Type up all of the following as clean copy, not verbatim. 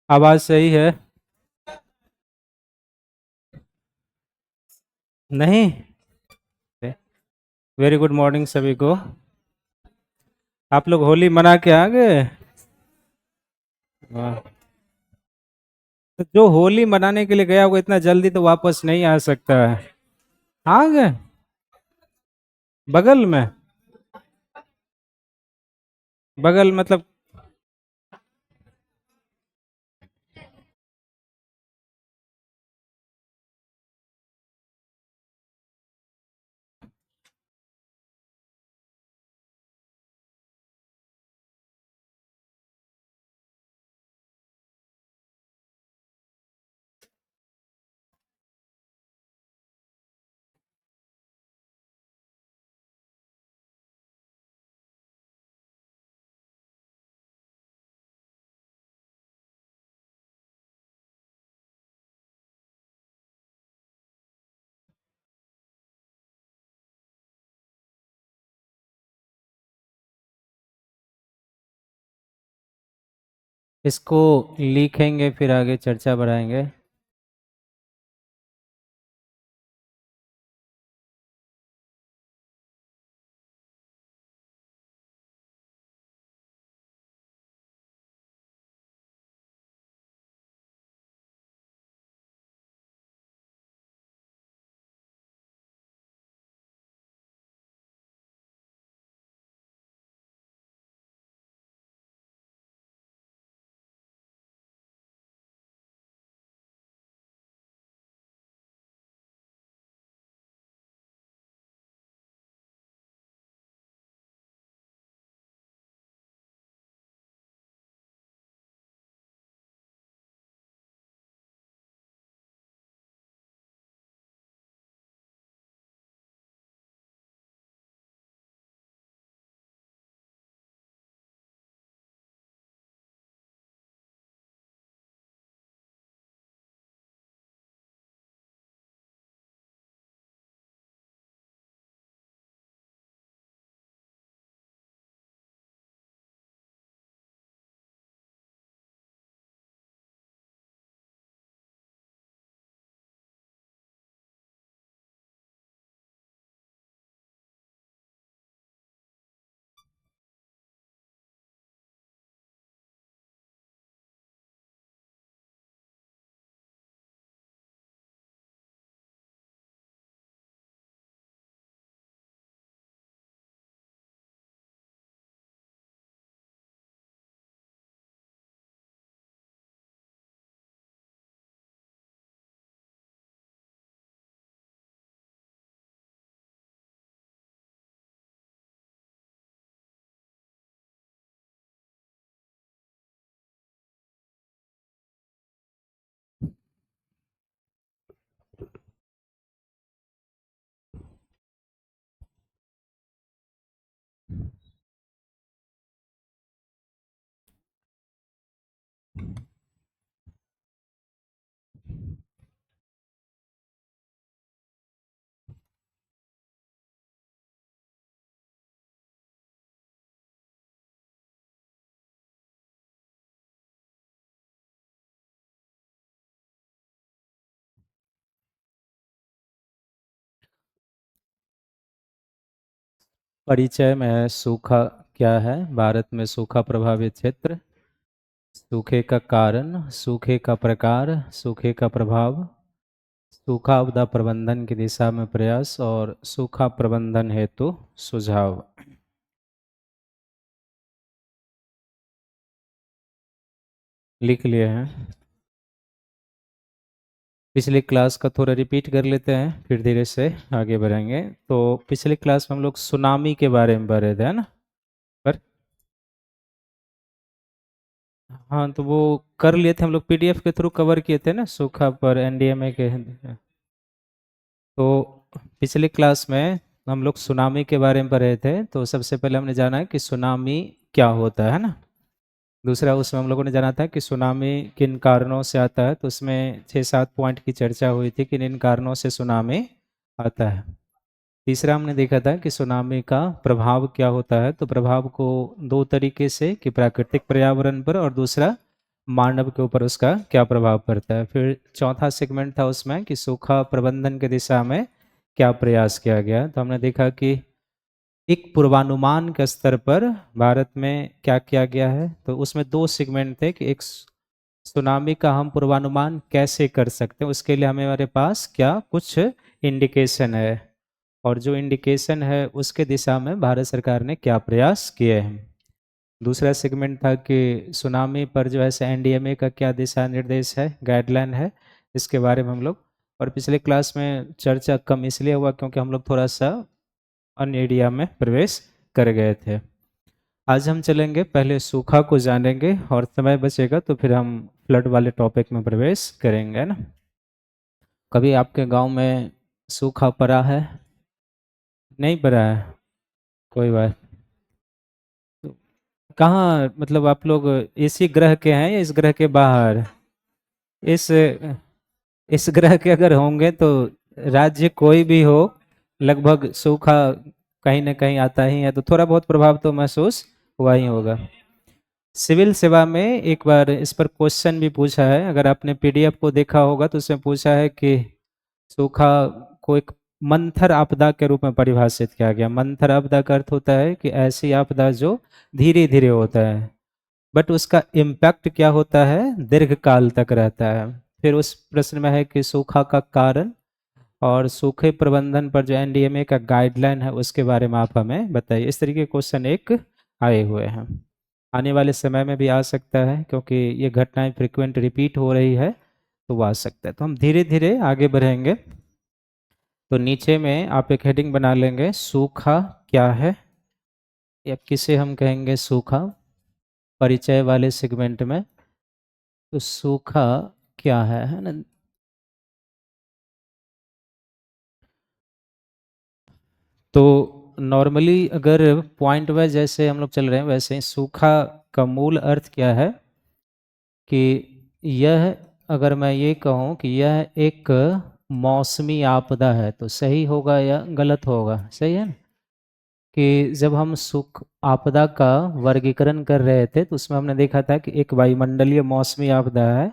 आवाज सही है? नहीं। वेरी गुड मॉर्निंग सभी को। आप लोग होली मना के आ गए? वाह। तो जो होली मनाने के लिए गया वो इतना जल्दी तो वापस नहीं आ सकता है। आ गए? बगल में? बगल मतलब? इसको लिखेंगे फिर आगे चर्चा बढ़ाएंगे। परिचय में सूखा क्या है? भारत में सूखा प्रभावित क्षेत्र, सूखे का कारण, सूखे का प्रकार, सूखे का प्रभाव, सूखा आपदा प्रबंधन की दिशा में प्रयास और सूखा प्रबंधन हेतु सुझाव। लिख लिए हैं। पिछली क्लास का थोड़ा रिपीट कर लेते हैं फिर धीरे से आगे बढ़ेंगे। तो पिछली क्लास में हम लोग सुनामी के बारे में पढ़े थे, है ना? पर हाँ, तो वो कर लिए थे हम लोग, पीडीएफ के थ्रू कवर किए थे ना, सूखा पर एनडीएमए के। तो पिछली क्लास में हम लोग सुनामी के बारे में पढ़े थे। तो सबसे पहले हमने जाना है कि सुनामी क्या होता है ना। दूसरा, उसमें हम लोगों ने जाना था कि सुनामी किन कारणों से आता है। तो उसमें 6-7 पॉइंट की चर्चा हुई थी कि इन कारणों से सुनामी आता है। तीसरा, हमने देखा था कि सुनामी का प्रभाव क्या होता है। तो प्रभाव को दो तरीके से, कि प्राकृतिक पर्यावरण पर और दूसरा मानव के ऊपर उसका क्या प्रभाव पड़ता है। फिर चौथा सेगमेंट था उसमें कि सूखा प्रबंधन की दिशा में क्या प्रयास किया गया। तो हमने देखा कि एक पूर्वानुमान के स्तर पर भारत में क्या किया गया है। तो उसमें दो सेगमेंट थे कि एक सुनामी का हम पूर्वानुमान कैसे कर सकते हैं, उसके लिए हमारे पास क्या कुछ इंडिकेशन है, और जो इंडिकेशन है उसके दिशा में भारत सरकार ने क्या प्रयास किए हैं। दूसरा सेगमेंट था कि सुनामी पर जो है एनडीएमए का क्या दिशा निर्देश है, गाइडलाइन है, इसके बारे में हम लोग, और पिछले क्लास में चर्चा कम इसलिए हुआ क्योंकि हम लोग थोड़ा सा अन्य एरिया में प्रवेश कर गए थे। आज हम चलेंगे, पहले सूखा को जानेंगे और समय बचेगा तो फिर हम फ्लड वाले टॉपिक में प्रवेश करेंगे, है ना। कभी आपके गांव में सूखा पड़ा है? नहीं पड़ा है? कोई बात। तो कहाँ, मतलब आप लोग इसी ग्रह के हैं या इस ग्रह के बाहर? इस इस ग्रह के अगर होंगे तो राज्य कोई भी हो, लगभग सूखा कहीं ना कहीं आता ही है, तो थोड़ा बहुत प्रभाव तो महसूस हुआ ही होगा। सिविल सेवा में एक बार इस पर क्वेश्चन भी पूछा है, अगर आपने पीडीएफ को देखा होगा तो उसमें पूछा है कि सूखा को एक मंथर आपदा के रूप में परिभाषित किया गया। मंथर आपदा का अर्थ होता है कि ऐसी आपदा जो धीरे धीरे होता है, बट उसका इम्पैक्ट क्या होता है, दीर्घकाल तक रहता है। फिर उस प्रश्न में है कि सूखा का कारण और सूखे प्रबंधन पर जो एनडीएमए का गाइडलाइन है उसके बारे में आप हमें बताइए। इस तरीके के क्वेश्चन एक आए हुए हैं, आने वाले समय में भी आ सकता है क्योंकि ये घटनाएं फ्रिक्वेंट रिपीट हो रही है, तो वो आ सकता है। तो हम धीरे धीरे आगे बढ़ेंगे। तो नीचे में आप एक हेडिंग बना लेंगे, सूखा क्या है, या किसे हम कहेंगे सूखा, परिचय वाले सेगमेंट में। तो सूखा क्या है ना। तो नॉर्मली अगर पॉइंट वाइज जैसे हम लोग चल रहे हैं वैसे ही सूखा का मूल अर्थ क्या है कि यह, अगर मैं ये कहूँ कि यह एक मौसमी आपदा है तो सही होगा या गलत होगा? सही है ना? कि जब हम सुख आपदा का वर्गीकरण कर रहे थे तो उसमें हमने देखा था कि एक वायुमंडलीय मौसमी आपदा है,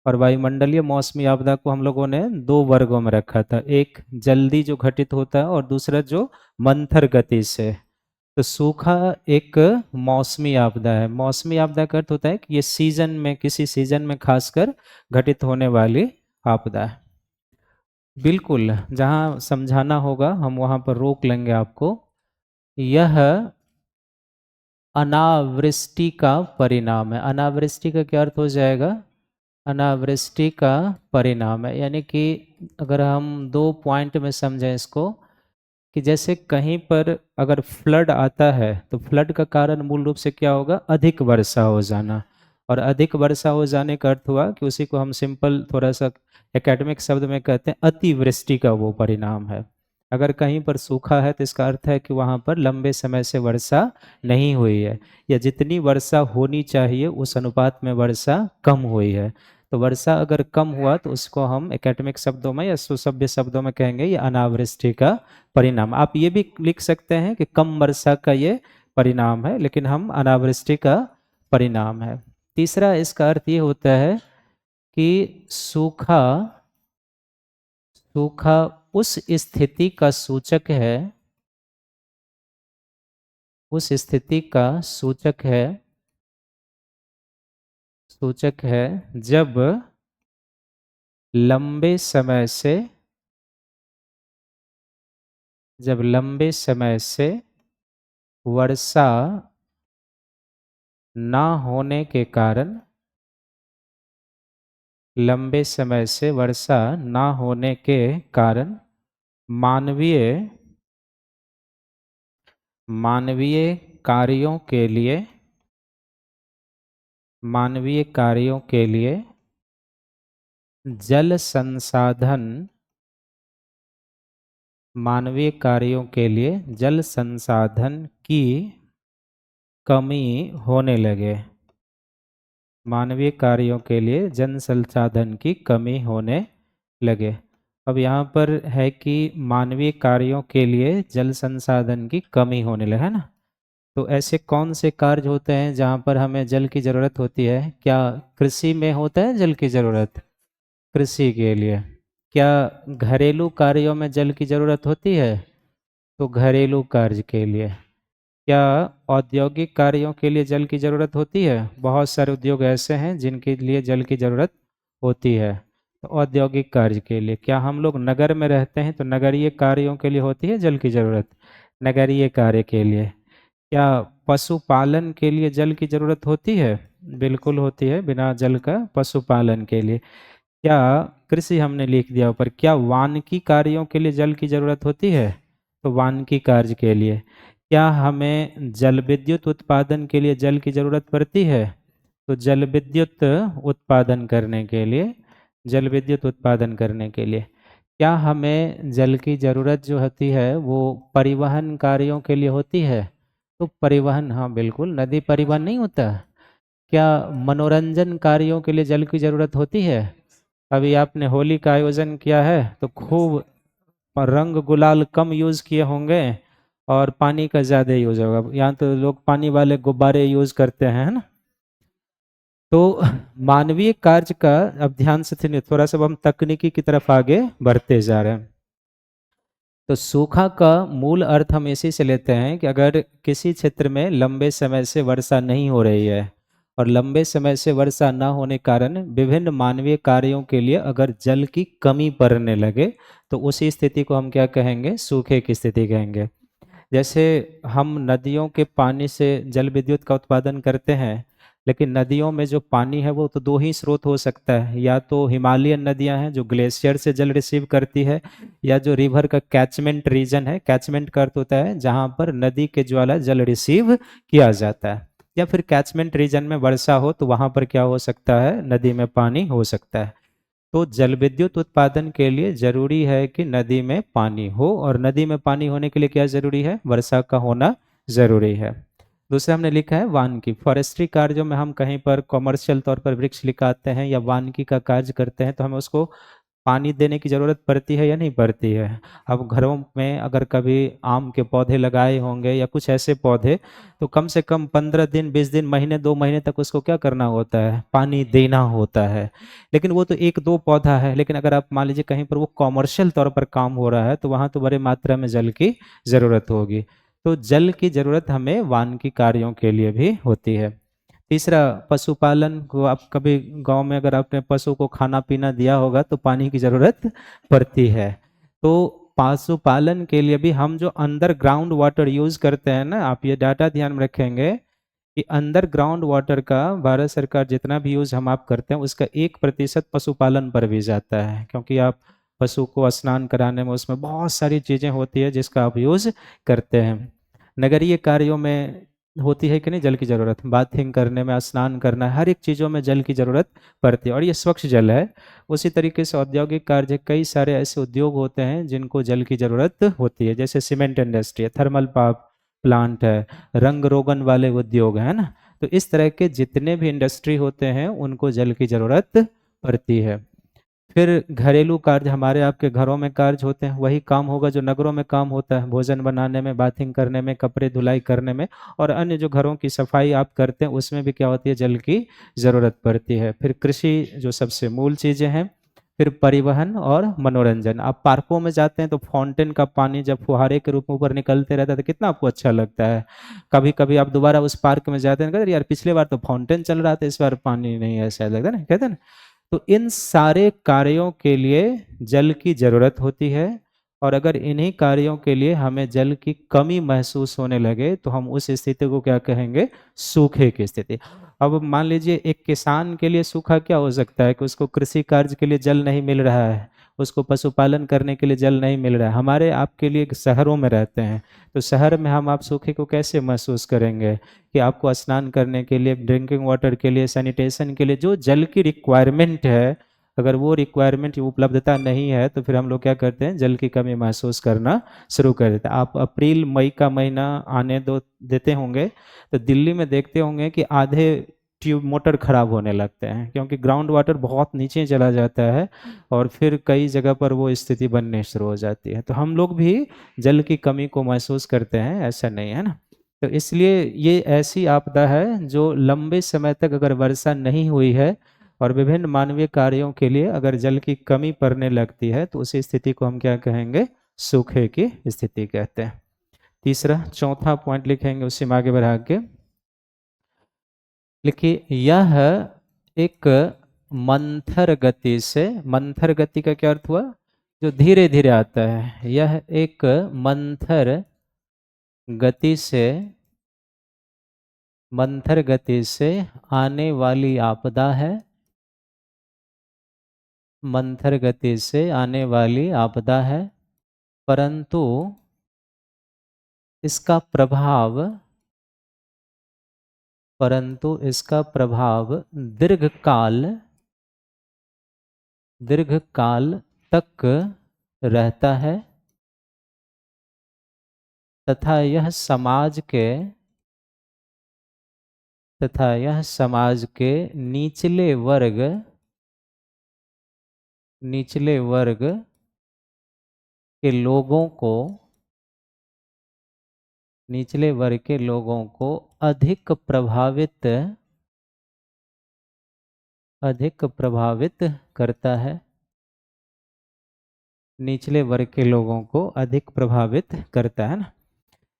और वायुमंडलीय मौसमी आपदा को हम लोगों ने दो वर्गों में रखा था, एक जल्दी जो घटित होता है और दूसरा जो मंथर गति से। तो सूखा एक मौसमी आपदा है। मौसमी आपदा का अर्थ होता है कि ये सीजन में, किसी सीजन में खासकर घटित होने वाली आपदा है। बिल्कुल, जहाँ समझाना होगा हम वहाँ पर रोक लेंगे आपको। यह अनावृष्टि का परिणाम है। अनावृष्टि का क्या अर्थ हो जाएगा? अनावृष्टि का परिणाम है, यानी कि अगर हम दो पॉइंट में समझें इसको, कि जैसे कहीं पर अगर फ्लड आता है तो फ्लड का कारण मूल रूप से क्या होगा? अधिक वर्षा हो जाना। और अधिक वर्षा हो जाने का अर्थ हुआ कि उसी को हम सिंपल थोड़ा सा एकेडमिक शब्द में कहते हैं अतिवृष्टि का वो परिणाम है। अगर कहीं पर सूखा है तो इसका अर्थ है कि वहाँ पर लंबे समय से वर्षा नहीं हुई है, या जितनी वर्षा होनी चाहिए उस अनुपात में वर्षा कम हुई है। तो वर्षा अगर कम हुआ तो उसको हम एकेडमिक शब्दों में या सुसभ्य शब्दों में कहेंगे ये अनावृष्टि का परिणाम। आप ये भी लिख सकते हैं कि कम वर्षा का ये परिणाम है, लेकिन हम अनावृष्टि का परिणाम है। तीसरा इसका अर्थ ये होता है कि सूखा, सूखा उस स्थिति का सूचक है, उस स्थिति का सूचक है, सूचक है जब लंबे समय से, जब लंबे समय से वर्षा ना होने के कारण, लंबे समय से वर्षा ना होने के कारण मानवीय, मानवीय कार्यों के लिए, मानवीय कार्यों के लिए जल संसाधन, मानवीय कार्यों के लिए जल संसाधन की कमी होने लगे, मानवीय कार्यों के लिए जल संसाधन की कमी होने लगे। अब यहाँ पर है कि मानवीय कार्यों के लिए जल संसाधन की कमी होने लगे, है ना। तो ऐसे कौन से कार्य होते हैं जहाँ पर हमें जल की ज़रूरत होती है? क्या कृषि में होता है जल की ज़रूरत? कृषि के लिए। क्या घरेलू कार्यों में जल की ज़रूरत होती है? तो घरेलू कार्य के लिए। क्या औद्योगिक कार्यों के लिए जल की ज़रूरत होती है? बहुत सारे उद्योग ऐसे हैं जिनके लिए जल की ज़रूरत होती है। तो औद्योगिक कार्य के लिए। क्या हम लोग नगर में रहते हैं तो नगरीय कार्यों के लिए होती है जल की ज़रूरत? नगरीय कार्य के लिए। क्या पशुपालन के लिए जल की ज़रूरत होती है? बिल्कुल होती है, बिना जल का पशुपालन के लिए। क्या कृषि हमने लिख दिया ऊपर, क्या वानिकी कार्यों के लिए जल की ज़रूरत होती है? तो वानिकी कार्य के लिए। क्या हमें जल विद्युत उत्पादन के लिए जल की ज़रूरत पड़ती है? तो जल विद्युत उत्पादन करने के लिए, जल विद्युत उत्पादन करने के लिए। क्या हमें जल की ज़रूरत जो होती है वो परिवहन कार्यों के लिए होती है? तो परिवहन, हाँ बिल्कुल, नदी परिवहन नहीं होता। क्या मनोरंजन कार्यों के लिए जल की ज़रूरत होती है? अभी आपने होली का आयोजन किया है तो खूब रंग गुलाल कम यूज़ किए होंगे और पानी का ज़्यादा यूज होगा। यहाँ तो लोग पानी वाले गुब्बारे यूज़ करते हैं, है ना। तो मानवीय कार्य का, अब ध्यान से सुनिए, थोड़ा सा अब हम तकनीकी की तरफ आगे बढ़ते जा रहे हैं। तो सूखा का मूल अर्थ हम इसी से लेते हैं कि अगर किसी क्षेत्र में लंबे समय से वर्षा नहीं हो रही है और लंबे समय से वर्षा न होने कारण विभिन्न मानवीय कार्यों के लिए अगर जल की कमी पड़ने लगे तो उसी स्थिति को हम क्या कहेंगे? सूखे की स्थिति कहेंगे। जैसे हम नदियों के पानी से जल विद्युत का उत्पादन करते हैं, लेकिन नदियों में जो पानी है वो तो दो ही स्रोत हो सकता है, या तो हिमालयन नदियां हैं जो ग्लेशियर से जल रिसीव करती है, या जो रिवर का कैचमेंट रीजन है, कैचमेंट का अर्थ होता है जहां पर नदी के ज्वाला जल रिसीव किया जाता है, या फिर कैचमेंट रीजन में वर्षा हो तो वहां पर क्या हो सकता है? नदी में पानी हो सकता है। तो जल विद्युत उत्पादन के लिए जरूरी है कि नदी में पानी हो, और नदी में पानी होने के लिए क्या जरूरी है? वर्षा का होना जरूरी है। दूसरा हमने लिखा है वानिकी। फॉरेस्ट्री कार्यों में हम कहीं पर कॉमर्शियल तौर पर वृक्ष लगाते हैं या वानिकी का कार्य करते हैं तो हमें उसको पानी देने की ज़रूरत पड़ती है या नहीं पड़ती है? अब घरों में अगर कभी आम के पौधे लगाए होंगे या कुछ ऐसे पौधे, तो कम से कम 15 दिन, 20 दिन, महीने, 2 महीने तक उसको क्या करना होता है? पानी देना होता है। लेकिन वो तो एक दो पौधा है, लेकिन अगर आप मान लीजिए कहीं पर वो कॉमर्शियल तौर पर काम हो रहा है तो वहाँ तो बड़े मात्रा में जल की ज़रूरत होगी। तो जल की ज़रूरत हमें वानिकी कार्यों के लिए भी होती है। तीसरा, पशुपालन को, आप कभी गांव में अगर आपने पशु को खाना पीना दिया होगा तो पानी की ज़रूरत पड़ती है। तो पशुपालन के लिए भी हम जो अंडर ग्राउंड वाटर यूज़ करते हैं ना, आप ये डाटा ध्यान में रखेंगे कि अंडर ग्राउंड वाटर का भारत सरकार जितना भी यूज़ हम आप करते हैं उसका 1% पशुपालन पर भी जाता है, क्योंकि आप पशु को स्नान कराने में उसमें बहुत सारी चीज़ें होती है जिसका आप यूज़ करते हैं। नगरीय कार्यों में होती है कि नहीं जल की ज़रूरत? बाथिंग करने में, स्नान करना, हर एक चीज़ों में जल की ज़रूरत पड़ती है और ये स्वच्छ जल है। उसी तरीके से औद्योगिक कार्य, कई सारे ऐसे उद्योग होते हैं जिनको जल की ज़रूरत होती है, जैसे सीमेंट इंडस्ट्री है, थर्मल पावर प्लांट है, रंग रोगन वाले उद्योग है ना। तो इस तरह के जितने भी इंडस्ट्री होते हैं उनको जल की ज़रूरत पड़ती है। फिर घरेलू कार्य, हमारे आपके घरों में कार्य होते हैं, वही काम होगा जो नगरों में काम होता है, भोजन बनाने में, बाथिंग करने में, कपड़े धुलाई करने में, और अन्य जो घरों की सफाई आप करते हैं उसमें भी क्या होती है? जल की ज़रूरत पड़ती है। फिर कृषि जो सबसे मूल चीज़ें हैं। फिर परिवहन और मनोरंजन। आप पार्कों में जाते हैं तो फाउंटेन का पानी जब फुहारे के रूप में ऊपर निकलते रहता है तो कितना आपको अच्छा लगता है। कभी कभी आप दोबारा उस पार्क में जाते हैं, कहते हैं यार पिछले बार तो फाउंटेन चल रहा था, इस बार पानी नहीं है, ऐसा लगता है ना, कहते हैं ना। तो इन सारे कार्यों के लिए जल की जरूरत होती है, और अगर इन्हीं कार्यों के लिए हमें जल की कमी महसूस होने लगे तो हम उस स्थिति को क्या कहेंगे? सूखे की स्थिति। अब मान लीजिए एक किसान के लिए सूखा क्या हो सकता है कि उसको कृषि कार्य के लिए जल नहीं मिल रहा है, उसको पशुपालन करने के लिए जल नहीं मिल रहा है। हमारे आपके लिए शहरों में रहते हैं, तो शहर में हम आप सूखे को कैसे महसूस करेंगे कि आपको स्नान करने के लिए, ड्रिंकिंग वाटर के लिए, सैनिटेशन के लिए जो जल की रिक्वायरमेंट है, अगर वो रिक्वायरमेंट उपलब्धता नहीं है तो फिर हम लोग क्या करते हैं? जल की कमी महसूस करना शुरू कर देते हैं। आप अप्रैल मई का महीना आने दो देते होंगे तो दिल्ली में देखते होंगे कि आधे ट्यूब मोटर खराब होने लगते हैं, क्योंकि ग्राउंड वाटर बहुत नीचे चला जाता है और फिर कई जगह पर वो स्थिति बनने शुरू हो जाती है। तो हम लोग भी जल की कमी को महसूस करते हैं, ऐसा नहीं है ना। तो इसलिए ये ऐसी आपदा है जो लंबे समय तक अगर वर्षा नहीं हुई है और विभिन्न मानवीय कार्यों के लिए अगर जल की कमी पड़ने लगती है तो उसी स्थिति को हम क्या कहेंगे, सूखे की स्थिति कहते हैं। तीसरा चौथा पॉइंट लिखेंगे उसी में आगे बढ़ा के लिखिए, यह एक मंथर गति से, मंथर गति का क्या अर्थ हुआ, जो धीरे धीरे आता है, यह एक मंथर गति से, मंथर गति से आने वाली आपदा है, मंथर गति से आने वाली आपदा है, परंतु इसका प्रभाव, परंतु इसका प्रभाव दीर्घकाल, दीर्घकाल तक रहता है तथा यह समाज के, तथा यह समाज के निचले वर्ग, निचले वर्ग के लोगों को, निचले वर्ग के लोगों को अधिक प्रभावित, अधिक प्रभावित करता है, निचले वर्ग के लोगों को अधिक प्रभावित करता है ना।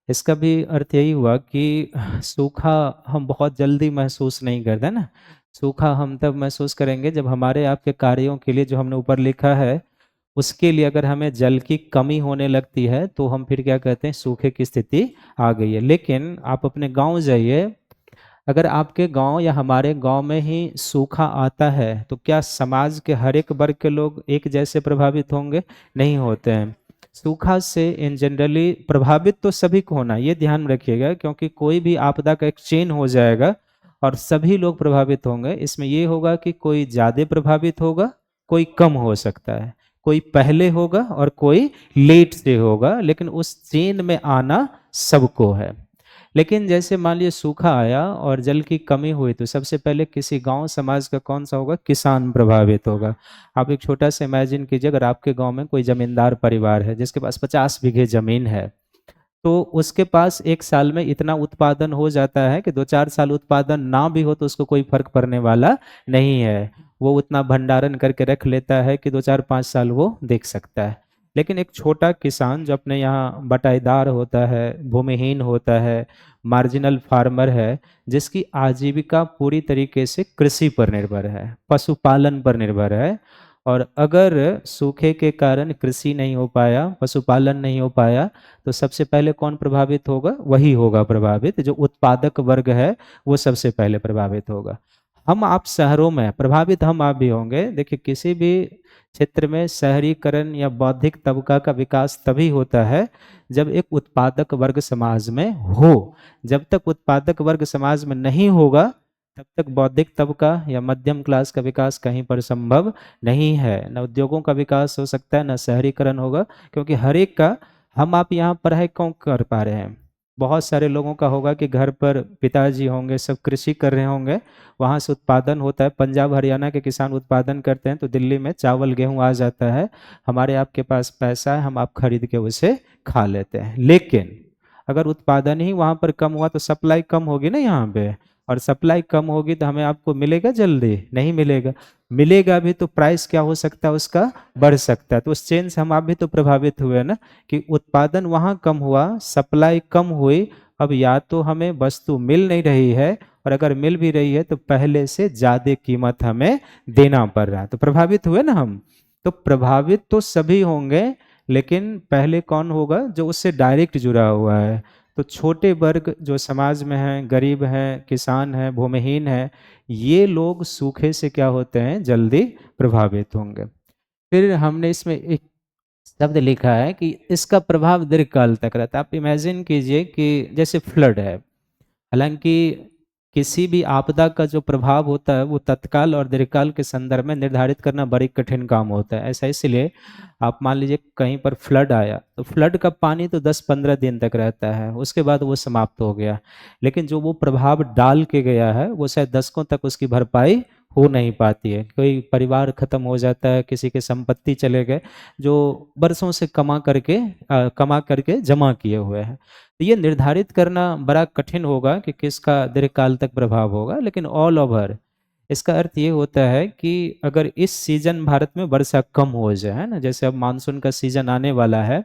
इसका भी अर्थ यही हुआ कि सूखा हम बहुत जल्दी महसूस नहीं करते ना, सूखा हम तब महसूस करेंगे जब हमारे आपके कार्यों के लिए जो हमने ऊपर लिखा है उसके लिए अगर हमें जल की कमी होने लगती है तो हम फिर क्या कहते हैं, सूखे की स्थिति आ गई है। लेकिन आप अपने गांव जाइए, अगर आपके गांव या हमारे गांव में ही सूखा आता है तो क्या समाज के हर एक वर्ग के लोग एक जैसे प्रभावित होंगे? नहीं होते हैं। सूखा से इन जनरली प्रभावित तो सभी को होना, ये ध्यान में रखिएगा, क्योंकि कोई भी आपदा का एक चेन हो जाएगा और सभी लोग प्रभावित होंगे। इसमें ये होगा कि कोई ज़्यादा प्रभावित होगा, कोई कम हो सकता है, कोई पहले होगा और कोई लेट से होगा, लेकिन उस चेन में आना सबको है। लेकिन जैसे मान लीजिए सूखा आया और जल की कमी हुई तो सबसे पहले किसी गांव समाज का कौन सा होगा? किसान प्रभावित होगा। आप एक छोटा सा इमेजिन कीजिए, अगर आपके गांव में कोई जमींदार परिवार है जिसके पास 50 बीघे जमीन है, तो उसके पास एक साल में इतना उत्पादन हो जाता है कि 2-4 साल उत्पादन ना भी हो तो उसको कोई फर्क पड़ने वाला नहीं है। वो उतना भंडारण करके रख लेता है कि 2-4-5 साल वो देख सकता है। लेकिन एक छोटा किसान जो अपने यहाँ बटाईदार होता है, भूमिहीन होता है, मार्जिनल फार्मर है, जिसकी आजीविका पूरी तरीके से कृषि पर निर्भर है, पशुपालन पर निर्भर है, और अगर सूखे के कारण कृषि नहीं हो पाया, पशुपालन नहीं हो पाया, तो सबसे पहले कौन प्रभावित होगा? वही होगा प्रभावित, जो उत्पादक वर्ग है वो सबसे पहले प्रभावित होगा। हम आप शहरों में प्रभावित हम आप भी होंगे। देखिए, किसी भी क्षेत्र में शहरीकरण या बौद्धिक तबका का विकास तभी होता है जब एक उत्पादक वर्ग समाज में हो। जब तक उत्पादक वर्ग समाज में नहीं होगा तब तक बौद्धिक तबका या मध्यम क्लास का विकास कहीं पर संभव नहीं है। न उद्योगों का विकास हो सकता है, न शहरीकरण होगा, क्योंकि हर एक का, हम आप यहाँ पढ़ाई क्यों कर पा रहे हैं? बहुत सारे लोगों का होगा कि घर पर पिताजी होंगे, सब कृषि कर रहे होंगे, वहाँ से उत्पादन होता है, पंजाब हरियाणा के किसान उत्पादन करते हैं तो दिल्ली में चावल गेहूँ आ जाता है, हमारे आपके पास पैसा है, हम आप खरीद के उसे खा लेते हैं। लेकिन अगर उत्पादन ही वहाँ पर कम हुआ तो सप्लाई कम होगी ना यहाँ पे, और सप्लाई कम होगी तो हमें आपको मिलेगा? जल्दी नहीं मिलेगा। मिलेगा भी तो प्राइस क्या हो सकता है उसका? बढ़ सकता है। तो उस चेन से हम आप भी तो प्रभावित हुए ना, कि उत्पादन वहाँ कम हुआ, सप्लाई कम हुई, अब या तो हमें वस्तु मिल नहीं रही है, और अगर मिल भी रही है तो पहले से ज्यादा कीमत हमें देना पड़ रहा है, तो प्रभावित हुए ना हम। तो प्रभावित तो सभी होंगे, लेकिन पहले कौन होगा? जो उससे डायरेक्ट जुड़ा हुआ है। तो छोटे वर्ग जो समाज में हैं, गरीब हैं, किसान हैं, भूमिहीन हैं, ये लोग सूखे से क्या होते हैं? जल्दी प्रभावित होंगे। फिर हमने इसमें एक शब्द लिखा है कि इसका प्रभाव दीर्घकाल तक रहता है। आप इमेजिन कीजिए कि जैसे फ्लड है, हालांकि किसी भी आपदा का जो प्रभाव होता है वो तत्काल और दीर्घकाल के संदर्भ में निर्धारित करना बड़ी कठिन काम होता है। ऐसा इसलिए, आप मान लीजिए कहीं पर फ्लड आया तो फ्लड का पानी तो 10-15 दिन तक रहता है, उसके बाद वो समाप्त हो गया। लेकिन जो वो प्रभाव डाल के गया है वो शायद दशकों तक उसकी भरपाई हो नहीं पाती है। कोई परिवार खत्म हो जाता है, किसी के संपत्ति चले गए जो बरसों से कमा करके जमा किए हुए हैं, तो ये निर्धारित करना बड़ा कठिन होगा कि किसका दीर्घकाल तक प्रभाव होगा। लेकिन ऑल ओवर इसका अर्थ ये होता है कि अगर इस सीजन भारत में वर्षा कम हो जाए, है ना, जैसे अब मानसून का सीजन आने वाला है,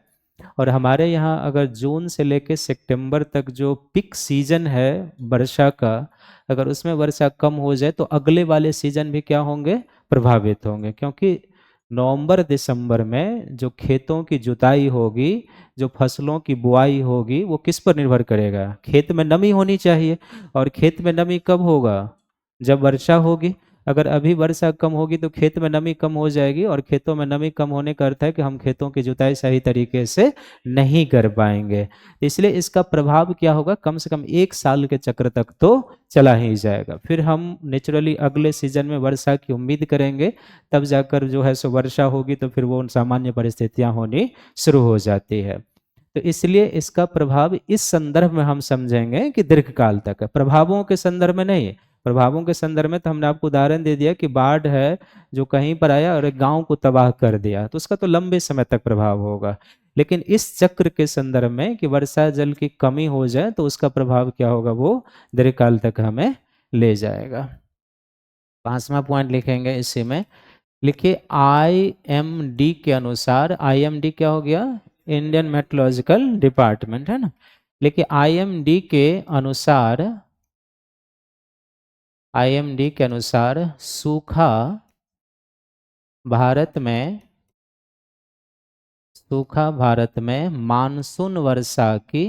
और हमारे यहाँ अगर जून से लेकर सितंबर तक जो पिक सीजन है वर्षा का, अगर उसमें वर्षा कम हो जाए तो अगले वाले सीजन भी क्या होंगे, प्रभावित होंगे। क्योंकि नवंबर दिसंबर में जो खेतों की जुताई होगी, जो फसलों की बुआई होगी, वो किस पर निर्भर करेगा, खेत में नमी होनी चाहिए। और खेत में नमी कब होगा, जब वर्षा होगी। अगर अभी वर्षा कम होगी तो खेत में नमी कम हो जाएगी, और खेतों में नमी कम होने का अर्थ है कि हम खेतों की जुताई सही तरीके से नहीं कर पाएंगे। इसलिए इसका प्रभाव क्या होगा, कम से कम 1 साल के चक्र तक तो चला ही जाएगा। फिर हम नेचुरली अगले सीजन में वर्षा की उम्मीद करेंगे, तब जाकर जो है सो वर्षा होगी, तो फिर वो सामान्य परिस्थितियां होनी शुरू हो जाती है। तो इसलिए इसका प्रभाव इस संदर्भ में हम समझेंगे कि दीर्घकाल तक है, प्रभावों के संदर्भ में नहीं। प्रभावों के संदर्भ में तो हमने आपको उदाहरण दे दिया कि बाढ़ है जो कहीं पर आया और एक गांव को तबाह कर दिया, तो उसका तो लंबे समय तक प्रभाव होगा। लेकिन इस चक्र के संदर्भ में कि वर्षा जल की कमी हो जाए तो उसका प्रभाव क्या होगा, वो दीर्घकाल तक हमें ले जाएगा। 5वां पॉइंट लिखेंगे इसी में। लिखिए IMD के अनुसार, IMD क्या हो गया, इंडियन मेट्रोलॉजिकल डिपार्टमेंट, है ना। लेकिन IMD के अनुसार भारत में सूखा भारत में मानसून वर्षा की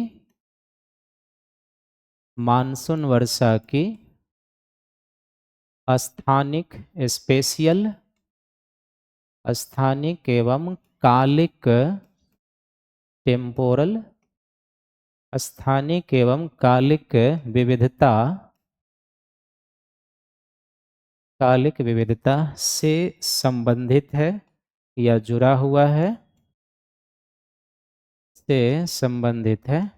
स्थानिक एवं कालिक टेम्पोरल स्थानिक एवं कालिक विविधता से संबंधित है या जुड़ा हुआ है, से संबंधित है।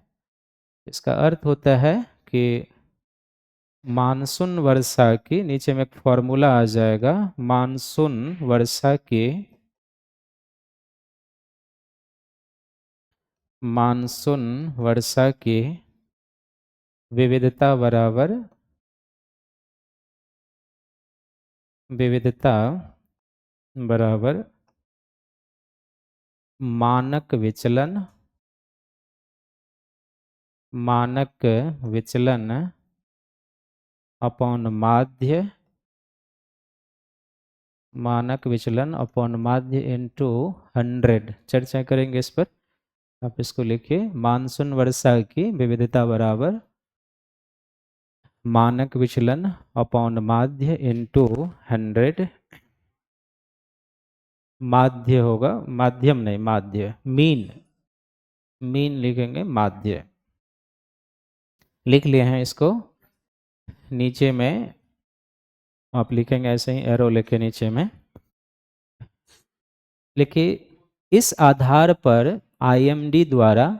इसका अर्थ होता है कि मानसून वर्षा की, नीचे में एक फॉर्मूला आ जाएगा, मानसून वर्षा की विविधता बराबर मानक विचलन अपॉन माध्य इंटू 100। चर्चा करेंगे इस पर, आप इसको लिखिए। मानसून वर्षा की विविधता बराबर मानक विचलन अपॉन माध्य इंटू 100। माध्य होगा, माध्यम नहीं, माध्य, मीन लिखेंगे, माध्य लिख लिए हैं इसको। नीचे में आप लिखेंगे ऐसे ही, एरो लेके नीचे में लिखिए। इस आधार पर IMD द्वारा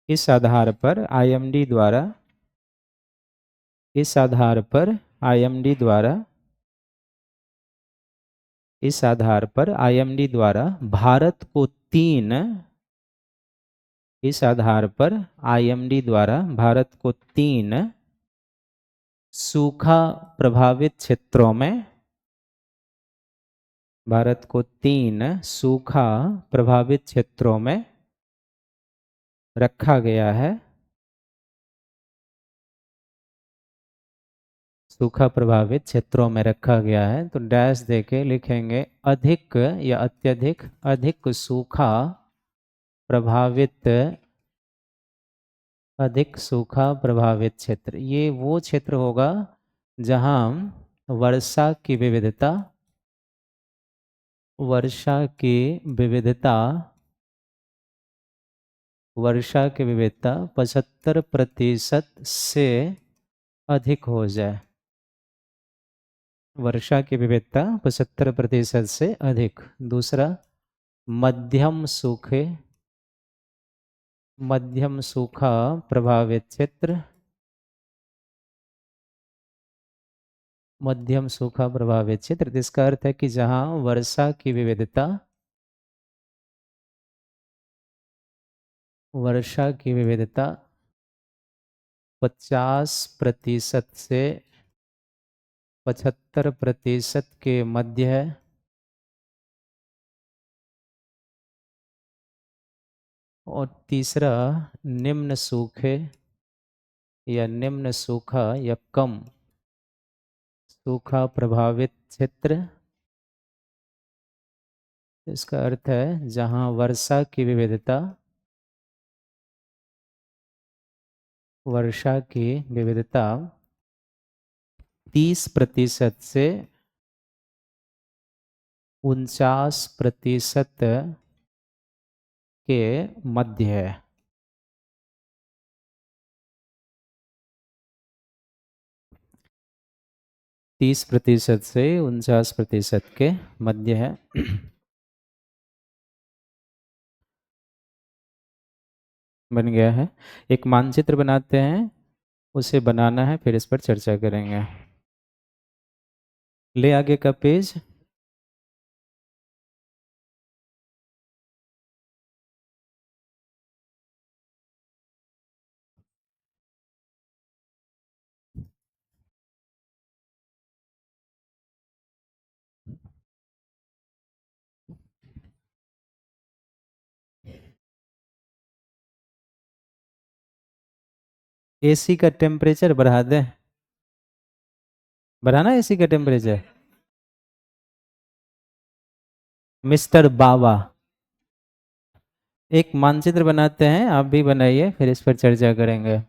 इस आधार पर IMD द्वारा भारत को तीन सूखा प्रभावित क्षेत्रों में रखा गया है। सूखा प्रभावित क्षेत्रों में रखा गया है, तो डैश देके लिखेंगे अधिक या अत्यधिक, अधिक सूखा प्रभावित क्षेत्र। ये वो क्षेत्र होगा जहां वर्षा की विविधता 75% से अधिक हो जाए। वर्षा की विविधता 75% से अधिक। दूसरा, मध्यम सूखा प्रभावित क्षेत्र, मध्यम सूखा प्रभावित क्षेत्र, तो इसका अर्थ है कि जहां वर्षा की विविधता 50% से 75% के मध्य है, और तीसरा निम्न सूखे या निम्न सूखा या कम सूखा प्रभावित क्षेत्र, इसका अर्थ है जहां वर्षा की विविधता 30% से 49% के मध्य है। 30% से 49% के मध्य है। बन गया है। एक मानचित्र बनाते हैं, उसे बनाना है, फिर इस पर चर्चा करेंगे। ले आगे का पेज। एसी का टेम्परेचर बढ़ा दें, बढ़ाना एसी का टेम्परेचर। मिस्टर बाबा, एक मानचित्र बनाते हैं, आप भी बनाइए, फिर इस पर चर्चा करेंगे।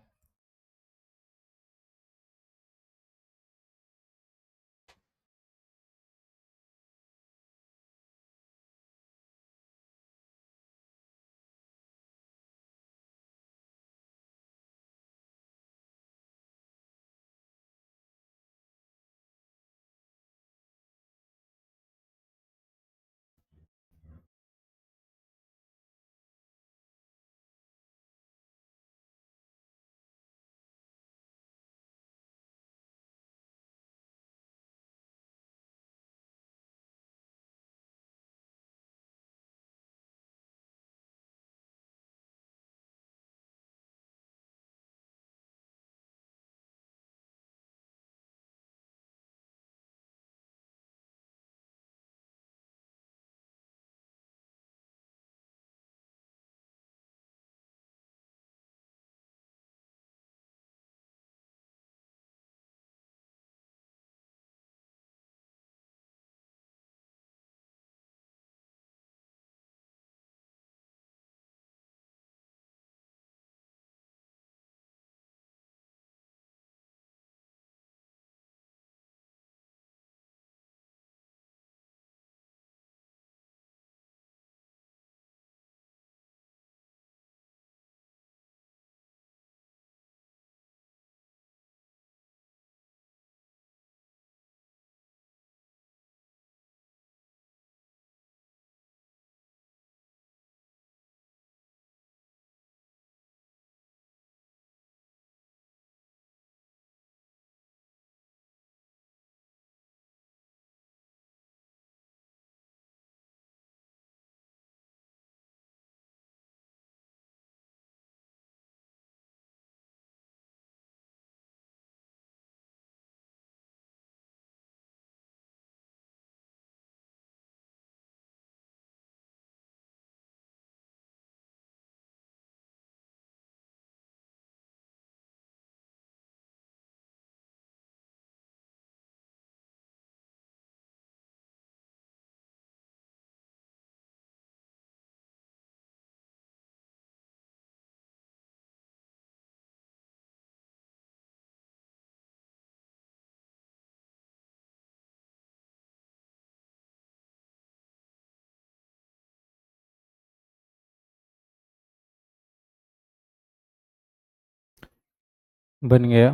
बन गया।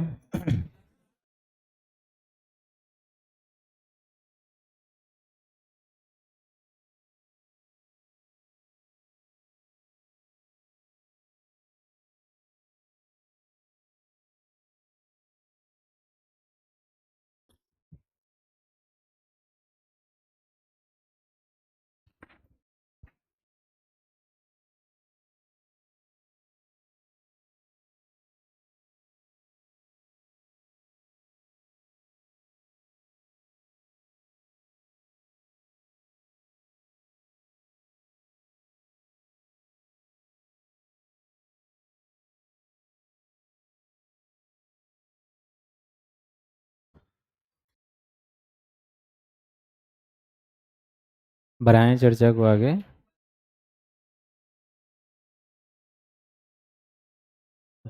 बढ़ाएं चर्चा को आगे।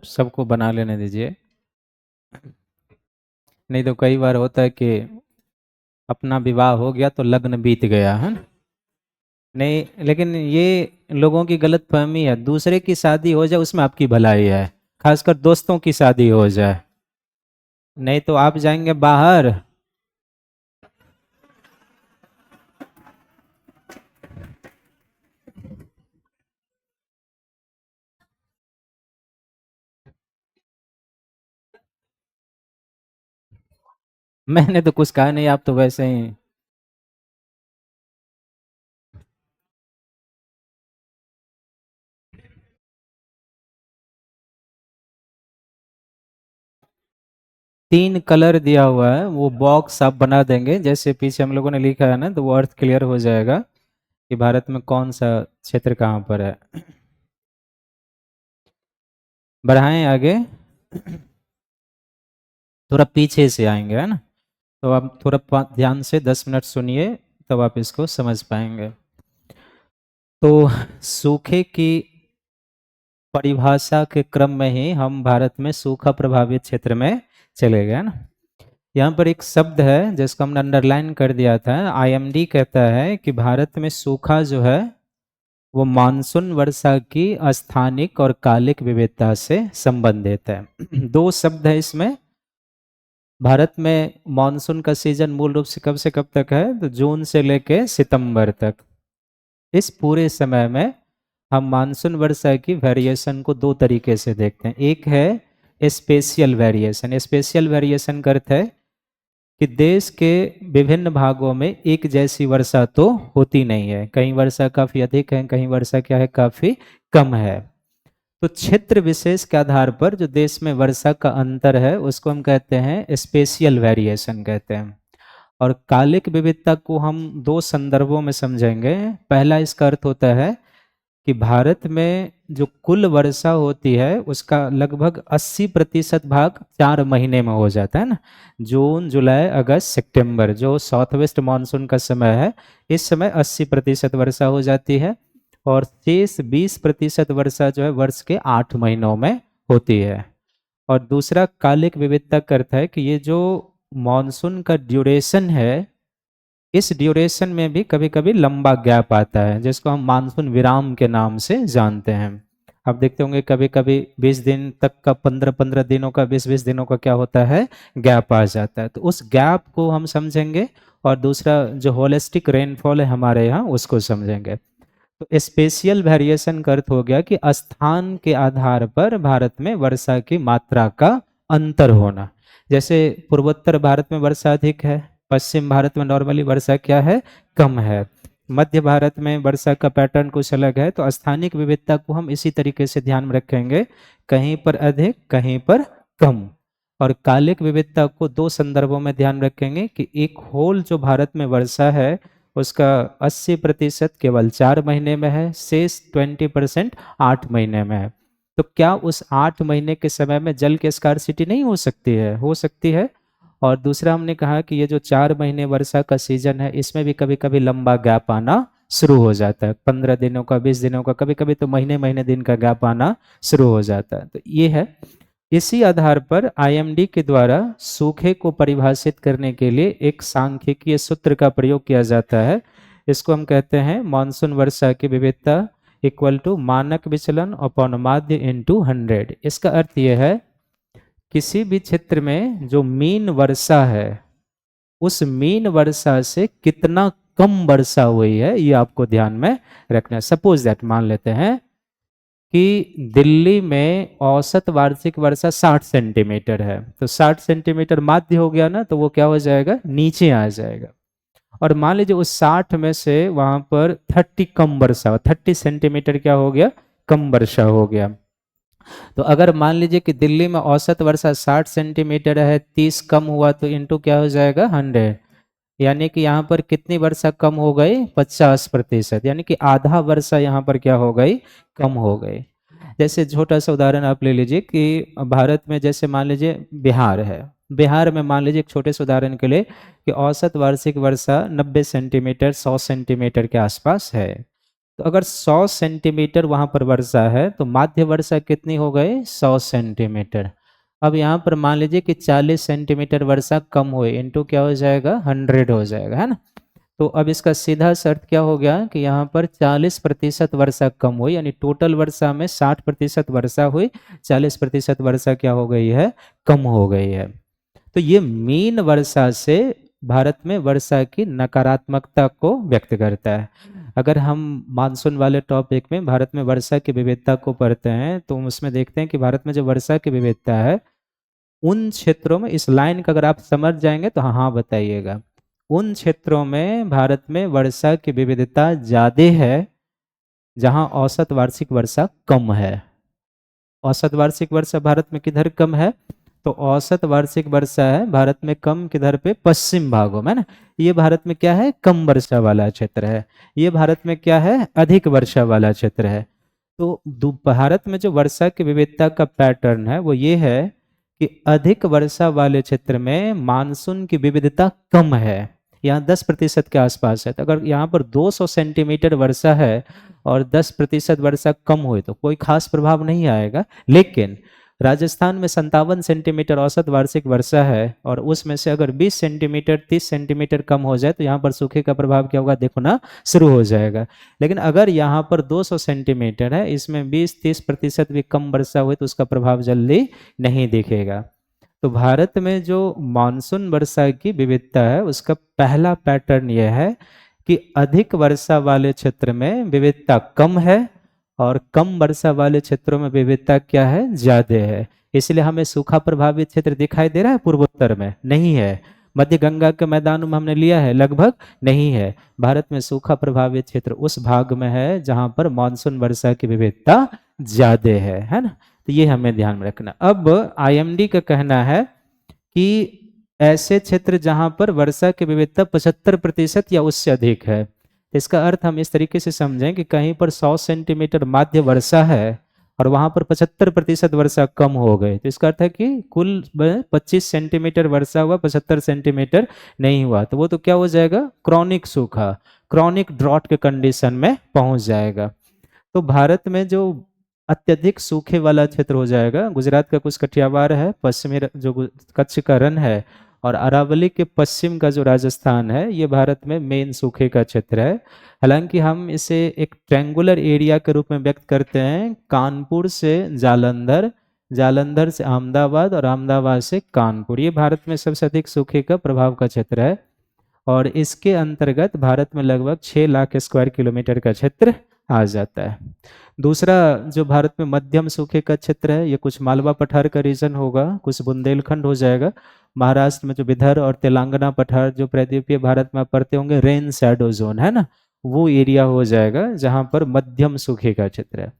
सबको बना लेने दीजिए, नहीं तो कई बार होता है कि अपना विवाह हो गया तो लग्न बीत गया है ना। नहीं, लेकिन ये लोगों की गलत फहमी है, दूसरे की शादी हो जाए उसमें आपकी भलाई है, खासकर दोस्तों की शादी हो जाए, नहीं तो आप जाएंगे बाहर। मैंने तो कुछ कहा नहीं, आप तो वैसे ही। 3 कलर दिया हुआ है, वो बॉक्स आप बना देंगे जैसे पीछे हम लोगों ने लिखा है ना, तो वो अर्थ क्लियर हो जाएगा कि भारत में कौन सा क्षेत्र कहाँ पर है। बढ़ाएं आगे, थोड़ा पीछे से आएंगे है ना, तो आप थोड़ा ध्यान से 10 मिनट सुनिए, तब आप इसको समझ पाएंगे। तो सूखे की परिभाषा के क्रम में ही हम भारत में सूखा प्रभावित क्षेत्र में चले गए ना। यहाँ पर एक शब्द है जिसको हमने अंडरलाइन कर दिया था, आईएमडी कहता है कि भारत में सूखा जो है वो मानसून वर्षा की स्थानिक और कालिक विविधता से संबंधित है। 2 शब्द है इसमें। भारत में मानसून का सीजन मूल रूप से कब तक है, तो जून से लेके सितंबर तक। इस पूरे समय में हम मानसून वर्षा की वेरिएशन को 2 तरीके से देखते हैं। एक है स्पेशियल वेरिएशन। स्पेशियल वेरिएशन का अर्थ है कि देश के विभिन्न भागों में एक जैसी वर्षा तो होती नहीं है, कहीं वर्षा काफ़ी अधिक है, कहीं वर्षा क्या है काफ़ी कम है। तो क्षेत्र विशेष के आधार पर जो देश में वर्षा का अंतर है उसको हम कहते हैं स्पेशियल वेरिएशन कहते हैं। और कालिक विविधता को हम 2 संदर्भों में समझेंगे। पहला इसका अर्थ होता है कि भारत में जो कुल वर्षा होती है उसका लगभग 80% भाग 4 महीने में हो जाता है ना, जून जुलाई अगस्त सितंबर, जो साउथ वेस्ट मानसून का समय है, इस समय 80% वर्षा हो जाती है। और शेष 20% वर्षा जो है वर्ष के 8 महीनों में होती है। और दूसरा कालिक विविधता का अर्थ है कि ये जो मानसून का ड्यूरेशन है, इस ड्यूरेशन में भी कभी कभी लंबा गैप आता है जिसको हम मानसून विराम के नाम से जानते हैं। आप देखते होंगे कभी कभी 20 दिन तक का, 15-15 दिनों का, 20-20 दिनों का क्या होता है, गैप आ जाता है, तो उस गैप को हम समझेंगे। और दूसरा जो होलिस्टिक रेनफॉल है हमारे यहाँ उसको समझेंगे। तो स्पेशियल वेरिएशन का अर्थ हो गया कि स्थान के आधार पर भारत में वर्षा की मात्रा का अंतर होना। जैसे पूर्वोत्तर भारत में वर्षा अधिक है, पश्चिम भारत में नॉर्मली वर्षा क्या है, कम है, मध्य भारत में वर्षा का पैटर्न कुछ अलग है। तो स्थानिक विविधता को हम इसी तरीके से ध्यान में रखेंगे, कहीं पर अधिक कहीं पर कम। और कालिक विविधता को 2 संदर्भों में ध्यान रखेंगे कि एक होल जो भारत में वर्षा है उसका 80% केवल 4 महीने में है, शेष 20% 8 महीने में है। तो क्या उस 8 महीने के समय में जल की स्कार्सिटी नहीं हो सकती है, हो सकती है। और दूसरा हमने कहा कि ये जो 4 महीने वर्षा का सीजन है इसमें भी कभी कभी लंबा गैप आना शुरू हो जाता है, 15 दिनों का, 20 दिनों का, कभी कभी तो महीने महीने दिन का गैप आना शुरू हो जाता है। तो ये है, इसी आधार पर आईएमडी के द्वारा सूखे को परिभाषित करने के लिए एक सांख्यिकीय सूत्र का प्रयोग किया जाता है। इसको हम कहते हैं मानसून वर्षा की विविधता इक्वल टू मानक विचलन अपॉन माध्य इंटू 100। इसका अर्थ यह है किसी भी क्षेत्र में जो मीन वर्षा है उस मीन वर्षा से कितना कम वर्षा हुई है ये आपको ध्यान में रखना है। सपोज दैट मान लेते हैं कि दिल्ली में औसत वार्षिक वर्षा 60 सेंटीमीटर है, तो 60 सेंटीमीटर माध्य हो गया ना, तो वो क्या हो जाएगा, नीचे आ जाएगा। और मान लीजिए उस 60 में से वहां पर 30 कम वर्षा, 30 सेंटीमीटर क्या हो गया, कम वर्षा हो गया। तो अगर मान लीजिए कि दिल्ली में औसत वर्षा 60 सेंटीमीटर है, 30 कम हुआ तो इंटू क्या हो जाएगा, 100। यानी कि यहाँ पर कितनी वर्षा कम हो गई, 50%, यानी कि आधा वर्षा यहाँ पर क्या हो गई, कम हो गई। जैसे छोटा सा उदाहरण आप ले लीजिए कि भारत में जैसे मान लीजिए बिहार है, बिहार में मान लीजिए एक छोटे से उदाहरण के लिए कि औसत वार्षिक वर्षा 90 सेंटीमीटर 100 सेंटीमीटर के आसपास है। तो अगर 100 सेंटीमीटर वहां पर वर्षा है तो माध्य वर्षा कितनी हो गई? 100 सेंटीमीटर। अब यहाँ पर मान लीजिए कि 40 सेंटीमीटर वर्षा कम हुई, इंटू क्या हो जाएगा? 100 हो जाएगा, है ना। तो अब इसका सीधा शर्त क्या हो गया कि यहाँ पर 40% वर्षा कम हुई, यानी टोटल वर्षा में 60% वर्षा हुई, 40% वर्षा क्या हो गई है? कम हो गई है। तो ये मीन वर्षा से भारत में वर्षा की नकारात्मकता को व्यक्त करता है। अगर हम मानसून वाले टॉपिक में भारत में वर्षा की विविधता को पढ़ते हैं तो उसमें देखते हैं कि भारत में जो वर्षा की विविधता है उन क्षेत्रों में, इस लाइन का अगर आप समझ जाएंगे तो हाँ हाँ बताइएगा, उन क्षेत्रों में भारत में वर्षा की विविधता ज़्यादा है जहां औसत वार्षिक वर्षा कम है। औसत वार्षिक वर्षा भारत में किधर कम है? तो औसत वार्षिक वर्षा है भारत में कम किधर पे? पश्चिम भागों में ना। ये भारत में क्या है? कम वर्षा वाला क्षेत्र है। ये भारत में क्या है? अधिक वर्षा वाला क्षेत्र है। तो भारत में जो वर्षा की विविधता का पैटर्न है वो ये है कि अधिक वर्षा वाले क्षेत्र में मानसून की विविधता कम है, यहाँ 10% के आसपास है। तो अगर यहाँ पर 200 सेंटीमीटर वर्षा है और 10% वर्षा कम हुई तो कोई खास प्रभाव नहीं आएगा। लेकिन राजस्थान में 57 सेंटीमीटर औसत वार्षिक वर्षा है और उसमें से अगर 20 सेंटीमीटर 30 सेंटीमीटर कम हो जाए तो यहाँ पर सूखे का प्रभाव क्या होगा? देखो ना, शुरू हो जाएगा। लेकिन अगर यहाँ पर 200 सेंटीमीटर है, इसमें 20-30% भी कम वर्षा हुई तो उसका प्रभाव जल्दी नहीं दिखेगा। तो भारत में जो मानसून वर्षा की विविधता है उसका पहला पैटर्न यह है कि अधिक वर्षा वाले क्षेत्र में विविधता कम है और कम वर्षा वाले क्षेत्रों में विविधता क्या है? ज्यादा है। इसलिए हमें सूखा प्रभावित क्षेत्र दिखाई दे रहा है पूर्वोत्तर में? नहीं है। मध्य गंगा के मैदानों में हमने लिया है? लगभग नहीं है। भारत में सूखा प्रभावित क्षेत्र उस भाग में है जहां पर मानसून वर्षा की विविधता ज्यादा है ना। तो ये हमें ध्यान में रखना। अब आईएमडी का कहना है कि ऐसे क्षेत्र जहां पर वर्षा की विविधता 75% या उससे अधिक है, इसका अर्थ हम इस तरीके से समझें कि कहीं पर 100 सेंटीमीटर माध्य वर्षा है और वहां पर 75% वर्षा कम हो गई, तो इसका अर्थ है कि कुल 25 सेंटीमीटर वर्षा हुआ, 75 सेंटीमीटर नहीं हुआ, तो वो तो क्या हो जाएगा? क्रॉनिक सूखा, क्रॉनिक ड्रॉट के कंडीशन में पहुंच जाएगा। तो भारत में जो अत्यधिक सूखे वाला क्षेत्र हो जाएगा, गुजरात का कुछ कठियावाड़ है, पश्चिमी जो कच्छ का रण है और अरावली के पश्चिम का जो राजस्थान है, ये भारत में मेन सूखे का क्षेत्र है। हालांकि हम इसे एक ट्रैंगुलर एरिया के रूप में व्यक्त करते हैं, कानपुर से जालंधर, जालंधर से अहमदाबाद और अहमदाबाद से कानपुर, ये भारत में सबसे अधिक सूखे का प्रभाव का क्षेत्र है। और इसके अंतर्गत भारत में लगभग 6 लाख स्क्वायर किलोमीटर का क्षेत्र आ जाता है। दूसरा जो भारत में मध्यम सूखे का क्षेत्र है, ये कुछ मालवा पठार का रीजन होगा, कुछ बुंदेलखंड हो जाएगा। महाराष्ट्र में जो विदर्भ और तेलंगाना पठार जो प्रायद्वीपीय भारत में पड़ते होंगे, रेन शैडो जोन है ना, वो एरिया हो जाएगा जहां पर मध्यम सूखे का क्षेत्र है।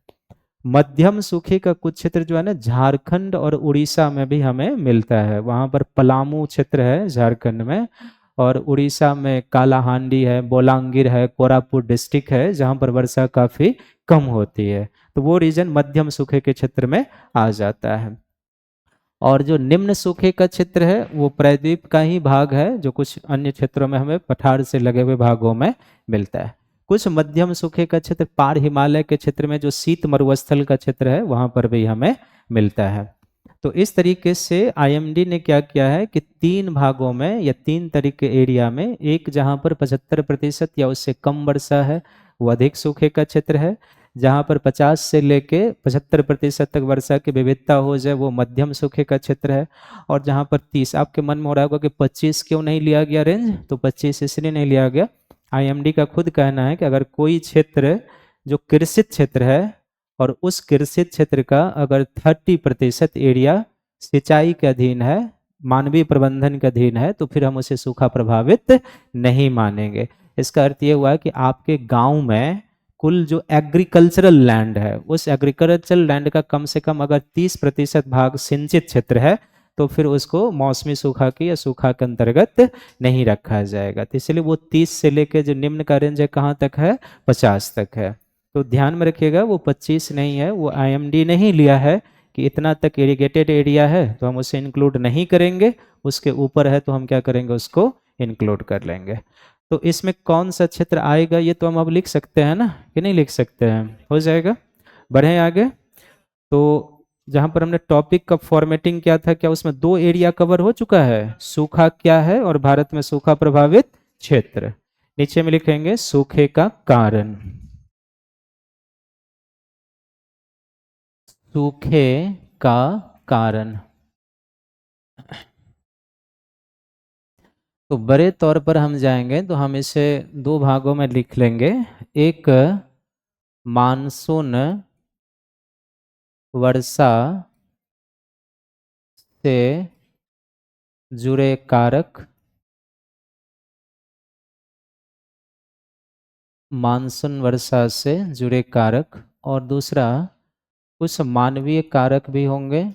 मध्यम सूखे का कुछ क्षेत्र जो है ना झारखंड और उड़ीसा में भी हमें मिलता है। वहां पर पलामू क्षेत्र है झारखंड में, और उड़ीसा में कालाहांडी है, बोलांगीर है, कोरापुट डिस्ट्रिक्ट है जहां पर वर्षा काफी कम होती है। तो वो रीजन मध्यम सूखे के क्षेत्र में आ जाता है। और जो निम्न सूखे का क्षेत्र है वो प्रायद्वीप का ही भाग है, जो कुछ अन्य क्षेत्रों में हमें पठार से लगे हुए भागों में मिलता है। कुछ मध्यम सूखे का क्षेत्र पार हिमालय के क्षेत्र में जो शीत मरुस्थल का क्षेत्र है वहां पर भी हमें मिलता है। तो इस तरीके से आईएमडी ने क्या किया है कि 3 भागों में या 3 तरीके एरिया में, एक जहां पर 75% या उससे कम वर्षा है वो अधिक सूखे का क्षेत्र है, जहां पर 50 से लेके 75% तक वर्षा की विविधता हो जाए वो मध्यम सूखे का क्षेत्र है, और जहां पर 30, आपके मन में हो रहा होगा कि 25 क्यों नहीं लिया गया रेंज, तो 25 इसलिए नहीं लिया गया, आईएमडी का खुद कहना है कि अगर कोई क्षेत्र जो कृषित क्षेत्र है और उस कृषित क्षेत्र का अगर 30% एरिया सिंचाई के अधीन है, मानवीय प्रबंधन के अधीन है, तो फिर हम उसे सूखा प्रभावित नहीं मानेंगे। इसका अर्थ ये हुआ कि आपके गांव में कुल जो एग्रीकल्चरल लैंड है, उस एग्रीकल्चरल लैंड का कम से कम अगर 30% भाग सिंचित क्षेत्र है तो फिर उसको मौसमी सूखा के या सूखा के अंतर्गत नहीं रखा जाएगा। तो इसलिए वो 30 से लेकर जो निम्न का रेंज है कहाँ तक है? 50 तक है। तो ध्यान में रखिएगा वो 25 नहीं है, वो आईएमडी नहीं लिया है कि इतना तक इरिगेटेड एरिया है तो हम उसे इंक्लूड नहीं करेंगे, उसके ऊपर है तो हम क्या करेंगे, उसको इंक्लूड कर लेंगे। तो इसमें कौन सा क्षेत्र आएगा ये तो हम अब लिख सकते हैं ना, कि नहीं लिख सकते हैं? हो जाएगा। बढ़े आगे। तो जहां पर हमने टॉपिक का फॉर्मेटिंग किया था, क्या उसमें दो एरिया कवर हो चुका है? सूखा क्या है और भारत में सूखा प्रभावित क्षेत्र। नीचे में लिखेंगे सूखे का कारण। सूखे का कारण। तो बड़े तौर पर हम जाएंगे तो हम इसे दो भागों में लिख लेंगे। एक मानसून वर्षा से जुड़े कारक, मानसून वर्षा से जुड़े कारक, और दूसरा कुछ मानवीय कारक भी होंगे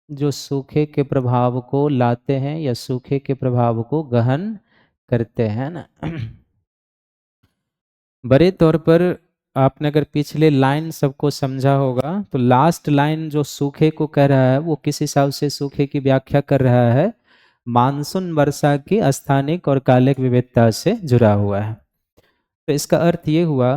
जो सूखे के प्रभाव को लाते हैं या सूखे के प्रभाव को गहन करते हैं ना। बड़े तौर पर आपने अगर पिछले लाइन सबको समझा होगा तो लास्ट लाइन जो सूखे को कह रहा है वो किस हिसाब से सूखे की व्याख्या कर रहा है? मानसून वर्षा की स्थानिक और कालिक विविधता से जुड़ा हुआ है। तो इसका अर्थ ये हुआ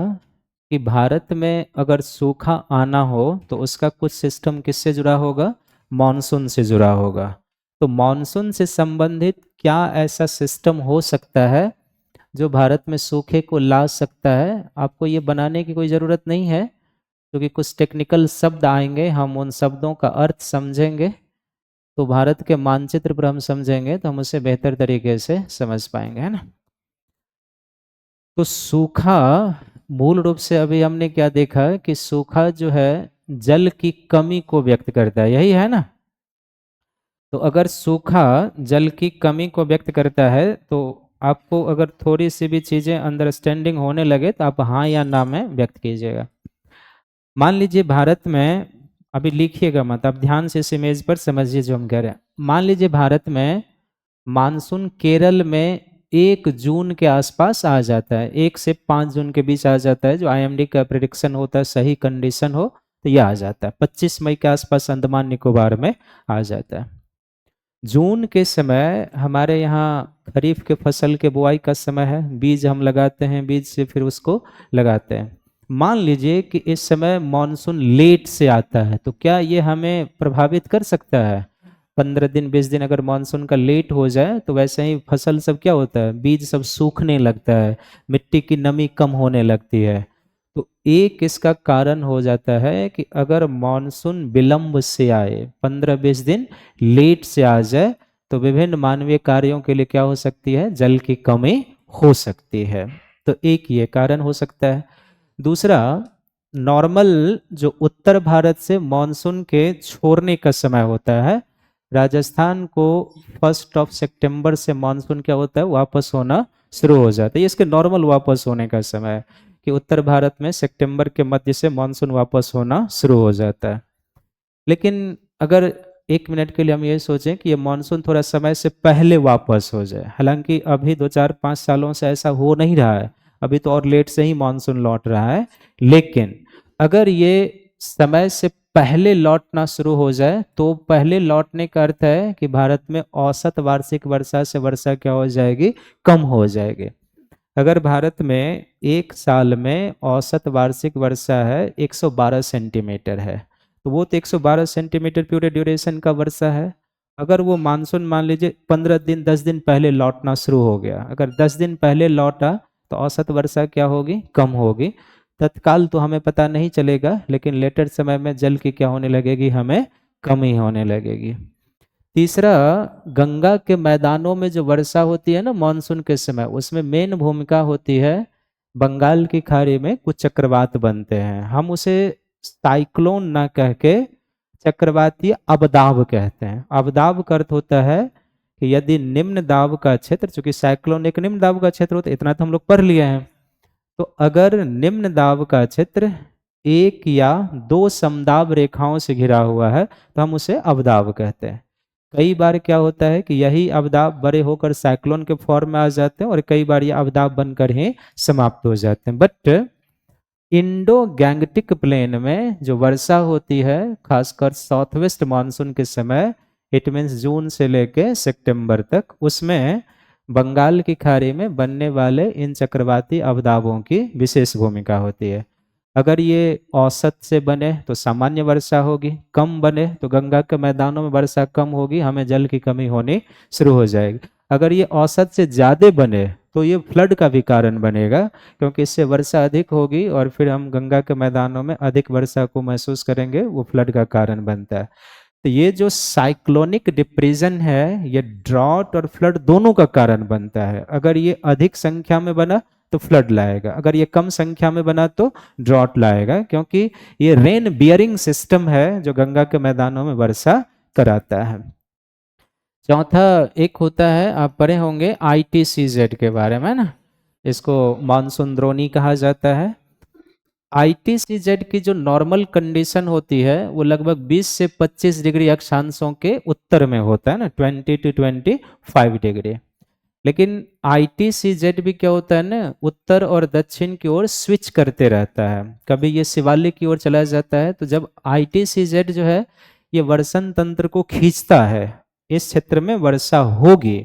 कि भारत में अगर सूखा आना हो तो उसका कुछ सिस्टम किससे जुड़ा होगा? मॉनसून से जुड़ा होगा। तो मॉनसून से संबंधित क्या ऐसा सिस्टम हो सकता है जो भारत में सूखे को ला सकता है? आपको ये बनाने की कोई ज़रूरत नहीं है, क्योंकि कुछ टेक्निकल शब्द आएंगे, हम उन शब्दों का अर्थ समझेंगे तो भारत के मानचित्र पर हम समझेंगे तो हम उसे बेहतर तरीके से समझ पाएंगे, है ना। तो सूखा मूल रूप से अभी हमने क्या देखा कि सूखा जो है जल की कमी को व्यक्त करता है, यही है ना। तो अगर सूखा जल की कमी को व्यक्त करता है तो आपको अगर थोड़ी सी भी चीज़ें अंडरस्टैंडिंग होने लगे तो आप हाँ या ना में व्यक्त कीजिएगा। मान लीजिए भारत में, अभी लिखिएगा मत, आप ध्यान से इस इमेज पर समझिए जो हम कह रहे हैं। मान लीजिए भारत में मानसून केरल में 1 जून के आसपास आ जाता है, 1 से 5 जून के बीच आ जाता है, जो आईएमडी का प्रिडिक्शन होता है, सही कंडीशन हो तो यह आ जाता है। 25 मई के आसपास अंडमान निकोबार में आ जाता है। जून के समय हमारे यहाँ खरीफ के फसल के बुआई का समय है, बीज हम लगाते हैं, बीज से फिर उसको लगाते हैं। मान लीजिए कि इस समय मॉनसून लेट से आता है तो क्या ये हमें प्रभावित कर सकता है? 15 दिन 20 दिन अगर मानसून का लेट हो जाए तो वैसे ही फसल सब क्या होता है, बीज सब सूखने लगता है, मिट्टी की नमी कम होने लगती है। तो एक इसका कारण हो जाता है कि अगर मानसून विलंब से आए, 15-20 दिन लेट से आ जाए तो विभिन्न मानवीय कार्यों के लिए क्या हो सकती है? जल की कमी हो सकती है। तो एक ये कारण हो सकता है। दूसरा, नॉर्मल जो उत्तर भारत से मानसून के छोड़ने का समय होता है, राजस्थान को 1 सितंबर से मानसून क्या होता है? वापस होना शुरू हो जाता है। ये इसके नॉर्मल वापस होने का समय है कि उत्तर भारत में सितंबर के मध्य से मानसून वापस होना शुरू हो जाता है। लेकिन अगर 1 मिनट के लिए हम ये सोचें कि ये मानसून थोड़ा समय से पहले वापस हो जाए, हालांकि अभी 2 4 5 सालों से ऐसा हो नहीं रहा है, अभी तो और लेट से ही मानसून लौट रहा है, लेकिन अगर ये समय से पहले लौटना शुरू हो जाए तो पहले लौटने का अर्थ है कि भारत में औसत वार्षिक वर्षा से वर्षा क्या हो जाएगी? कम हो जाएगी। अगर भारत में एक साल में औसत वार्षिक वर्षा है 112 सेंटीमीटर है, तो वो तो 112 सेंटीमीटर पूरे ड्यूरेशन का वर्षा है। अगर वो मानसून मान लीजिए 15 दिन 10 दिन पहले लौटना शुरू हो गया, अगर 10 दिन पहले लौटा तो औसत वर्षा क्या होगी? कम होगी। तत्काल तो हमें पता नहीं चलेगा, लेकिन लेटर समय में जल की क्या होने लगेगी? हमें कमी होने लगेगी। तीसरा, गंगा के मैदानों में जो वर्षा होती है ना मानसून के समय, उसमें मेन भूमिका होती है बंगाल की खाड़ी में कुछ चक्रवात बनते हैं, हम उसे साइक्लोन ना कह के चक्रवातीय अवदाब कहते हैं। अवदाब का अर्थ होता है कि यदि निम्न दाब का क्षेत्र, चूंकि साइक्लोन एक निम्न दाब का क्षेत्र होता है, इतना तो हम लोग पढ़ लिए हैं, तो अगर निम्न दाब का क्षेत्र 1 या 2 समदाब रेखाओं से घिरा हुआ है तो हम उसे अवदाब कहते हैं। कई बार क्या होता है कि यही अवदाब बड़े होकर साइक्लोन के फॉर्म में आ जाते हैं और कई बार ये अवदाब बनकर ही समाप्त हो जाते हैं। बट इंडो गैंगटिक प्लेन में जो वर्षा होती है खासकर साउथ वेस्ट मानसून के समय, इट मीन्स जून से लेके सितंबर तक, उसमें बंगाल की खाड़ी में बनने वाले इन चक्रवाती अवदाबों की विशेष भूमिका होती है। अगर ये औसत से बने तो सामान्य वर्षा होगी, कम बने तो गंगा के मैदानों में वर्षा कम होगी, हमें जल की कमी होनी शुरू हो जाएगी। अगर ये औसत से ज़्यादा बने तो ये फ्लड का भी कारण बनेगा, क्योंकि इससे वर्षा अधिक होगी और फिर हम गंगा के मैदानों में अधिक वर्षा को महसूस करेंगे, वो फ्लड का कारण बनता है। तो ये जो साइक्लोनिक डिप्रेशन है, ये ड्रॉट और फ्लड दोनों का कारण बनता है। अगर ये अधिक संख्या में बना तो फ्लड लाएगा, अगर ये कम संख्या में बना तो ड्रॉट लाएगा, क्योंकि ये रेन बियरिंग सिस्टम है जो गंगा के मैदानों में वर्षा कराता है। चौथा एक होता है, आप पढ़े होंगे ITCZ के बारे में ना, इसको मानसून द्रोणी कहा जाता है। ITCZ की जो नॉर्मल कंडीशन होती है वो लगभग 20 से 25 डिग्री अक्षांशों के उत्तर में होता है ना, 20 to 25 डिग्री। लेकिन ITCZ भी क्या होता है ना, उत्तर और दक्षिण की ओर स्विच करते रहता है। कभी ये शिवालिक की ओर चला जाता है, तो जब ITCZ जो है ये वर्षण तंत्र को खींचता है, इस क्षेत्र में वर्षा होगी।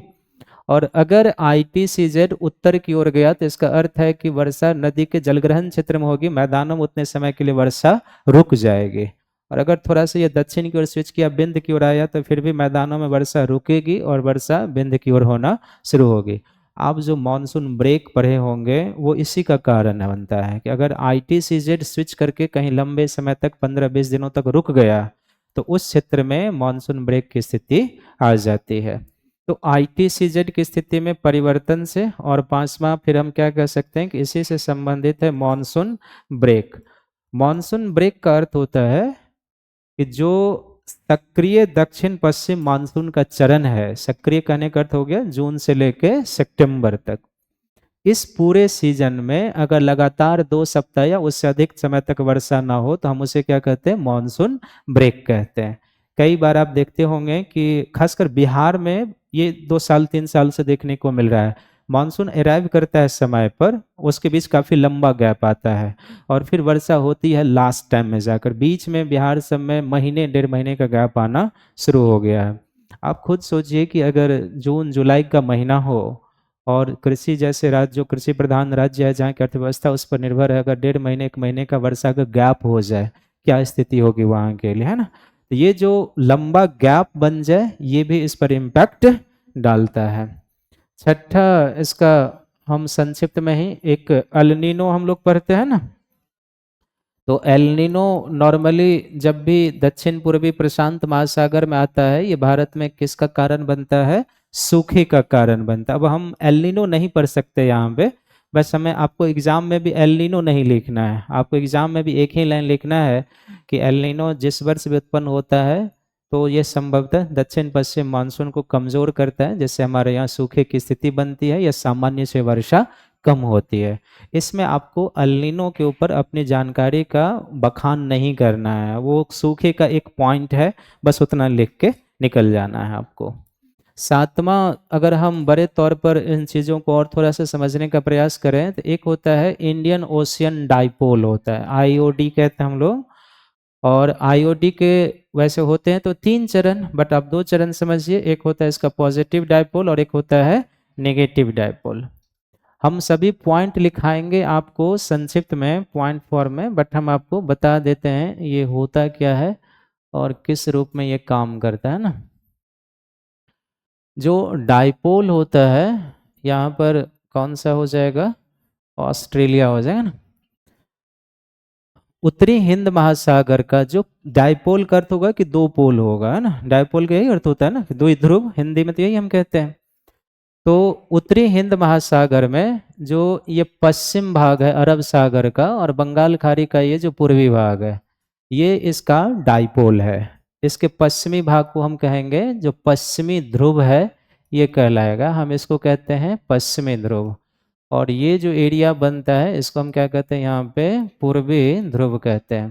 और अगर ITCZ उत्तर की ओर गया तो इसका अर्थ है कि वर्षा नदी के जलग्रहण क्षेत्र में होगी, मैदानों में उतने समय के लिए वर्षा रुक जाएगी। और अगर थोड़ा सा ये दक्षिण की ओर स्विच किया, बिंद की ओर आया, तो फिर भी मैदानों में वर्षा रुकेगी और वर्षा बिंद की ओर होना शुरू होगी। आप जो मानसून ब्रेक पढ़े होंगे वो इसी का कारण बनता है कि अगर ITCZ स्विच करके कहीं लंबे समय तक 15-20 दिनों तक रुक गया तो उस क्षेत्र में मानसून ब्रेक की स्थिति आ जाती है। तो ITCZ की स्थिति में परिवर्तन से, और पांचवा फिर हम क्या कह सकते हैं कि इसी से संबंधित है मानसून ब्रेक। मानसून ब्रेक का अर्थ होता है कि जो सक्रिय दक्षिण पश्चिम मानसून का चरण है, सक्रिय कहने का अर्थ हो गया जून से लेके सितंबर तक, इस पूरे सीजन में अगर लगातार 2 सप्ताह या उससे अधिक समय तक वर्षा ना हो तो हम उसे क्या कहते हैं, मानसून ब्रेक कहते हैं। कई बार आप देखते होंगे कि खासकर बिहार में ये 2 साल 3 साल से देखने को मिल रहा है, मानसून अराइव करता है समय पर, उसके बीच काफ़ी लंबा गैप आता है और फिर वर्षा होती है लास्ट टाइम में जाकर, बीच में बिहार सब में महीने 1.5 महीने का गैप आना शुरू हो गया है। आप खुद सोचिए कि अगर जून जुलाई का महीना हो और कृषि जैसे राज्य, जो कृषि प्रधान राज्य है जहाँ की अर्थव्यवस्था उस पर निर्भर है, अगर 1.5 महीने 1 महीने का वर्षा का गैप हो जाए, क्या स्थिति होगी वहाँ के लिए, है ना। तो ये जो लंबा गैप बन जाए ये भी इस पर इम्पैक्ट डालता है। छठा इसका हम संक्षिप्त में ही एक एल नीनो हम लोग पढ़ते हैं ना, तो एल नीनो नॉर्मली जब भी दक्षिण पूर्वी प्रशांत महासागर में आता है, ये भारत में किसका कारण बनता है, सूखे का कारण बनता है। अब हम एल नीनो नहीं पढ़ सकते यहाँ पे, बस हमें आपको एग्जाम में भी एल नीनो नहीं लिखना है, आपको एग्जाम में भी एक ही लाइन लिखना है कि एल नीनो जिस वर्ष भी उत्पन्न होता है तो ये संभवतः दक्षिण पश्चिम मानसून को कमजोर करता है, जिससे हमारे यहाँ सूखे की स्थिति बनती है या सामान्य से वर्षा कम होती है। इसमें आपको एल नीनो के ऊपर अपनी जानकारी का बखान नहीं करना है, वो सूखे का एक पॉइंट है, बस उतना लिख के निकल जाना है आपको। सातवां, अगर हम बड़े तौर पर इन चीज़ों को और थोड़ा सा समझने का प्रयास करें तो एक होता है इंडियन ओशियन डाइपोल होता है, IOD कहते हैं हम लोग। और IOD के वैसे होते हैं तो 3 चरण, बट आप 2 चरण समझिए, एक होता है इसका पॉजिटिव डाइपोल और एक होता है नेगेटिव डाइपोल। हम सभी पॉइंट लिखाएंगे आपको संक्षिप्त में पॉइंट फॉर्म में, बट हम आपको बता देते हैं ये होता क्या है और किस रूप में ये काम करता है ना। जो डाइपोल होता है यहाँ पर कौन सा हो जाएगा, ऑस्ट्रेलिया हो जाएगा ना। उत्तरी हिंद महासागर का जो डाइपोल का अर्थ होगा कि 2 पोल होगा, है ना, डाइपोल का यही अर्थ होता है ना, 2 ध्रुव, हिंदी में तो यही हम कहते हैं। तो उत्तरी हिंद महासागर में जो ये पश्चिम भाग है अरब सागर का और बंगाल खाड़ी का ये जो पूर्वी भाग है, ये इसका डाइपोल है। इसके पश्चिमी भाग को हम कहेंगे जो पश्चिमी ध्रुव है, ये कहलाएगा, हम इसको कहते हैं पश्चिमी ध्रुव। और ये जो एरिया बनता है इसको हम क्या कहते हैं यहाँ पे, पूर्वी ध्रुव कहते हैं।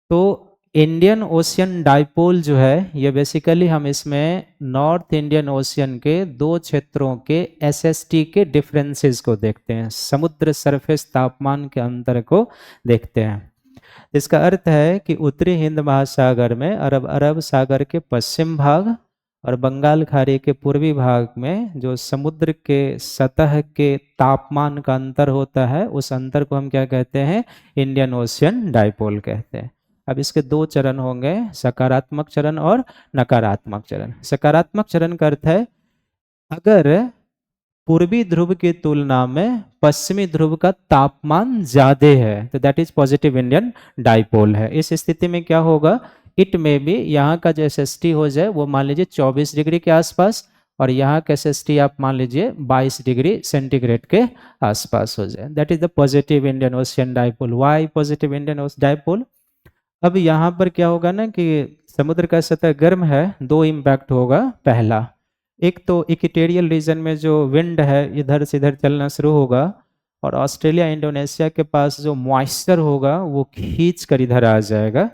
तो इंडियन ओशियन डाइपोल जो है ये बेसिकली हम इसमें नॉर्थ इंडियन ओशियन के दो क्षेत्रों के एसएसटी के डिफरेंसेस को देखते हैं, समुद्र सरफेस तापमान के अंतर को देखते हैं। इसका अर्थ है कि उत्तरी हिंद महासागर में अरब सागर के पश्चिम भाग और बंगाल खाड़ी के पूर्वी भाग में जो समुद्र के सतह के तापमान का अंतर होता है, उस अंतर को हम क्या कहते हैं, इंडियन ओशियन डाइपोल कहते हैं। अब इसके दो चरण होंगे, सकारात्मक चरण और नकारात्मक चरण। सकारात्मक चरण का अर्थ है अगर पूर्वी ध्रुव की तुलना में पश्चिमी ध्रुव का तापमान ज्यादा है तो that is positive Indian dipole है। इस स्थिति में क्या होगा, इट में भी यहाँ का जो एसएसटी हो जाए वो मान लीजिए 24 डिग्री के आसपास, और यहाँ का एसएसटी आप मान लीजिए 22 डिग्री सेंटीग्रेड के आसपास हो जाए। That is the positive Indian Ocean dipole. Why positive Indian Ocean dipole? अब यहाँ पर क्या होगा ना कि समुद्र का सतह गर्म है, दो इम्पैक्ट होगा। पहला, एक तो इक्वेटोरियल रीजन में जो विंड है इधर से इधर चलना शुरू होगा, और ऑस्ट्रेलिया इंडोनेशिया के पास जो मॉइस्चर होगा वो खींच कर इधर आ जाएगा।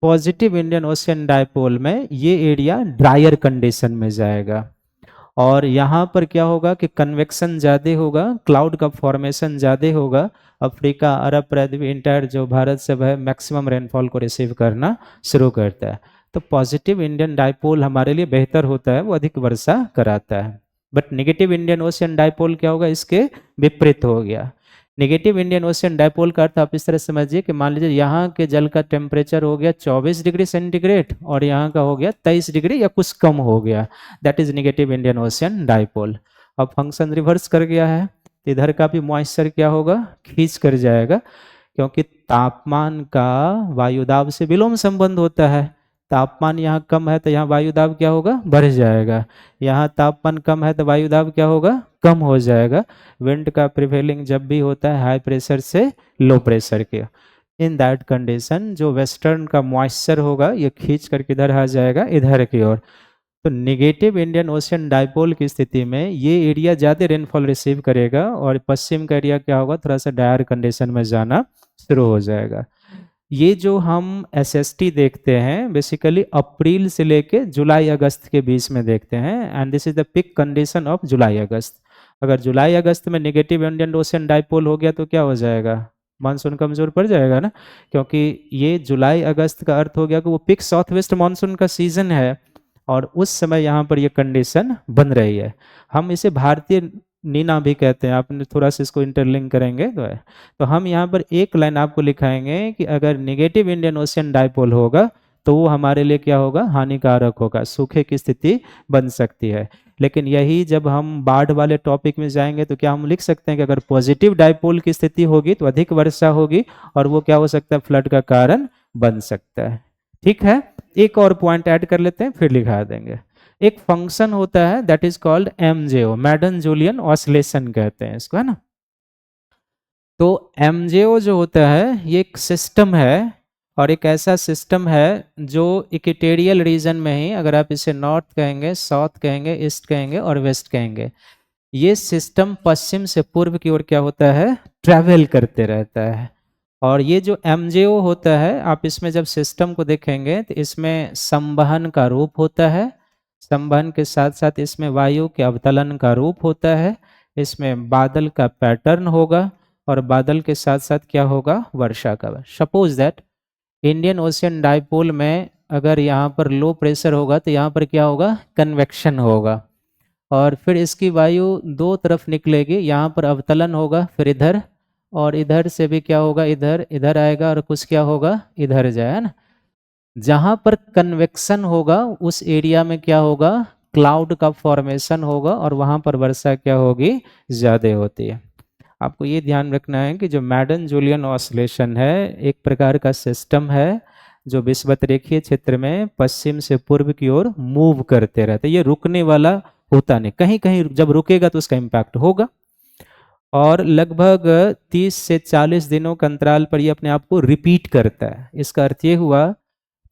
पॉजिटिव इंडियन ओशियन डाइपोल में ये एरिया ड्रायर कंडीशन में जाएगा, और यहाँ पर क्या होगा कि कन्वेक्शन ज़्यादा होगा, क्लाउड का फॉर्मेशन ज़्यादा होगा। अफ्रीका, अरब पृथ्वी इंटायर जो भारत से वह मैक्सिमम रेनफॉल को रिसीव करना शुरू करता है। तो पॉजिटिव इंडियन डाइपोल हमारे लिए बेहतर होता है, वो अधिक वर्षा कराता है। But negative Indian Ocean dipole क्या होगा, इसके विपरीत हो गया। नेगेटिव इंडियन ओशियन डाइपोल का अर्थ आप इस तरह समझिए कि मान लीजिए यहाँ के जल का टेम्परेचर हो गया 24 डिग्री सेंटीग्रेड और यहाँ का हो गया 23 डिग्री या कुछ कम हो गया, that is negative Indian Ocean dipole. अब फंक्शन रिवर्स कर गया है, इधर का भी मॉइस्चर क्या होगा, खींच कर जाएगा, क्योंकि तापमान का वायुदाब से विलोम संबंध होता है। तापमान यहाँ कम है तो यहाँ वायुदाब क्या होगा, बढ़ जाएगा। यहाँ तापमान कम है तो वायुदाब क्या होगा, कम हो जाएगा। विंड का प्रिवेलिंग जब भी होता है हाई प्रेशर से लो प्रेशर के, इन दैट कंडीशन जो वेस्टर्न का मॉइस्चर होगा ये खींच कर किधर आ जाएगा, इधर की ओर। तो नेगेटिव इंडियन ओशियन डाइपोल की स्थिति में ये एरिया ज़्यादा रेनफॉल रिसीव करेगा और पश्चिम का एरिया क्या होगा, थोड़ा सा डायर कंडीशन में जाना शुरू हो जाएगा। ये जो हम एसएसटी देखते हैं बेसिकली अप्रैल से लेके जुलाई अगस्त के बीच में देखते हैं, and this is the peak condition of July August. अगर जुलाई अगस्त में नेगेटिव इंडियन ओशियन डाइपोल हो गया तो क्या हो जाएगा, मानसून कमजोर पड़ जाएगा ना, क्योंकि ये जुलाई अगस्त का अर्थ हो गया कि वो पिक साउथ वेस्ट मानसून का सीजन है, और उस समय यहाँ पर ये कंडीशन बन रही है। हम इसे भारतीय नीना भी कहते हैं, आपने थोड़ा सा इसको इंटरलिंक करेंगे तो हम यहाँ पर एक लाइन आपको लिखाएंगे कि अगर नेगेटिव इंडियन ओशियन डाइपोल होगा तो वो हमारे लिए क्या होगा, हानिकारक होगा, सूखे की स्थिति बन सकती है। लेकिन यही जब हम बाढ़ वाले टॉपिक में जाएंगे तो क्या हम लिख सकते हैं कि अगर पॉजिटिव डाइपोल की स्थिति होगी तो अधिक वर्षा होगी और वो क्या हो सकता है, फ्लड का कारण बन सकता है। ठीक है, एक और पॉइंट ऐड कर लेते हैं फिर लिखा देंगे। एक फंक्शन होता है that is called MJO, Madden Julian oscillation कहते हैं इसको, है ना। तो एमजेओ जो होता है ये एक सिस्टम है, और एक ऐसा सिस्टम है जो इक्वेटोरियल रीजन में ही, अगर आप इसे नॉर्थ कहेंगे, साउथ कहेंगे, ईस्ट कहेंगे और वेस्ट कहेंगे, ये सिस्टम पश्चिम से पूर्व की ओर क्या होता है, ट्रैवल करते रहता है। और ये जो एमजेओ होता है, आप इसमें जब सिस्टम को देखेंगे तो इसमें संवहन का रूप होता है, संवहन के साथ साथ इसमें वायु के अवतलन का रूप होता है, इसमें बादल का पैटर्न होगा, और बादल के साथ साथ क्या होगा, वर्षा का। Suppose that Indian Ocean dipole में अगर यहाँ पर लो प्रेशर होगा तो यहाँ पर क्या होगा, कन्वेक्शन होगा, और फिर इसकी वायु दो तरफ निकलेगी, यहाँ पर अवतलन होगा, फिर इधर, और इधर से भी क्या होगा, इधर इधर आएगा, और कुछ क्या होगा, इधर जाए ना। जहाँ पर कन्वेक्शन होगा उस एरिया में क्या होगा, क्लाउड का फॉर्मेशन होगा, और वहाँ पर वर्षा क्या होगी, ज़्यादा होती है। आपको ये ध्यान रखना है कि जो मैडन जूलियन ऑसिलेशन है एक प्रकार का सिस्टम है जो विषुवत-रेखीय क्षेत्र में पश्चिम से पूर्व की ओर मूव करते रहते, ये रुकने वाला होता नहीं, कहीं कहीं जब रुकेगा तो उसका इम्पैक्ट होगा, और लगभग 30 से 40 दिनों के अंतराल पर ये अपने आप को रिपीट करता है। इसका अर्थ ये हुआ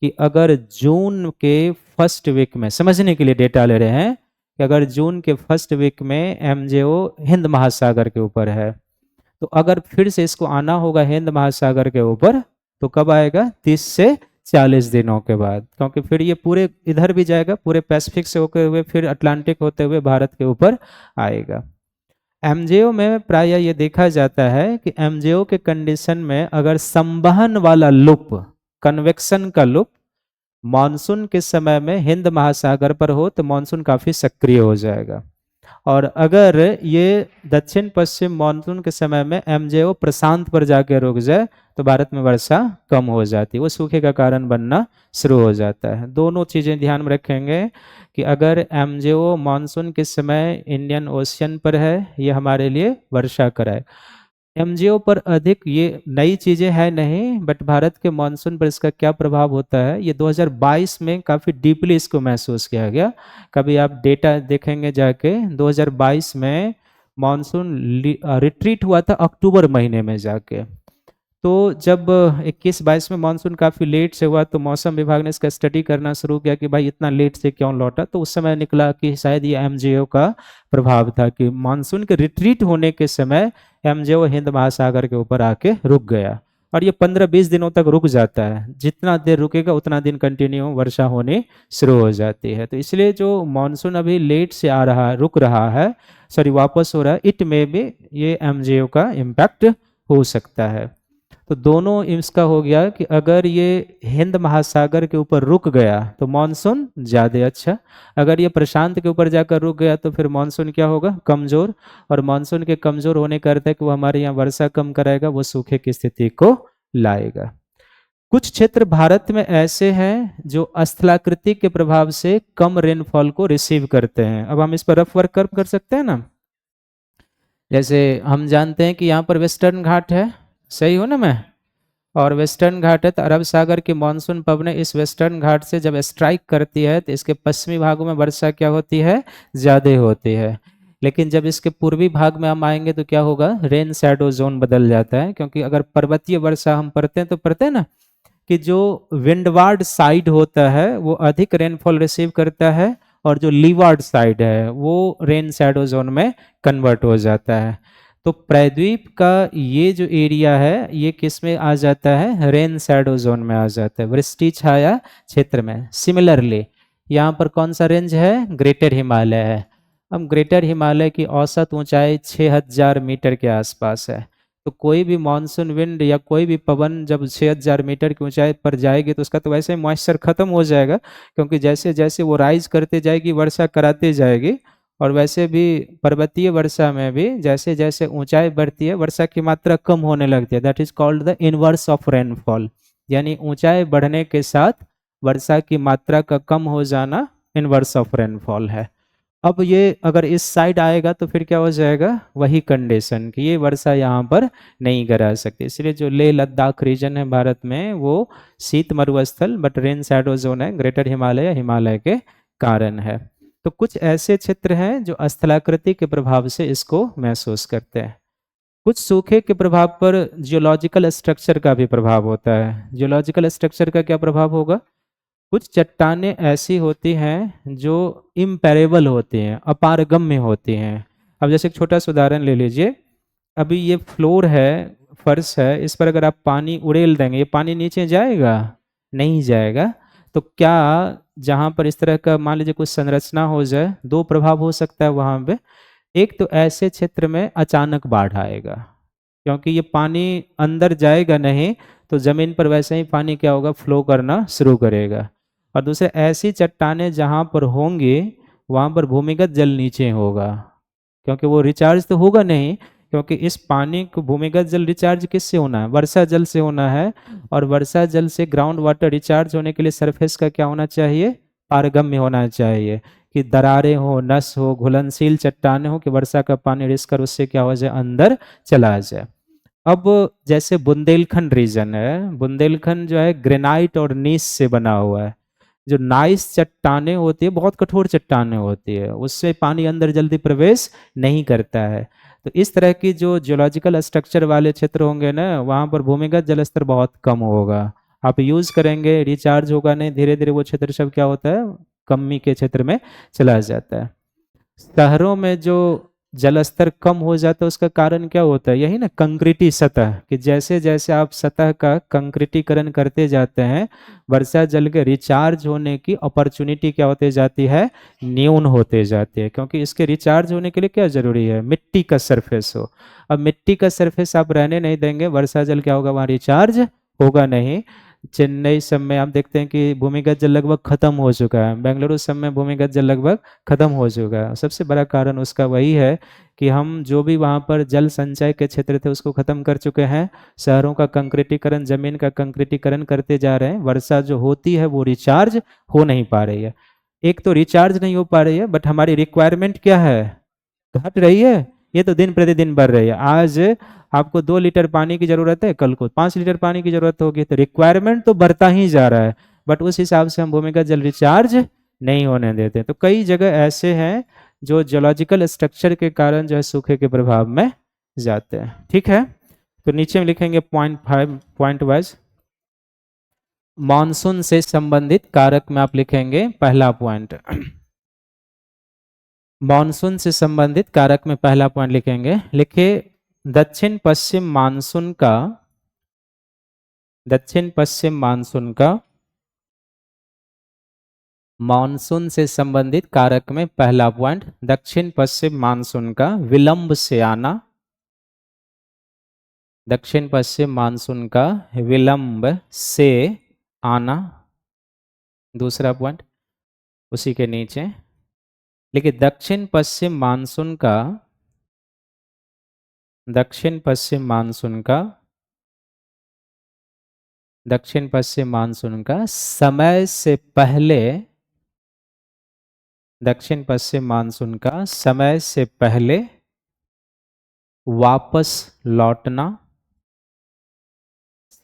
कि अगर जून के फर्स्ट वीक में, समझने के लिए डेटा ले रहे हैं कि अगर जून के फर्स्ट वीक में एमजेओ हिंद महासागर के ऊपर है, तो अगर फिर से इसको आना होगा हिंद महासागर के ऊपर तो कब आएगा, 30 से 40 दिनों के बाद, क्योंकि फिर ये पूरे इधर भी जाएगा, पूरे पैसिफिक से होकर हुए फिर अटलांटिक होते हुए भारत के ऊपर आएगा। एमजेओ में प्राय ये देखा जाता है कि एमजेओ के कंडीशन में अगर संवहन वाला लूप, कन्वेक्शन का लूप मानसून के समय में हिंद महासागर पर हो तो मानसून काफी सक्रिय हो जाएगा, और अगर ये दक्षिण पश्चिम मानसून के समय में एमजेओ प्रशांत पर जाके रुक जाए तो भारत में वर्षा कम हो जाती है, वो सूखे का कारण बनना शुरू हो जाता है। दोनों चीजें ध्यान में रखेंगे कि अगर एमजेओ मानसून के समय इंडियन ओशियन पर है, ये हमारे लिए वर्षा कराए। एमजेओ पर अधिक ये नई चीजें हैं नहीं, बट भारत के मानसून पर इसका क्या प्रभाव होता है ये 2022 में काफी डीपली इसको महसूस किया गया। कभी आप डेटा देखेंगे जाके, 2022 में मानसून रिट्रीट हुआ था अक्टूबर महीने में जाके। तो जब 21-22 में मानसून काफ़ी लेट से हुआ तो मौसम विभाग ने इसका स्टडी करना शुरू किया कि भाई इतना लेट से क्यों लौटा, तो उस समय निकला कि शायद ये एमजेओ का प्रभाव था कि मानसून के रिट्रीट होने के समय एमजेओ हिंद महासागर के ऊपर आके रुक गया, और ये 15-20 दिनों तक रुक जाता है, जितना देर रुकेगा उतना दिन कंटिन्यू वर्षा होनी शुरू हो जाती है। तो इसलिए जो मानसून अभी लेट से आ रहा है, रुक रहा है, सॉरी वापस हो रहा है, इट में भी ये एमजेओ का इम्पैक्ट हो सकता है। तो दोनों इसका हो गया कि अगर ये हिंद महासागर के ऊपर रुक गया तो मानसून ज़्यादा अच्छा, अगर ये प्रशांत के ऊपर जाकर रुक गया तो फिर मानसून क्या होगा, कमज़ोर, और मानसून के कमज़ोर होने का अर्थ है कि वो हमारे यहाँ वर्षा कम कराएगा, वो सूखे की स्थिति को लाएगा। कुछ क्षेत्र भारत में ऐसे हैं जो स्थलाकृति के प्रभाव से कम रेनफॉल को रिसीव करते हैं। अब हम इस पर रफ वर्क कर सकते हैं ना। जैसे हम जानते हैं कि यहाँ पर वेस्टर्न घाट है, सही हो ना मैं, और वेस्टर्न घाट है तो अरब सागर की मानसून पवनें इस वेस्टर्न घाट से जब स्ट्राइक करती है तो इसके पश्चिमी भागों में वर्षा क्या होती है, ज़्यादा होती है। लेकिन जब इसके पूर्वी भाग में हम आएंगे तो क्या होगा, रेन शैडो जोन बदल जाता है, क्योंकि अगर पर्वतीय वर्षा हम पढ़ते हैं तो पढ़ते हैं ना कि जो विंडवार्ड साइड होता है वो अधिक रेनफॉल रिसीव करता है, और जो लीवार्ड साइड है वो रेन शैडो जोन में कन्वर्ट हो जाता है। तो प्रायद्वीप का ये जो एरिया है ये किस में आ जाता है, रेन शैडो जोन में आ जाता है, वृष्टि छाया क्षेत्र में। सिमिलरली यहाँ पर कौन सा रेंज है, ग्रेटर हिमालय है। अब ग्रेटर हिमालय की औसत ऊंचाई 6000 मीटर के आसपास है, तो कोई भी मानसून विंड या कोई भी पवन जब 6000 मीटर की ऊंचाई पर जाएगी तो उसका तो वैसे ही मॉइस्चर खत्म हो जाएगा, क्योंकि जैसे जैसे वो राइज करते जाएगी वर्षा कराते जाएगी। और वैसे भी पर्वतीय वर्षा में भी जैसे जैसे ऊंचाई बढ़ती है वर्षा की मात्रा कम होने लगती है, that is called the inverse of rainfall, यानी ऊंचाई बढ़ने के साथ वर्षा की मात्रा का कम हो जाना इनवर्स ऑफ रेनफॉल है। अब ये अगर इस साइड आएगा तो फिर क्या हो जाएगा, वही कंडीशन कि ये वर्षा यहाँ पर नहीं करा सकती। इसलिए जो लेह लद्दाख रीजन है भारत में वो शीत मरुस्थल बट रेन शैडो जोन है, ग्रेटर हिमालय हिमालय के कारण है। तो कुछ ऐसे क्षेत्र हैं जो स्थलाकृति के प्रभाव से इसको महसूस करते हैं। कुछ सूखे के प्रभाव पर जियोलॉजिकल स्ट्रक्चर का भी प्रभाव होता है। जियोलॉजिकल स्ट्रक्चर का क्या प्रभाव होगा, कुछ चट्टानें ऐसी होती हैं जो इम्पेरेबल होती हैं, अपारगम्य होती हैं। अब जैसे एक छोटा सा उदाहरण ले लीजिए, अभी ये फ्लोर है, फर्श है, इस पर अगर आप पानी उड़ेल देंगे ये पानी नीचे जाएगा, नहीं जाएगा। तो क्या जहाँ पर इस तरह का मान लीजिए कुछ संरचना हो जाए, दो प्रभाव हो सकता है वहाँ पे। एक तो ऐसे क्षेत्र में अचानक बाढ़ आएगा, क्योंकि ये पानी अंदर जाएगा नहीं तो जमीन पर वैसे ही पानी क्या होगा, फ्लो करना शुरू करेगा। और दूसरे ऐसी चट्टानें जहाँ पर होंगी वहाँ पर भूमिगत जल नीचे होगा, क्योंकि वो रिचार्ज तो होगा नहीं, क्योंकि इस पानी को भूमिगत जल रिचार्ज किससे होना है, वर्षा जल से होना है। और वर्षा जल से ग्राउंड वाटर रिचार्ज होने के लिए सरफेस का क्या होना चाहिए, पारगम्य होना चाहिए, कि दरारें हो, नस हो, घुलनशील चट्टानें हो, कि वर्षा का पानी रिस कर उससे क्या हो जाए, अंदर चला जाए। अब जैसे बुंदेलखंड रीजन है, बुंदेलखंड जो है ग्रेनाइट और नीस से बना हुआ है। जो नाइस चट्टानें होती है बहुत कठोर चट्टानें होती है, उससे पानी अंदर जल्दी प्रवेश नहीं करता है। तो इस तरह की जो जियोलॉजिकल स्ट्रक्चर वाले क्षेत्र होंगे ना वहाँ पर भूमिगत जल स्तर बहुत कम होगा, आप यूज करेंगे रिचार्ज होगा नहीं, धीरे धीरे वो क्षेत्र सब क्या होता है, कमी के क्षेत्र में चला जाता है। शहरों में जो जल स्तर कम हो जाता है उसका कारण क्या होता है? यही ना, कंक्रीटी सतह, कि जैसे जैसे आप सतह का कंक्रीटीकरण करते जाते हैं, वर्षा जल के रिचार्ज होने की अपॉर्चुनिटी क्या होते जाती है? न्यून होते जाती है। क्योंकि इसके रिचार्ज होने के लिए क्या जरूरी है? मिट्टी का सरफेस हो। अब मिट्टी का सरफेस आप रहने नहीं देंगे, वर्षा जल क्या होगा? वहाँ रिचार्ज होगा नहीं। चेन्नई सब में आप देखते हैं कि भूमिगत जल लगभग खत्म हो चुका है, बेंगलुरु सब में भूमिगत जल लगभग खत्म हो चुका है। सबसे बड़ा कारण उसका वही है कि हम जो भी वहाँ पर जल संचय के क्षेत्र थे उसको खत्म कर चुके हैं। शहरों का कंक्रीटीकरण, जमीन का कंक्रीटीकरण करते जा रहे हैं। वर्षा जो होती है वो रिचार्ज हो नहीं पा रही है। एक तो रिचार्ज नहीं हो पा रही है, बट हमारी रिक्वायरमेंट क्या है? घट रही है। ये तो दिन प्रतिदिन बढ़ रही है। आज आपको 2 लीटर पानी की जरूरत है, कल को 5 लीटर पानी की जरूरत होगी। तो रिक्वायरमेंट तो बढ़ता ही जा रहा है, बट उस हिसाब से हम भूमिगत जल रिचार्ज नहीं होने देते। तो कई जगह ऐसे हैं जो जियोलॉजिकल स्ट्रक्चर के कारण जो है सूखे के प्रभाव में जाते हैं। ठीक है, तो नीचे में लिखेंगे .5 पॉइंट वाइज। मानसून से संबंधित कारक में आप लिखेंगे पहला पॉइंट। मानसून से संबंधित कारक में पहला पॉइंट लिखेंगे। लिखिए, दक्षिण पश्चिम मानसून का, दक्षिण पश्चिम मानसून का मानसून से संबंधित कारक में पहला पॉइंट, दक्षिण पश्चिम मानसून का विलंब से आना। दक्षिण पश्चिम मानसून का विलंब से आना। दूसरा पॉइंट उसी के नीचे लिखिए, दक्षिण पश्चिम मानसून का, दक्षिण पश्चिम मानसून का, दक्षिण पश्चिम मानसून का समय से पहले, दक्षिण पश्चिम मानसून का समय से पहले वापस लौटना।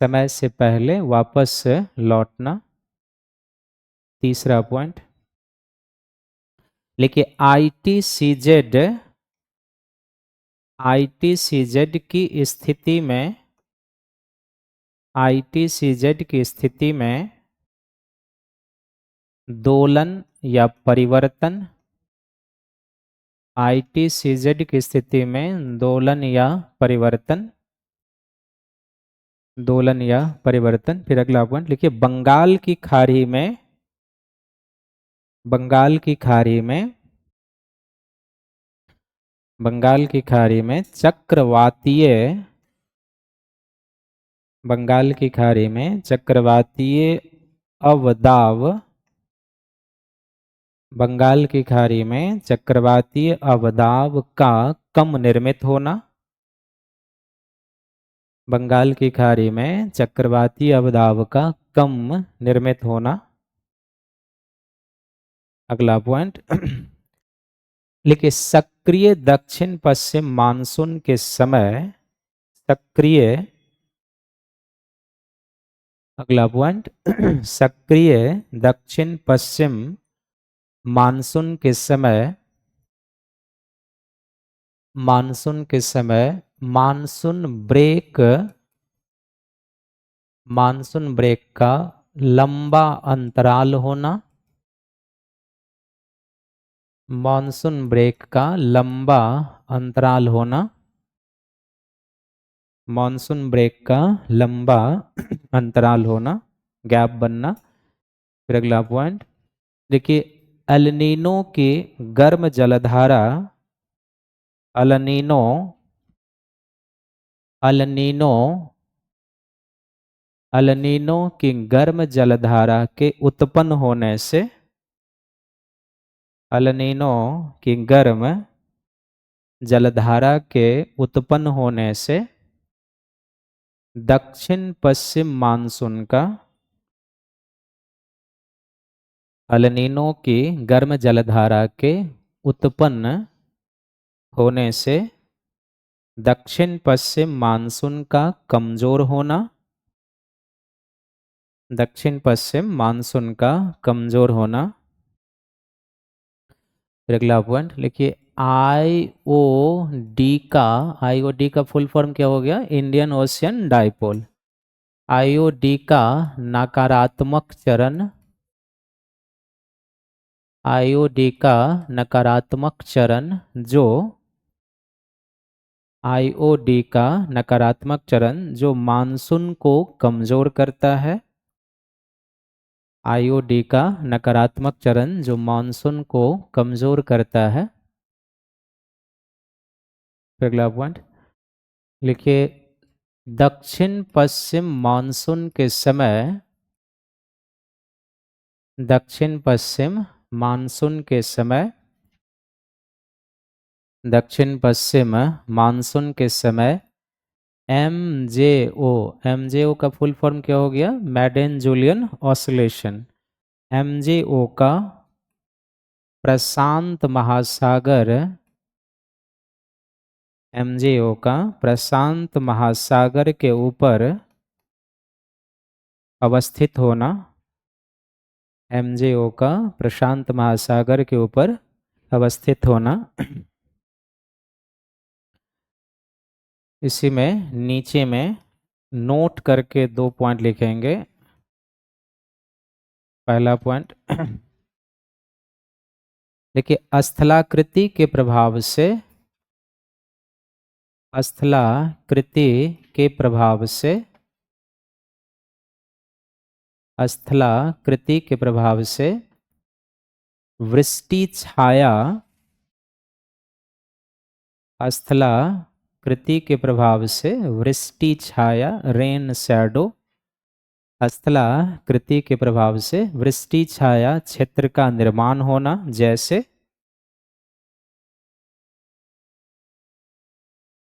समय से पहले वापस लौटना। तीसरा पॉइंट लिखिए, ITCZ, ITCZ की स्थिति में, ITCZ की स्थिति में दोलन या परिवर्तन, ITCZ की स्थिति में दोलन या परिवर्तन, दोलन या परिवर्तन। फिर अगला पॉइंट लिखिए, बंगाल की खाड़ी में, बंगाल की खाड़ी में, बंगाल की खाड़ी में चक्रवातीय, बंगाल की खाड़ी में चक्रवातीय अवदाब, बंगाल की खाड़ी में चक्रवातीय अवदाब का कम निर्मित होना। बंगाल की खाड़ी में चक्रवातीय अवदाब का कम निर्मित होना। अगला पॉइंट लिखिए, सक्रिय दक्षिण पश्चिम मानसून के समय, सक्रिय, अगला पॉइंट सक्रिय दक्षिण पश्चिम मानसून के समय, मानसून के समय मानसून ब्रेक, मानसून ब्रेक का लंबा अंतराल होना। मानसून ब्रेक का लंबा अंतराल होना। मानसून ब्रेक का लंबा अंतराल होना, गैप बनना। फिर अगला पॉइंट देखिए, एलनीनो की गर्म जलधारा, एलनीनो, एलनीनो, एलनीनो की गर्म जलधारा के उत्पन्न होने से, एलनीनो की गर्म जलधारा के उत्पन्न होने से दक्षिण पश्चिम मानसून का, एलनीनो की गर्म जलधारा के उत्पन्न होने से दक्षिण पश्चिम मानसून का कमजोर होना। दक्षिण पश्चिम मानसून का कमजोर होना। फिर अगला पॉइंट लिखिए, IOD का, IOD का फुल फॉर्म क्या हो गया? Indian Ocean dipole. IOD का नकारात्मक चरण, IOD का नकारात्मक चरण जो आईओडी का नकारात्मक चरण जो मानसून को कमजोर करता है। आईओडी का नकारात्मक चरण जो मानसून को कमजोर करता है। फिर अगला पॉइंट लिखिए, दक्षिण पश्चिम मानसून के समय, दक्षिण पश्चिम मानसून के समय, दक्षिण पश्चिम मानसून के समय एमजेओ, एमजेओ का फुल फॉर्म क्या हो गया? Madden Julian oscillation. एमजेओ का प्रशांत महासागर, एमजेओ का प्रशांत महासागर के ऊपर अवस्थित होना, एमजेओ का प्रशांत महासागर के ऊपर अवस्थित होना। इसी में नीचे में नोट करके 2 पॉइंट लिखेंगे। पहला पॉइंट देखिए, स्थलाकृति के प्रभाव से, स्थलाकृति के प्रभाव से, स्थलाकृति के प्रभाव से वृष्टि छाया, स्थलाकृति के प्रभाव से वृष्टि छाया, रेन शैडो, स्थलाकृति के प्रभाव से वृष्टि छाया क्षेत्र का निर्माण होना, जैसे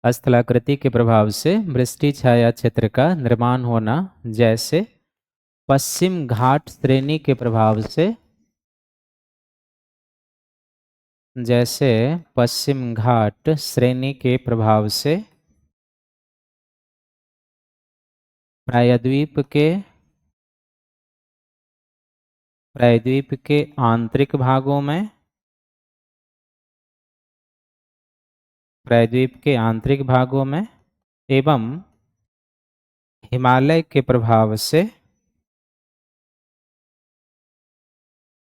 स्थलाकृति के प्रभाव से वृष्टि छाया क्षेत्र का निर्माण होना, जैसे पश्चिम घाट श्रेणी के प्रभाव से, जैसे पश्चिम घाट श्रेणी के प्रभाव से प्रायद्वीप के आंतरिक भागों में, प्रायद्वीप के आंतरिक भागों में एवं हिमालय के प्रभाव से,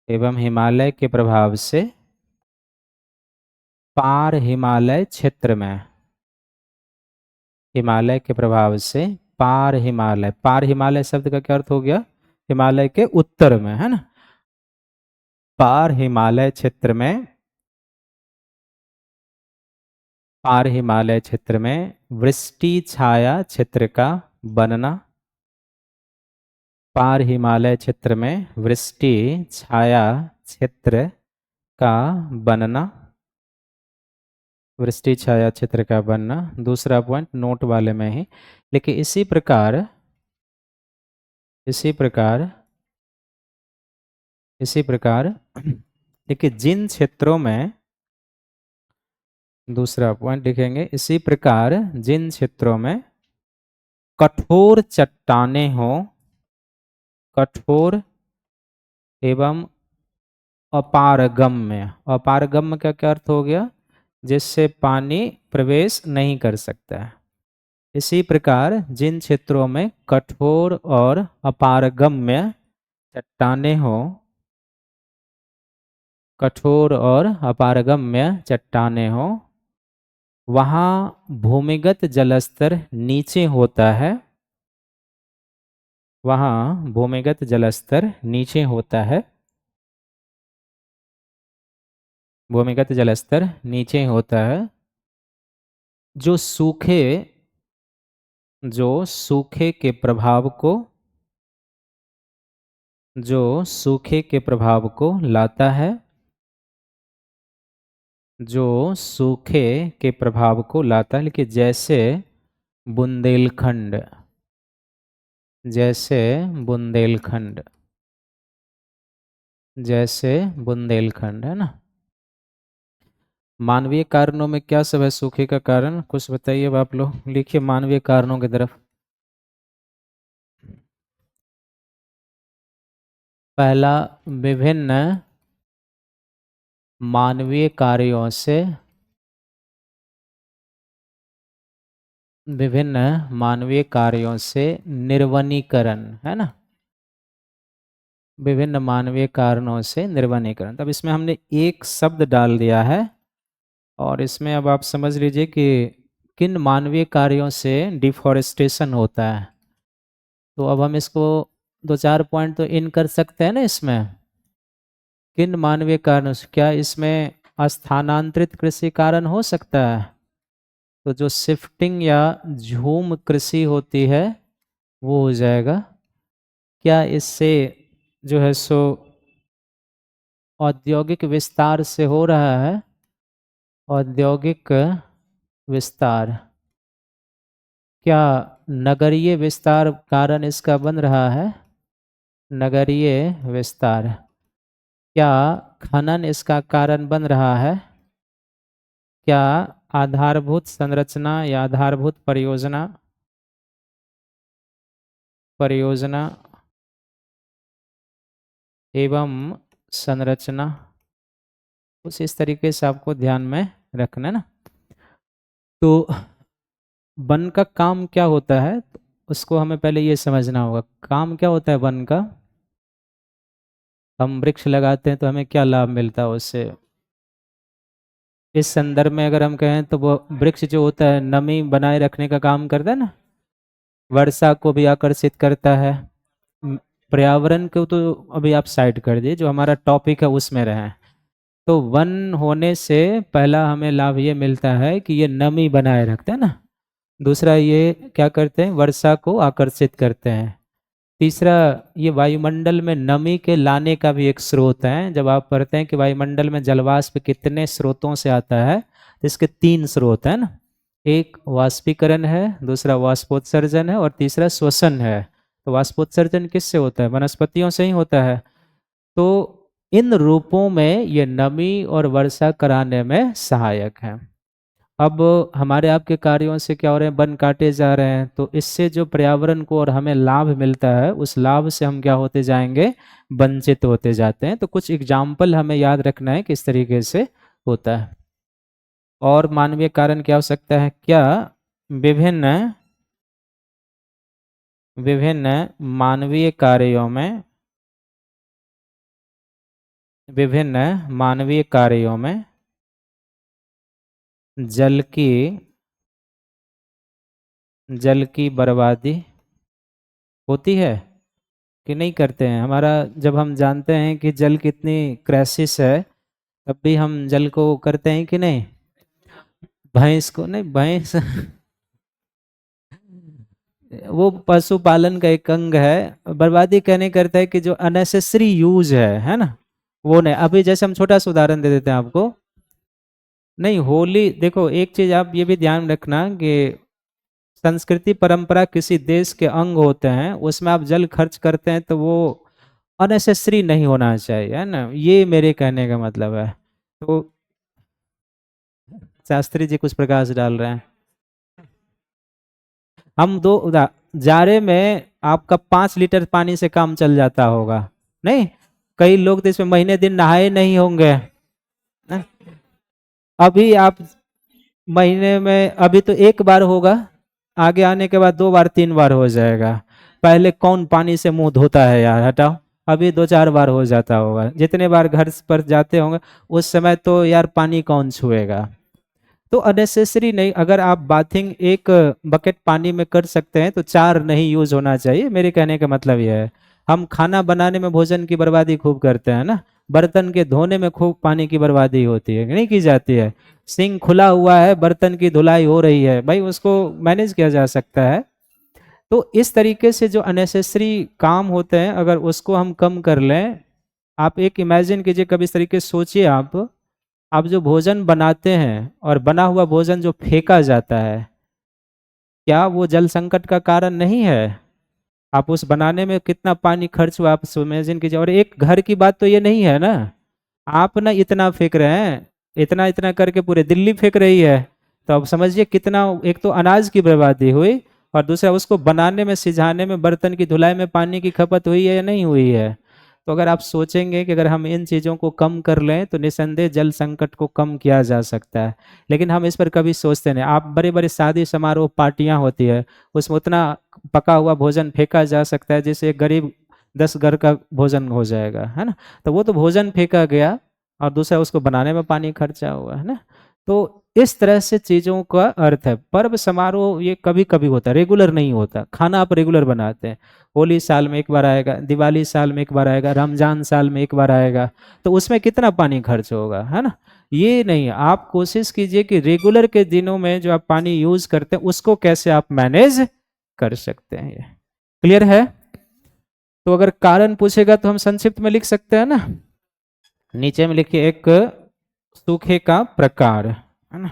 एवं हिमालय के प्रभाव से पार हिमालय क्षेत्र में, हिमालय के प्रभाव से पार हिमालय, पार हिमालय शब्द का क्या अर्थ हो गया? हिमालय के उत्तर में, है ना। पार हिमालय क्षेत्र में, पार हिमालय क्षेत्र में वृष्टि छाया क्षेत्र का बनना, पार हिमालय क्षेत्र में वृष्टि छाया क्षेत्र का बनना, वृष्टि छाया क्षेत्र का बनना। दूसरा पॉइंट नोट वाले में ही, लेकिन इसी प्रकार, इसी प्रकार, इसी प्रकार देखिए, जिन क्षेत्रों में, दूसरा पॉइंट लिखेंगे, इसी प्रकार जिन क्षेत्रों में कठोर चट्टानें हो, कठोर एवं अपारगम्य, अपारगम्य का क्या अर्थ हो गया? जिससे पानी प्रवेश नहीं कर सकता है। इसी प्रकार जिन क्षेत्रों में कठोर और अपारगम्य चट्टानें हो, कठोर और अपारगम्य चट्टानें हो, वहाँ भूमिगत जलस्तर नीचे होता है, वहाँ भूमिगत जलस्तर नीचे होता है, भूमिगत जलस्तर नीचे होता है। जो सूखे, जो सूखे के प्रभाव को, जो सूखे के प्रभाव को लाता है, जो सूखे के प्रभाव को लाता है, लेकिन जैसे बुंदेलखंड, जैसे बुंदेलखंड, जैसे बुंदेलखंड, है ना। मानवीय कारणों में क्या सब है सूखे का कारण? कुछ बताइए अब आप लोग, लिखिए मानवीय कारणों की तरफ। पहला, विभिन्न मानवीय कार्यों से, विभिन्न मानवीय कार्यों से निर्वनीकरण, है ना, विभिन्न मानवीय कारणों से निर्वनीकरण। तब इसमें हमने एक शब्द डाल दिया है और इसमें अब आप समझ लीजिए कि किन मानवीय कार्यों से डिफॉरेस्टेशन होता है। तो अब हम इसको 2-4 पॉइंट तो इन कर सकते हैं ना इसमें। किन मानवीय कारणों से, क्या इसमें स्थानांतरित कृषि कारण हो सकता है? तो जो शिफ्टिंग या झूम कृषि होती है वो हो जाएगा। क्या इससे जो है सो औद्योगिक विस्तार से हो रहा है? औद्योगिक विस्तार, क्या नगरीय विस्तार कारण इसका बन रहा है? नगरीय विस्तार। क्या खनन इसका कारण बन रहा है? क्या आधारभूत संरचना या आधारभूत परियोजना परियोजना एवं संरचना, कुछ इस तरीके से आपको ध्यान में रखना है ना। तो वन का काम क्या होता है, तो उसको हमें पहले ये समझना होगा। काम क्या होता है वन का? हम वृक्ष लगाते हैं तो हमें क्या लाभ मिलता है उससे? इस संदर्भ में अगर हम कहें तो वो वृक्ष जो होता है नमी बनाए रखने का काम करता है ना, वर्षा को भी आकर्षित करता है। म, पर्यावरण को तो अभी आप साइड कर दिए, जो हमारा टॉपिक है उसमें रहें। तो वन होने से पहला हमें लाभ ये मिलता है कि ये नमी बनाए रखते हैं ना। दूसरा, ये क्या करते हैं, वर्षा को आकर्षित करते हैं। तीसरा, ये वायुमंडल में नमी के लाने का भी एक स्रोत है। जब आप पढ़ते हैं कि वायुमंडल में जलवाष्प कितने स्रोतों से आता है, तो इसके 3 स्रोत हैं ना। एक वाष्पीकरण है, दूसरा वाष्पोत्सर्जन है, और तीसरा श्वसन है। तो वाष्पोत्सर्जन किससे होता है? वनस्पतियों से ही होता है। तो इन रूपों में ये नमी और वर्षा कराने में सहायक है। अब हमारे आपके कार्यों से क्या हो रहे हैं, वन काटे जा रहे हैं, तो इससे जो पर्यावरण को और हमें लाभ मिलता है, उस लाभ से हम क्या होते जाएंगे, वंचित होते जाते हैं। तो कुछ एग्जाम्पल हमें याद रखना है किस तरीके से होता है। और मानवीय कारण क्या हो सकता है? क्या विभिन्न विभिन्न मानवीय कार्यों में विभिन्न मानवीय कार्यों में जल की जल की बर्बादी होती है कि नहीं करते हैं? हमारा जब हम जानते हैं कि जल कितनी क्राइसिस है, तब भी हम जल को करते हैं कि नहीं? भैंस को नहीं, भैंस वो पशुपालन का एक अंग है। बर्बादी कहने करता है कि जो अननेसेसरी यूज है ना, वो नहीं। अभी जैसे हम छोटा सा उदाहरण दे देते हैं आपको। नहीं, होली देखो, एक चीज आप ये भी ध्यान रखना कि संस्कृति परंपरा किसी देश के अंग होते हैं, उसमें आप जल खर्च करते हैं तो वो अननेसेसरी नहीं होना चाहिए, है ना। ये मेरे कहने का मतलब है। तो शास्त्री जी कुछ प्रकाश डाल रहे हैं। हम दो जाड़े में आपका 5 लीटर पानी से काम चल जाता होगा, नहीं? कई लोग तो इसमें महीने दिन नहाए नहीं होंगे ना? अभी आप महीने में अभी तो एक बार होगा, आगे आने के बाद 2 बार 3 बार हो जाएगा। पहले कौन पानी से मुंह धोता है यार, हटाओ। अभी 2-4 बार हो जाता होगा, जितने बार घर पर जाते होंगे उस समय तो यार पानी कौन छुएगा। तो अननेसेसरी नहीं। अगर आप बाथिंग एक बकेट पानी में कर सकते हैं तो 4 नहीं यूज होना चाहिए, मेरे कहने का मतलब यह है। हम खाना बनाने में भोजन की बर्बादी खूब करते हैं ना, बर्तन के धोने में खूब पानी की बर्बादी होती है, नहीं की जाती है? सिंक खुला हुआ है, बर्तन की धुलाई हो रही है, भाई उसको मैनेज किया जा सकता है। तो इस तरीके से जो अननेसेसरी काम होते हैं, अगर उसको हम कम कर लें। आप एक इमेजिन कीजिए, कभी इस तरीके से सोचिए। आप जो भोजन बनाते हैं और बना हुआ भोजन जो फेंका जाता है, क्या वो जल संकट का कारण नहीं है? आप उस बनाने में कितना पानी खर्च हुआ, आप इमेजिन कीजिए। और एक घर की बात तो ये नहीं है ना, आप ना इतना फेंक रहे हैं, इतना इतना करके पूरे दिल्ली फेंक रही है। तो अब समझिए कितना, एक तो अनाज की बर्बादी हुई, और दूसरा उसको बनाने में, सिझाने में, बर्तन की धुलाई में पानी की खपत हुई है या नहीं हुई है? तो अगर आप सोचेंगे कि अगर हम इन चीज़ों को कम कर लें तो निसंदेह जल संकट को कम किया जा सकता है। लेकिन हम इस पर कभी सोचते नहीं। आप बड़े बड़े शादी समारोह पार्टियां होती है, उसमें उतना पका हुआ भोजन फेंका जा सकता है जिससे एक गरीब 10 घर का भोजन हो जाएगा, है ना। तो वो तो भोजन फेंका गया, और दूसरा उसको बनाने में पानी खर्चा हुआ, है ना। तो इस तरह से चीज़ों का अर्थ है। पर्व समारोह ये कभी कभी होता है, रेगुलर नहीं होता। खाना आप रेगुलर बनाते हैं, होली साल में एक बार आएगा, दिवाली साल में एक बार आएगा, रमजान साल में एक बार आएगा, तो उसमें कितना पानी खर्च होगा, है ना। ये नहीं, आप कोशिश कीजिए कि रेगुलर के दिनों में जो आप पानी यूज करते हैं उसको कैसे आप मैनेज कर सकते हैं। ये क्लियर है। तो अगर कारण पूछेगा तो हम संक्षिप्त में लिख सकते हैं ना, नीचे में लिखिए एक सूखे का प्रकार, है ना।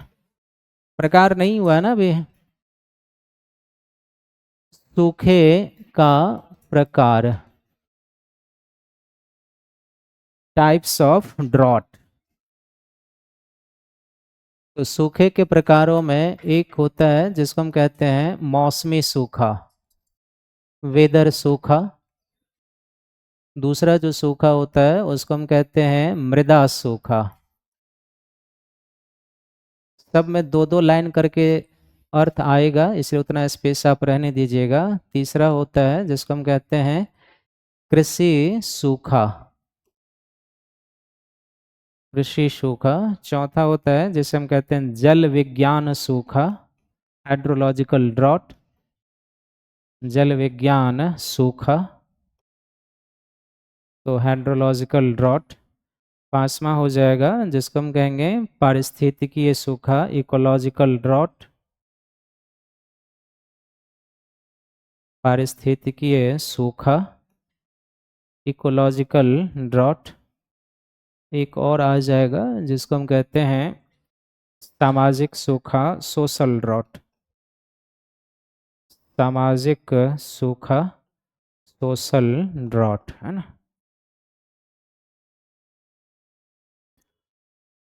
प्रकार नहीं हुआ ना अभी, सूखे का प्रकार, टाइप्स ऑफ ड्रॉट। तो सूखे के प्रकारों में एक होता है जिसको हम कहते हैं मौसमी सूखा, वेदर सूखा। दूसरा जो सूखा होता है उसको हम कहते हैं मृदा सूखा। सब में दो दो लाइन करके अर्थ आएगा, इसलिए उतना स्पेस आप रहने दीजिएगा। तीसरा होता है जिसको हम कहते हैं कृषि सूखा, कृषि सूखा। चौथा होता है जिसे हम कहते हैं जल विज्ञान सूखा, हाइड्रोलॉजिकल ड्रॉट, जल विज्ञान सूखा, तो हाइड्रोलॉजिकल ड्रॉट। पांचवा हो जाएगा जिसको हम कहेंगे पारिस्थितिकीय सूखा, इकोलॉजिकल ड्रॉट, पारिस्थितिकीय सूखा, इकोलॉजिकल ड्रॉट। एक और आ जाएगा जिसको हम कहते हैं सामाजिक सूखा, सोशल ड्रॉट, सामाजिक सूखा, सोशल ड्रॉट, है ना।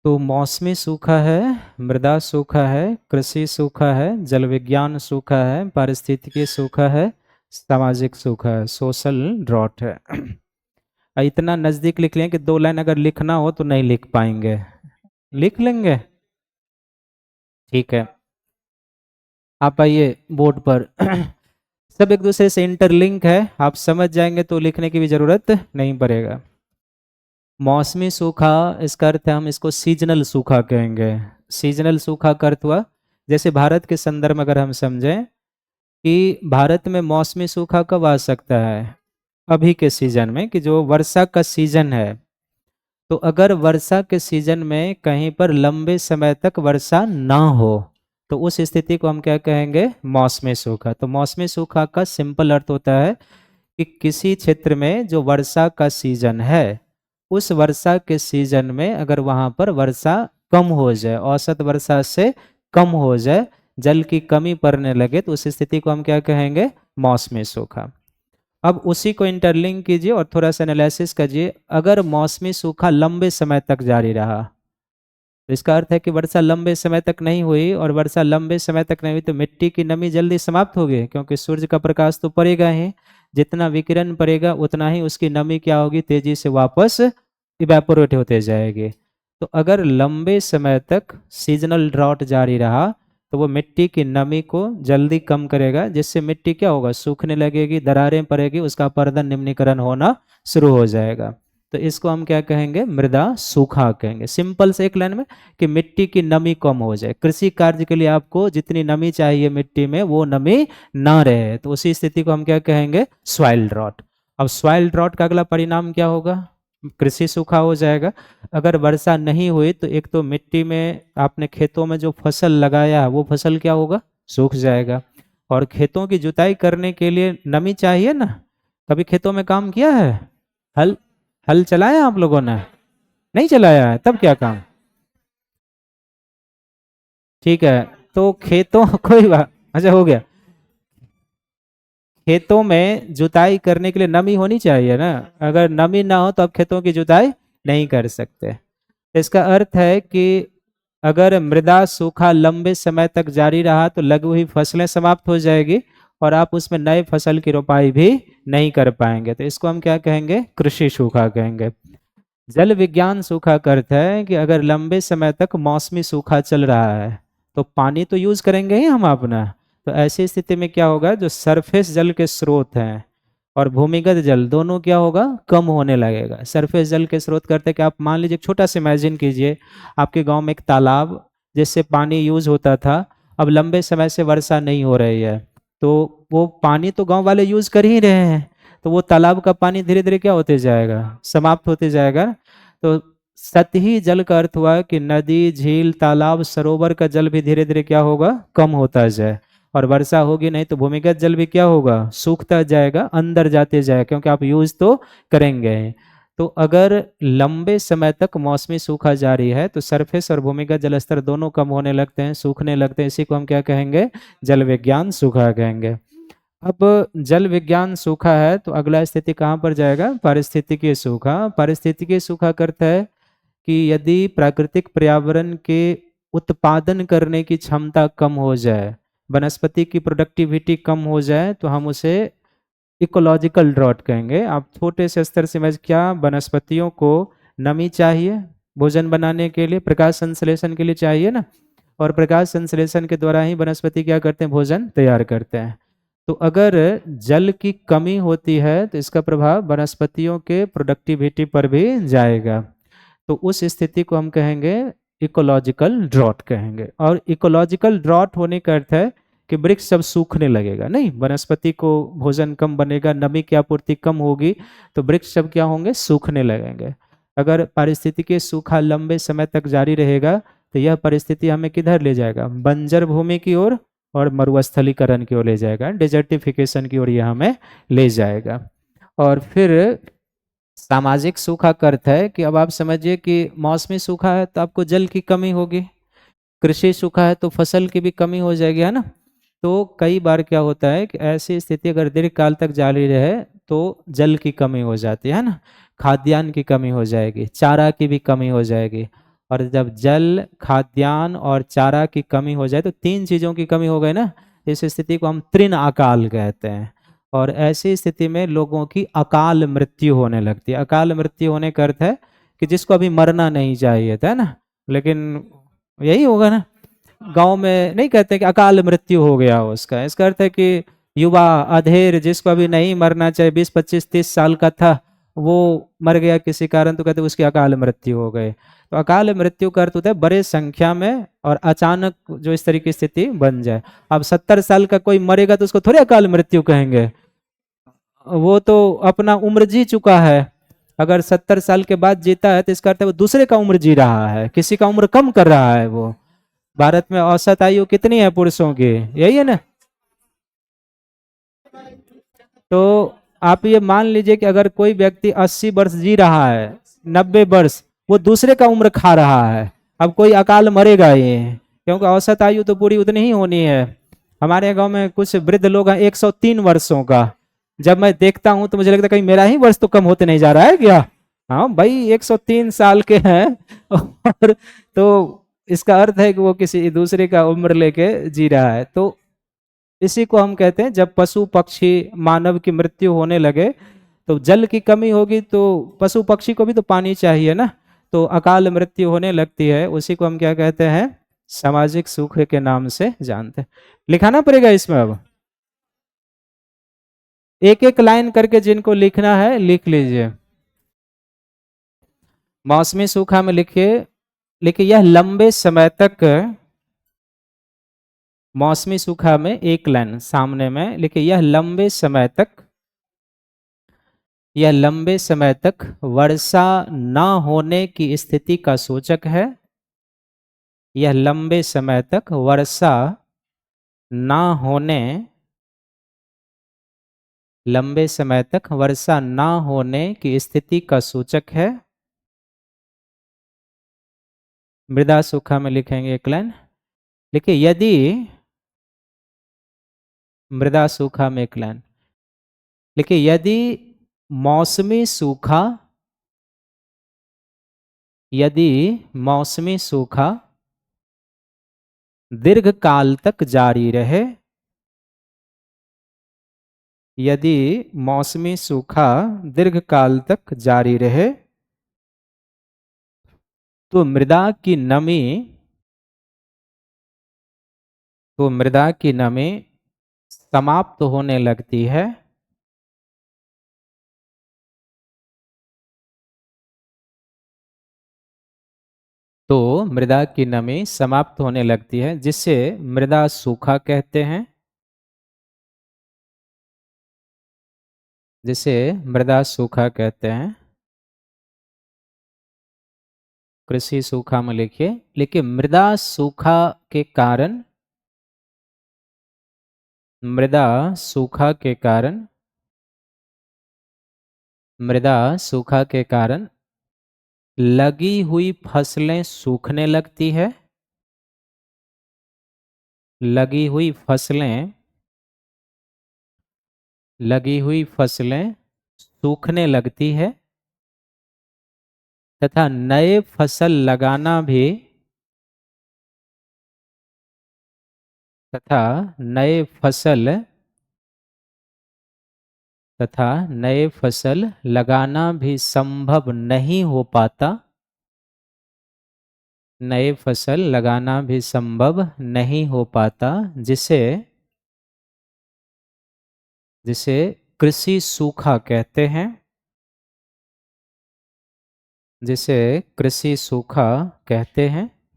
तो मौसमी सूखा है, मृदा सूखा है, कृषि सूखा है, जल विज्ञान सूखा है, पारिस्थितिकी सूखा है, सामाजिक सूखा है, सोशल ड्रॉट है। इतना नज़दीक लिख लें कि दो लाइन अगर लिखना हो तो नहीं लिख पाएंगे, लिख लेंगे। ठीक है, आप आइए बोर्ड पर। सब एक दूसरे से इंटरलिंक है, आप समझ जाएंगे तो लिखने की भी जरूरत नहीं पड़ेगा। मौसमी सूखा, इसका अर्थ है हम इसको सीजनल सूखा कहेंगे। सीजनल सूखा का अर्थ हुआ, जैसे भारत के संदर्भ में अगर हम समझें कि भारत में मौसमी सूखा कब आ सकता है, अभी के सीजन में, कि जो वर्षा का सीजन है। तो अगर वर्षा के सीजन में कहीं पर लंबे समय तक वर्षा ना हो तो उस स्थिति को हम क्या कहेंगे, मौसमी सूखा। तो मौसमी सूखा का सिंपल अर्थ होता है कि किसी क्षेत्र में जो वर्षा का सीजन है, उस वर्षा के सीजन में अगर वहाँ पर वर्षा कम हो जाए, औसत वर्षा से कम हो जाए, जल की कमी पड़ने लगे, तो उस स्थिति को हम क्या कहेंगे, मौसमी सूखा। अब उसी को इंटरलिंक कीजिए और थोड़ा सा एनालिसिस कीजिए। अगर मौसमी सूखा लंबे समय तक जारी रहा, तो इसका अर्थ है कि वर्षा लंबे समय तक नहीं हुई, और वर्षा लंबे समय तक नहीं हुई तो मिट्टी की नमी जल्दी समाप्त होगी, क्योंकि सूर्य का प्रकाश तो पड़ेगा ही, जितना विकिरण पड़ेगा उतना ही उसकी नमी क्या होगी, तेजी से वापस इवेपोरेट होते जाएगी। तो अगर लंबे समय तक सीजनल ड्राउट जारी रहा तो वो मिट्टी की नमी को जल्दी कम करेगा, जिससे मिट्टी क्या होगा, सूखने लगेगी, दरारें पड़ेगी, उसका अपरदन निम्नीकरण होना शुरू हो जाएगा। तो इसको हम क्या कहेंगे, मृदा सूखा कहेंगे। सिंपल से एक लाइन में कि मिट्टी की नमी कम हो जाए, कृषि कार्य के लिए आपको जितनी नमी चाहिए मिट्टी में वो नमी ना रहे, तो उसी स्थिति को हम क्या कहेंगे, सॉइल ड्रॉट। अब सॉइल ड्रॉट का अगला परिणाम क्या होगा, कृषि सूखा हो जाएगा। अगर वर्षा नहीं हुई तो एक तो मिट्टी में आपने खेतों में जो फसल लगाया वो फसल क्या होगा, सूख जाएगा। और खेतों की जुताई करने के लिए नमी चाहिए ना, कभी खेतों में काम किया है, हल हल चलाया आप लोगों ने, नहीं चलाया है, तब क्या काम। ठीक है, तो खेतों कोई बात, अच्छा हो गया। खेतों में जुताई करने के लिए नमी होनी चाहिए ना, अगर नमी ना हो तो आप खेतों की जुताई नहीं कर सकते। इसका अर्थ है कि अगर मृदा सूखा लंबे समय तक जारी रहा तो लगी हुई फसलें समाप्त हो जाएगी और आप उसमें नए फसल की रोपाई भी नहीं कर पाएंगे, तो इसको हम क्या कहेंगे, कृषि सूखा कहेंगे। जल विज्ञान सूखा का अर्थ है कि अगर लंबे समय तक मौसमी सूखा चल रहा है तो पानी तो यूज करेंगे ही हम अपना, तो ऐसी स्थिति में क्या होगा, जो सरफेस जल के स्रोत हैं और भूमिगत जल दोनों क्या होगा, कम होने लगेगा। सरफेस जल के स्रोत करते कि आप मान लीजिए, छोटा सा इमेजिन कीजिए, आपके गांव में एक तालाब जिससे पानी यूज होता था, अब लंबे समय से वर्षा नहीं हो रही है, तो वो पानी तो गांव वाले यूज कर ही रहे हैं, तो वो तालाब का पानी धीरे धीरे क्या होते जाएगा, समाप्त होते जाएगा। तो सतही जल का अर्थ हुआ कि नदी, झील, तालाब, सरोवर का जल भी धीरे धीरे क्या होगा, कम होता जाए। और वर्षा होगी नहीं तो भूमिगत जल भी क्या होगा, सूखता जाएगा, अंदर जाते जाएगा, क्योंकि आप यूज तो करेंगे। तो अगर लंबे समय तक मौसमी सूखा जारी है तो सरफेस और भूमिगत जल स्तर दोनों कम होने लगते हैं, सूखने लगते हैं। इसी को हम क्या कहेंगे, जल विज्ञान सूखा कहेंगे। अब जल विज्ञान सूखा है तो अगला स्थिति कहाँ पर जाएगा, पारिस्थितिकीय सूखा। पारिस्थितिकीय सूखा करता है कि यदि प्राकृतिक पर्यावरण के उत्पादन करने की क्षमता कम हो जाए, वनस्पति की प्रोडक्टिविटी कम हो जाए, तो हम उसे इकोलॉजिकल ड्रॉट कहेंगे। आप छोटे से स्तर से समझ, क्या वनस्पतियों को नमी चाहिए भोजन बनाने के लिए, प्रकाश संश्लेषण के लिए चाहिए ना, और प्रकाश संश्लेषण के द्वारा ही वनस्पति क्या करते हैं, भोजन तैयार करते हैं। तो अगर जल की कमी होती है तो इसका प्रभाव वनस्पतियों के प्रोडक्टिविटी पर भी जाएगा। तो उस स्थिति को हम कहेंगे इकोलॉजिकल ड्रॉट कहेंगे। और इकोलॉजिकल ड्रॉट होने का अर्थ है कि वृक्ष सब सूखने लगेगा, नहीं, वनस्पति को भोजन कम बनेगा, नमी की आपूर्ति कम होगी, तो वृक्ष सब क्या होंगे, सूखने लगेंगे। अगर पारिस्थितिकी सूखा लंबे समय तक जारी रहेगा तो यह परिस्थिति हमें किधर ले जाएगा, बंजर भूमि की ओर और मरुस्थलीकरण की ओर ले जाएगा, डेजर्टिफिकेशन की ओर यह हमें ले जाएगा। और फिर सामाजिक सूखा का अर्थ है कि अब आप समझिए कि मौसमी सूखा है तो आपको जल की कमी होगी, कृषि सूखा है तो फसल की भी कमी हो जाएगी, है ना। तो कई बार क्या होता है कि ऐसी स्थिति अगर दीर्घ काल तक जारी रहे तो जल की कमी हो जाती है ना, खाद्यान्न की कमी हो जाएगी, चारा की भी कमी हो जाएगी। और जब जल, खाद्यान्न और चारा की कमी हो जाए तो तीन चीज़ों की कमी हो गई ना, इस स्थिति को हम तृण अकाल कहते हैं। और ऐसी स्थिति में लोगों की अकाल मृत्यु होने लगती है। अकाल मृत्यु होने का अर्थ है कि जिसको अभी मरना नहीं चाहिए था ना, लेकिन यही होगा ना, गांव में नहीं कहते कि अकाल मृत्यु हो गया उसका, इसका अर्थ है कि युवा अधेड़ जिसको अभी नहीं मरना चाहिए, 20, 25, 30 साल का था, वो मर गया किसी कारण, तो कहते उसकी अकाल मृत्यु हो गई। तो अकाल मृत्यु का अर्थ होता है बड़े संख्या में और अचानक जो इस तरह की स्थिति बन जाए। अब 70 साल का कोई मरेगा तो उसको थोड़ी अकाल मृत्यु कहेंगे, वो तो अपना उम्र जी चुका है। अगर 70 साल के बाद जीता है तो इसका अर्थ है वो दूसरे का उम्र जी रहा है, किसी का उम्र कम कर रहा है वो। भारत में औसत आयु कितनी है पुरुषों की, यही है ना। तो आप ये मान लीजिए कि अगर कोई व्यक्ति 80 वर्ष जी रहा है, 90 वर्ष, वो दूसरे का उम्र खा रहा है, अब कोई अकाल मरेगा ही, क्योंकि औसत आयु तो पूरी उतनी ही होनी है। हमारे गांव में कुछ वृद्ध लोग हैं 103 वर्षों का, जब मैं देखता हूं तो मुझे लगता है कहीं मेरा ही वर्ष तो कम होते नहीं जा रहा है क्या। हाँ भाई, 103 साल के हैं और तो इसका अर्थ है कि वो किसी दूसरे का उम्र लेके जी रहा है। तो इसी को हम कहते हैं जब पशु पक्षी मानव की मृत्यु होने लगे तो जल की कमी होगी, तो पशु पक्षी को भी तो पानी चाहिए ना, तो अकाल मृत्यु होने लगती है। उसी को हम क्या कहते हैं, सामाजिक सूखे के नाम से जानते हैं। लिखाना पड़ेगा इसमें, अब एक एक लाइन करके जिनको लिखना है लिख लीजिए। मौसमी सूखा में लिखिए, लिखिए यह लंबे समय तक, मौसमी सूखा में एक लाइन सामने में लिखिए, यह लंबे समय तक, यह लंबे समय तक वर्षा न होने की स्थिति का सूचक है। यह लंबे समय तक वर्षा न होने, लंबे समय तक वर्षा न होने की स्थिति का सूचक है। मृदा सूखा में लिखेंगे एक लाइन, लिखिए यदि, मृदा सूखा में एक लाइन लिखिए, यदि मौसमी सूखा, यदि मौसमी सूखा दीर्घ काल तक जारी रहे, यदि मौसमी सूखा दीर्घ काल तक जारी रहे तो मृदा की नमी, तो मृदा की नमी समाप्त होने लगती है। तो मृदा की नमी समाप्त होने लगती है, जिसे मृदा सूखा कहते हैं। जिसे मृदा सूखा कहते हैं। कृषि सूखा में लिखिए। लेकिन मृदा सूखा के कारण, मृदा सूखा के कारण, मृदा सूखा के कारण लगी हुई फसलें सूखने लगती है। लगी हुई फसलें, लगी हुई फसलें सूखने लगती है, तथा नए फसल लगाना भी, तथा नए फसल, तथा नए फसल लगाना भी संभव नहीं हो पाता। नए फसल लगाना भी संभव नहीं हो पाता, जिसे, जिसे कृषि सूखा कहते हैं। जिसे कृषि सूखा कहते हैं।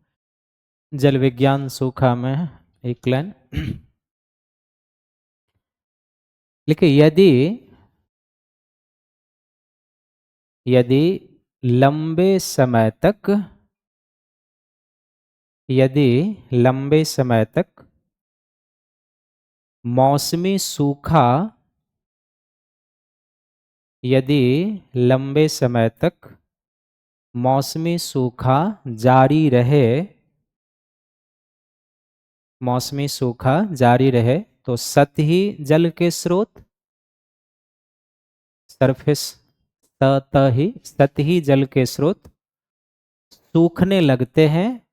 जल विज्ञान सूखा में एक लाइन लिखिए। यदि, यदि लंबे समय तक, यदि लंबे समय तक मौसमी सूखा, यदि लंबे समय तक मौसमी सूखा जारी रहे, मौसमी सूखा जारी रहे, तो सतही जल के स्रोत, सरफेस, सतही जल के स्रोत सूखने लगते हैं।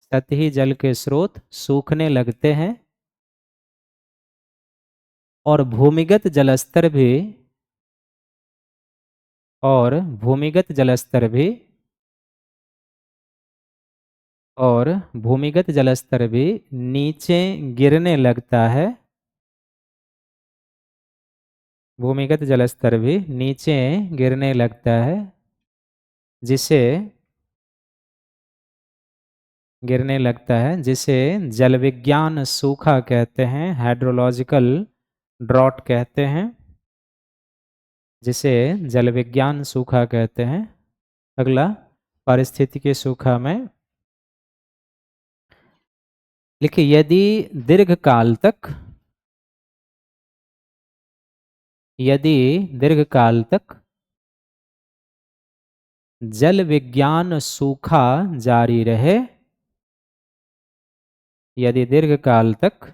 सतही जल के स्रोत सूखने लगते हैं और भूमिगत जलस्तर भी, और भूमिगत जलस्तर भी, और भूमिगत जलस्तर भी नीचे गिरने लगता है। भूमिगत जलस्तर भी नीचे गिरने लगता है, जिसे, गिरने लगता है, जिसे जल विज्ञान सूखा कहते हैं, हाइड्रोलॉजिकल ड्रॉट कहते हैं। जिसे जल विज्ञान सूखा कहते हैं। अगला, पारिस्थितिकी सूखा में लिखिए। यदि दीर्घकाल तक, यदि दीर्घकाल तक जल विज्ञान सूखा जारी रहे, यदि दीर्घकाल तक,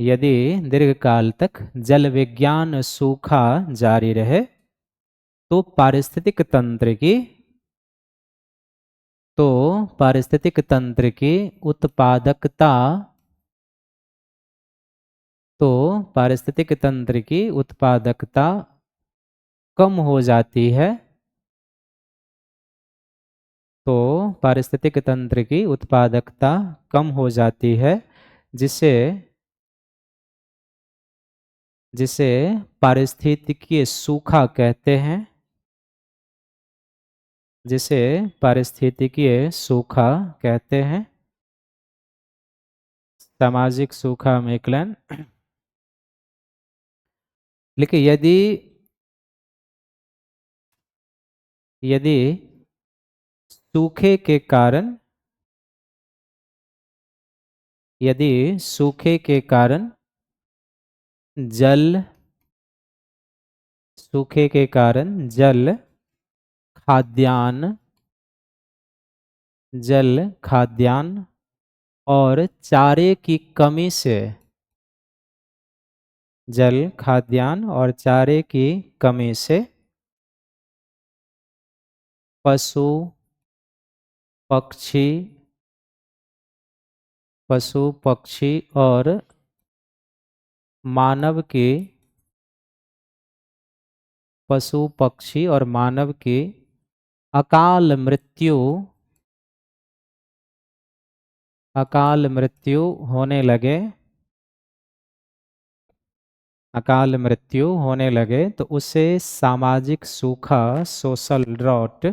यदि दीर्घकाल तक जल विज्ञान सूखा जारी रहे, तो पारिस्थितिक तंत्र की, तो पारिस्थितिक तंत्र की उत्पादकता, तो पारिस्थितिक तंत्र की उत्पादकता कम हो जाती है। तो पारिस्थितिक तंत्र की उत्पादकता कम हो जाती है, जिसे, जिसे पारिस्थितिकीय सूखा कहते हैं। जिसे पारिस्थितिकीय सूखा कहते हैं। सामाजिक सूखा में क्लन लिखिए। यदि, यदि सूखे के कारण, यदि सूखे के कारण जल, सूखे के कारण जल, खाद्यान्न, जल, खाद्यान्न और चारे की कमी से, जल, खाद्यान्न और चारे की कमी से पशु, पक्षी, पशु पक्षी और मानव की, पशु पक्षी और मानव की अकाल मृत्यु, अकाल मृत्यु होने लगे। अकाल मृत्यु होने लगे तो उसे सामाजिक सूखा, सोशल ड्रॉट,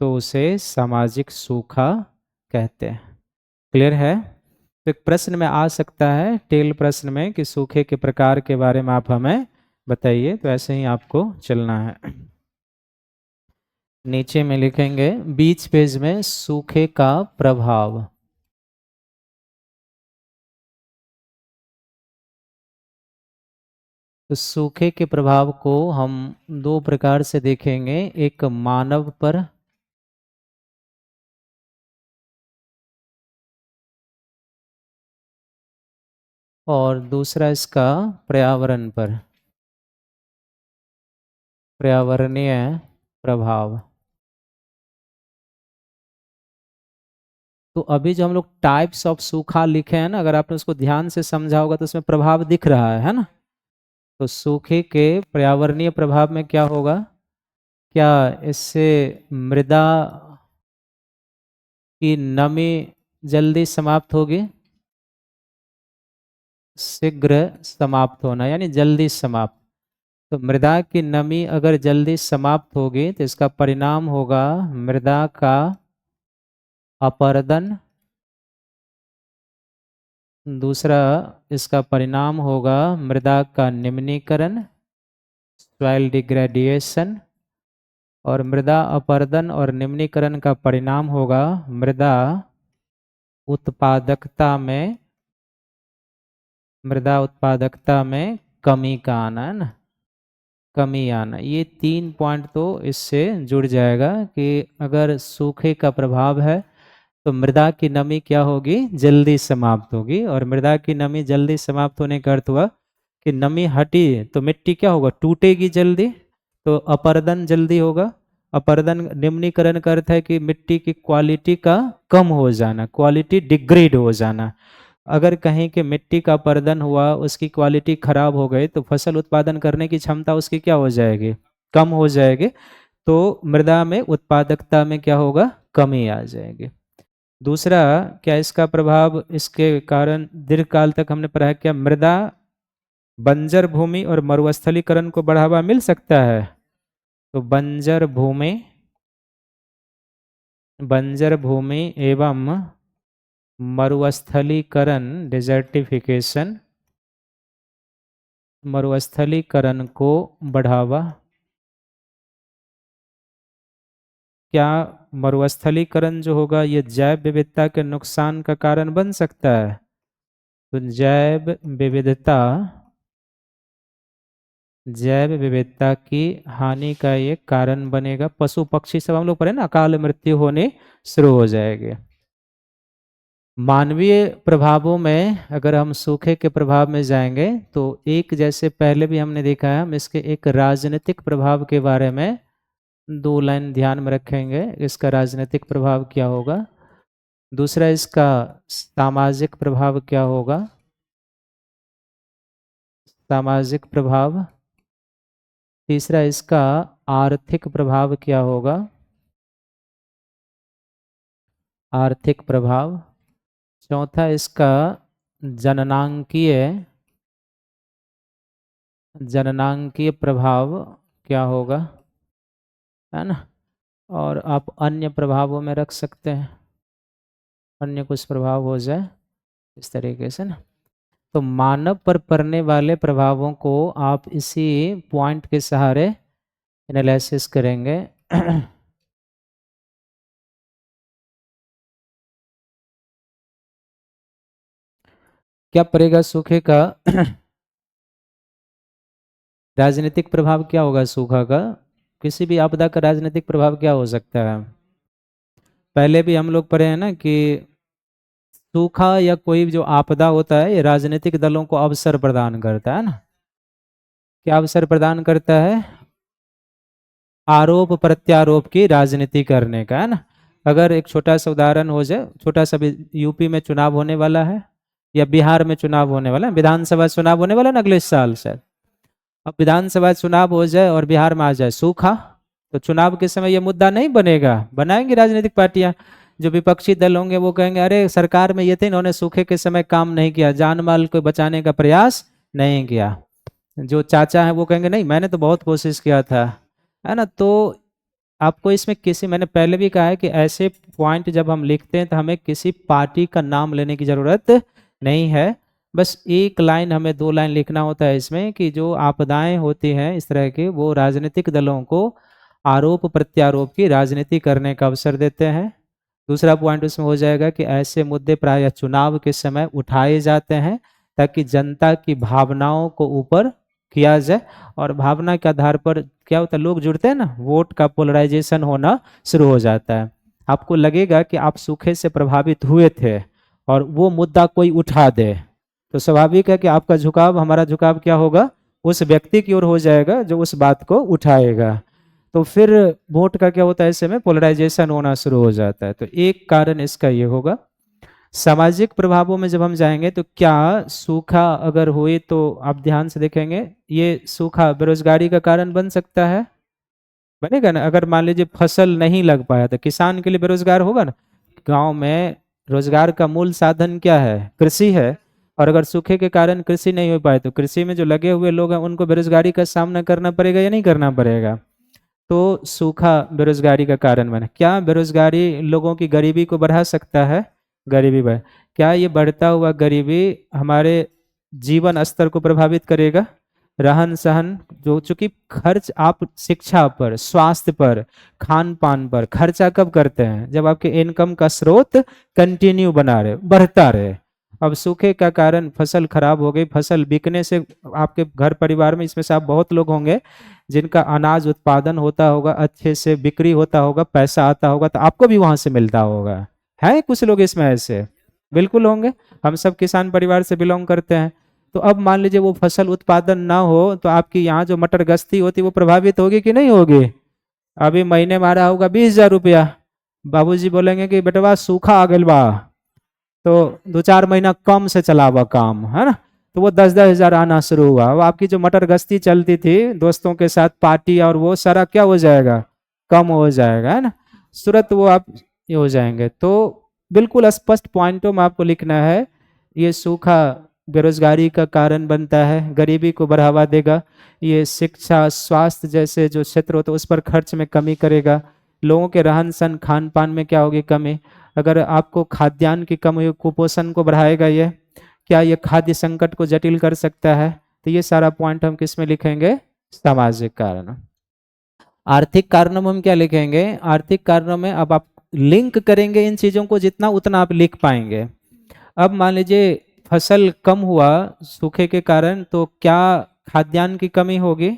तो उसे सामाजिक सूखा कहते हैं। क्लियर है? तो एक प्रश्न में आ सकता है टेल प्रश्न में कि सूखे के प्रकार के बारे में आप हमें बताइए, तो ऐसे ही आपको चलना है। नीचे में लिखेंगे बीच पेज में सूखे का प्रभाव। तो सूखे के प्रभाव को हम दो प्रकार से देखेंगे, एक मानव पर और दूसरा इसका पर्यावरण पर, पर्यावरणीय प्रभाव। तो अभी जो हम लोग टाइप्स ऑफ सूखा लिखे हैं ना, अगर आपने उसको ध्यान से समझा होगा तो उसमें प्रभाव दिख रहा है ना। तो सूखे के पर्यावरणीय प्रभाव में क्या होगा, क्या इससे मृदा की नमी जल्दी समाप्त होगी? शीघ्र समाप्त होना यानी जल्दी समाप्त। तो मृदा की नमी अगर जल्दी समाप्त होगी तो इसका परिणाम होगा मृदा का अपरदन। दूसरा इसका परिणाम होगा मृदा का निम्नीकरण, सॉइल डिग्रेडिएशन। और मृदा अपरदन और निम्नीकरण का परिणाम होगा मृदा उत्पादकता में, मृदा उत्पादकता में कमी का आना, है ना, कमी आना। ये 3 पॉइंट तो इससे जुड़ जाएगा कि अगर सूखे का प्रभाव है तो मृदा की नमी क्या होगी, जल्दी समाप्त होगी। और मृदा की नमी जल्दी समाप्त होने का अर्थ हुआ कि नमी हटी तो मिट्टी क्या होगा, टूटेगी जल्दी, तो अपरदन जल्दी होगा। अपरदन निम्नीकरण का अर्थ है कि मिट्टी की क्वालिटी का कम हो जाना, क्वालिटी डिग्रेड हो जाना। अगर कहीं के मिट्टी का अपरदन हुआ, उसकी क्वालिटी खराब हो गई, तो फसल उत्पादन करने की क्षमता उसकी क्या हो जाएगी, कम हो जाएगी। तो मृदा में उत्पादकता में क्या होगा, कमी आ जाएगी। दूसरा क्या इसका प्रभाव, इसके कारण दीर्घकाल तक हमने पढ़ा है क्या मृदा बंजर भूमि और मरुस्थलीकरण को बढ़ावा मिल सकता है? तो बंजर भूमि एवं मरुस्थलीकरण, डिजर्टिफिकेशन, मरुस्थलीकरण को बढ़ावा। क्या मरुस्थलीकरण जो होगा ये जैव विविधता के नुकसान का कारण बन सकता है? तो जैव विविधता की हानि का ये कारण बनेगा। पशु पक्षी सब हम लोग पढ़े ना, अकाल मृत्यु होने शुरू हो जाएंगे। मानवीय प्रभावों में अगर हम सूखे के प्रभाव में जाएंगे तो एक, जैसे पहले भी हमने देखा है, हम इसके एक राजनीतिक प्रभाव के बारे में 2 लाइन ध्यान में रखेंगे, इसका राजनीतिक प्रभाव क्या होगा। दूसरा इसका सामाजिक प्रभाव क्या होगा, सामाजिक प्रभाव। तीसरा इसका आर्थिक प्रभाव क्या होगा, आर्थिक प्रभाव। चौथा इसका जननांकीय, जननांकीय प्रभाव क्या होगा, है ना। और आप अन्य प्रभावों में रख सकते हैं, अन्य कुछ प्रभाव हो जाए इस तरीके से ना। तो मानव पर पड़ने वाले प्रभावों को आप इसी पॉइंट के सहारे एनालिसिस करेंगे। क्या पड़ेगा सूखे का राजनीतिक प्रभाव क्या होगा सूखा का, किसी भी आपदा का राजनीतिक प्रभाव क्या हो सकता है। पहले भी हम लोग पढ़े हैं ना कि सूखा या कोई जो आपदा होता है ये राजनीतिक दलों को अवसर प्रदान करता है ना। क्या अवसर प्रदान करता है, आरोप प्रत्यारोप की राजनीति करने का, है ना। अगर एक छोटा सा उदाहरण हो जाए, छोटा सा भी, यूपी में चुनाव होने वाला है या बिहार में चुनाव होने वाला है, विधानसभा चुनाव होने वाला है ना अगले साल शायद। अब विधानसभा चुनाव हो जाए और बिहार में आ जाए सूखा, तो चुनाव के समय ये मुद्दा नहीं बनेगा, बनाएंगी राजनीतिक पार्टियां जो विपक्षी दल होंगे वो कहेंगे अरे सरकार में ये थे, इन्होंने सूखे के समय काम नहीं किया, जान माल को बचाने का प्रयास नहीं किया। जो चाचा है वो कहेंगे नहीं मैंने तो बहुत कोशिश किया था, है ना। तो आपको इसमें किसी, मैंने पहले भी कहा है कि ऐसे पॉइंट जब हम लिखते हैं तो हमें किसी पार्टी का नाम लेने की ज़रूरत नहीं है। बस एक लाइन, हमें 2 लाइन लिखना होता है इसमें कि जो आपदाएं होती हैं इस तरह की, वो राजनीतिक दलों को आरोप प्रत्यारोप की राजनीति करने का अवसर देते हैं। दूसरा पॉइंट उसमें हो जाएगा कि ऐसे मुद्दे प्रायः चुनाव के समय उठाए जाते हैं ताकि जनता की भावनाओं को ऊपर किया जाए, और भावना के आधार पर क्या होता है, लोग जुड़ते हैं ना, वोट का पोलराइजेशन होना शुरू हो जाता है। आपको लगेगा कि आप सूखे से प्रभावित हुए थे और वो मुद्दा कोई उठा दे, तो स्वाभाविक है कि आपका झुकाव, हमारा झुकाव क्या होगा, उस व्यक्ति की ओर हो जाएगा जो उस बात को उठाएगा। तो फिर वोट का क्या होता है, ऐसे में पोलराइजेशन होना शुरू हो जाता है। तो एक कारण इसका ये होगा। सामाजिक प्रभावों में जब हम जाएंगे तो क्या सूखा अगर हुई तो आप ध्यान से देखेंगे, ये सूखा बेरोजगारी का कारण बन सकता है, बनेगा ना। अगर मान लीजिए फसल नहीं लग पाया तो किसान के लिए बेरोजगार होगा ना। गांव में रोजगार का मूल साधन क्या है, कृषि है, और अगर सूखे के कारण कृषि नहीं हो पाए तो कृषि में जो लगे हुए लोग हैं उनको बेरोजगारी का सामना करना पड़ेगा या नहीं करना पड़ेगा। तो सूखा बेरोजगारी का कारण बने। क्या बेरोजगारी लोगों की गरीबी को बढ़ा सकता है, गरीबी बढ़, क्या ये बढ़ता हुआ गरीबी हमारे जीवन स्तर को प्रभावित करेगा, रहन सहन, जो चूंकि खर्च आप शिक्षा पर, स्वास्थ्य पर, खान पान पर खर्चा कब करते हैं, जब आपके इनकम का स्रोत कंटिन्यू बना रहे, बढ़ता रहे। अब सूखे का कारण फसल खराब हो गई, फसल बिकने से आपके घर परिवार में, इसमें से आप बहुत लोग होंगे जिनका अनाज उत्पादन होता होगा, अच्छे से बिक्री होता होगा, पैसा आता होगा, तो आपको भी वहां से मिलता होगा, है कुछ लोग इसमें ऐसे, बिल्कुल होंगे। हम सब किसान परिवार से बिलोंग करते हैं। तो अब मान लीजिए वो फसल उत्पादन ना हो तो आपकी यहाँ जो मटर गश्ती होती है वो प्रभावित होगी कि नहीं होगी। अभी महीने मारा होगा 20,000 रुपया, बाबूजी बोलेंगे कि बेटवा सूखा आ गइल बा, तो 2-4 महीना कम से चलावा काम, है ना। तो वो 10-10 हज़ार आना शुरू हुआ। वो आपकी जो मटर गश्ती चलती थी दोस्तों के साथ पार्टी, और वो सारा क्या हो जाएगा, कम हो जाएगा, है ना। तुरंत वो आप ये हो जाएंगे। तो बिल्कुल स्पष्ट पॉइंटों में आपको लिखना है, ये सूखा बेरोजगारी का कारण बनता है, गरीबी को बढ़ावा देगा, ये शिक्षा स्वास्थ्य जैसे जो क्षेत्र होते हैं उस पर खर्च में कमी करेगा, लोगों के रहन सहन खान पान में क्या होगी, कमी। अगर आपको खाद्यान्न की कमी, कुपोषण को बढ़ाएगा ये, क्या ये खाद्य संकट को जटिल कर सकता है। तो ये सारा पॉइंट हम किस में लिखेंगे, सामाजिक कारण। आर्थिक कारणों में हम क्या लिखेंगे, आर्थिक कारणों में अब आप लिंक करेंगे इन चीजों को जितना उतना आप लिख पाएंगे। अब मान लीजिए फसल कम हुआ सूखे के कारण, तो क्या खाद्यान्न की कमी होगी,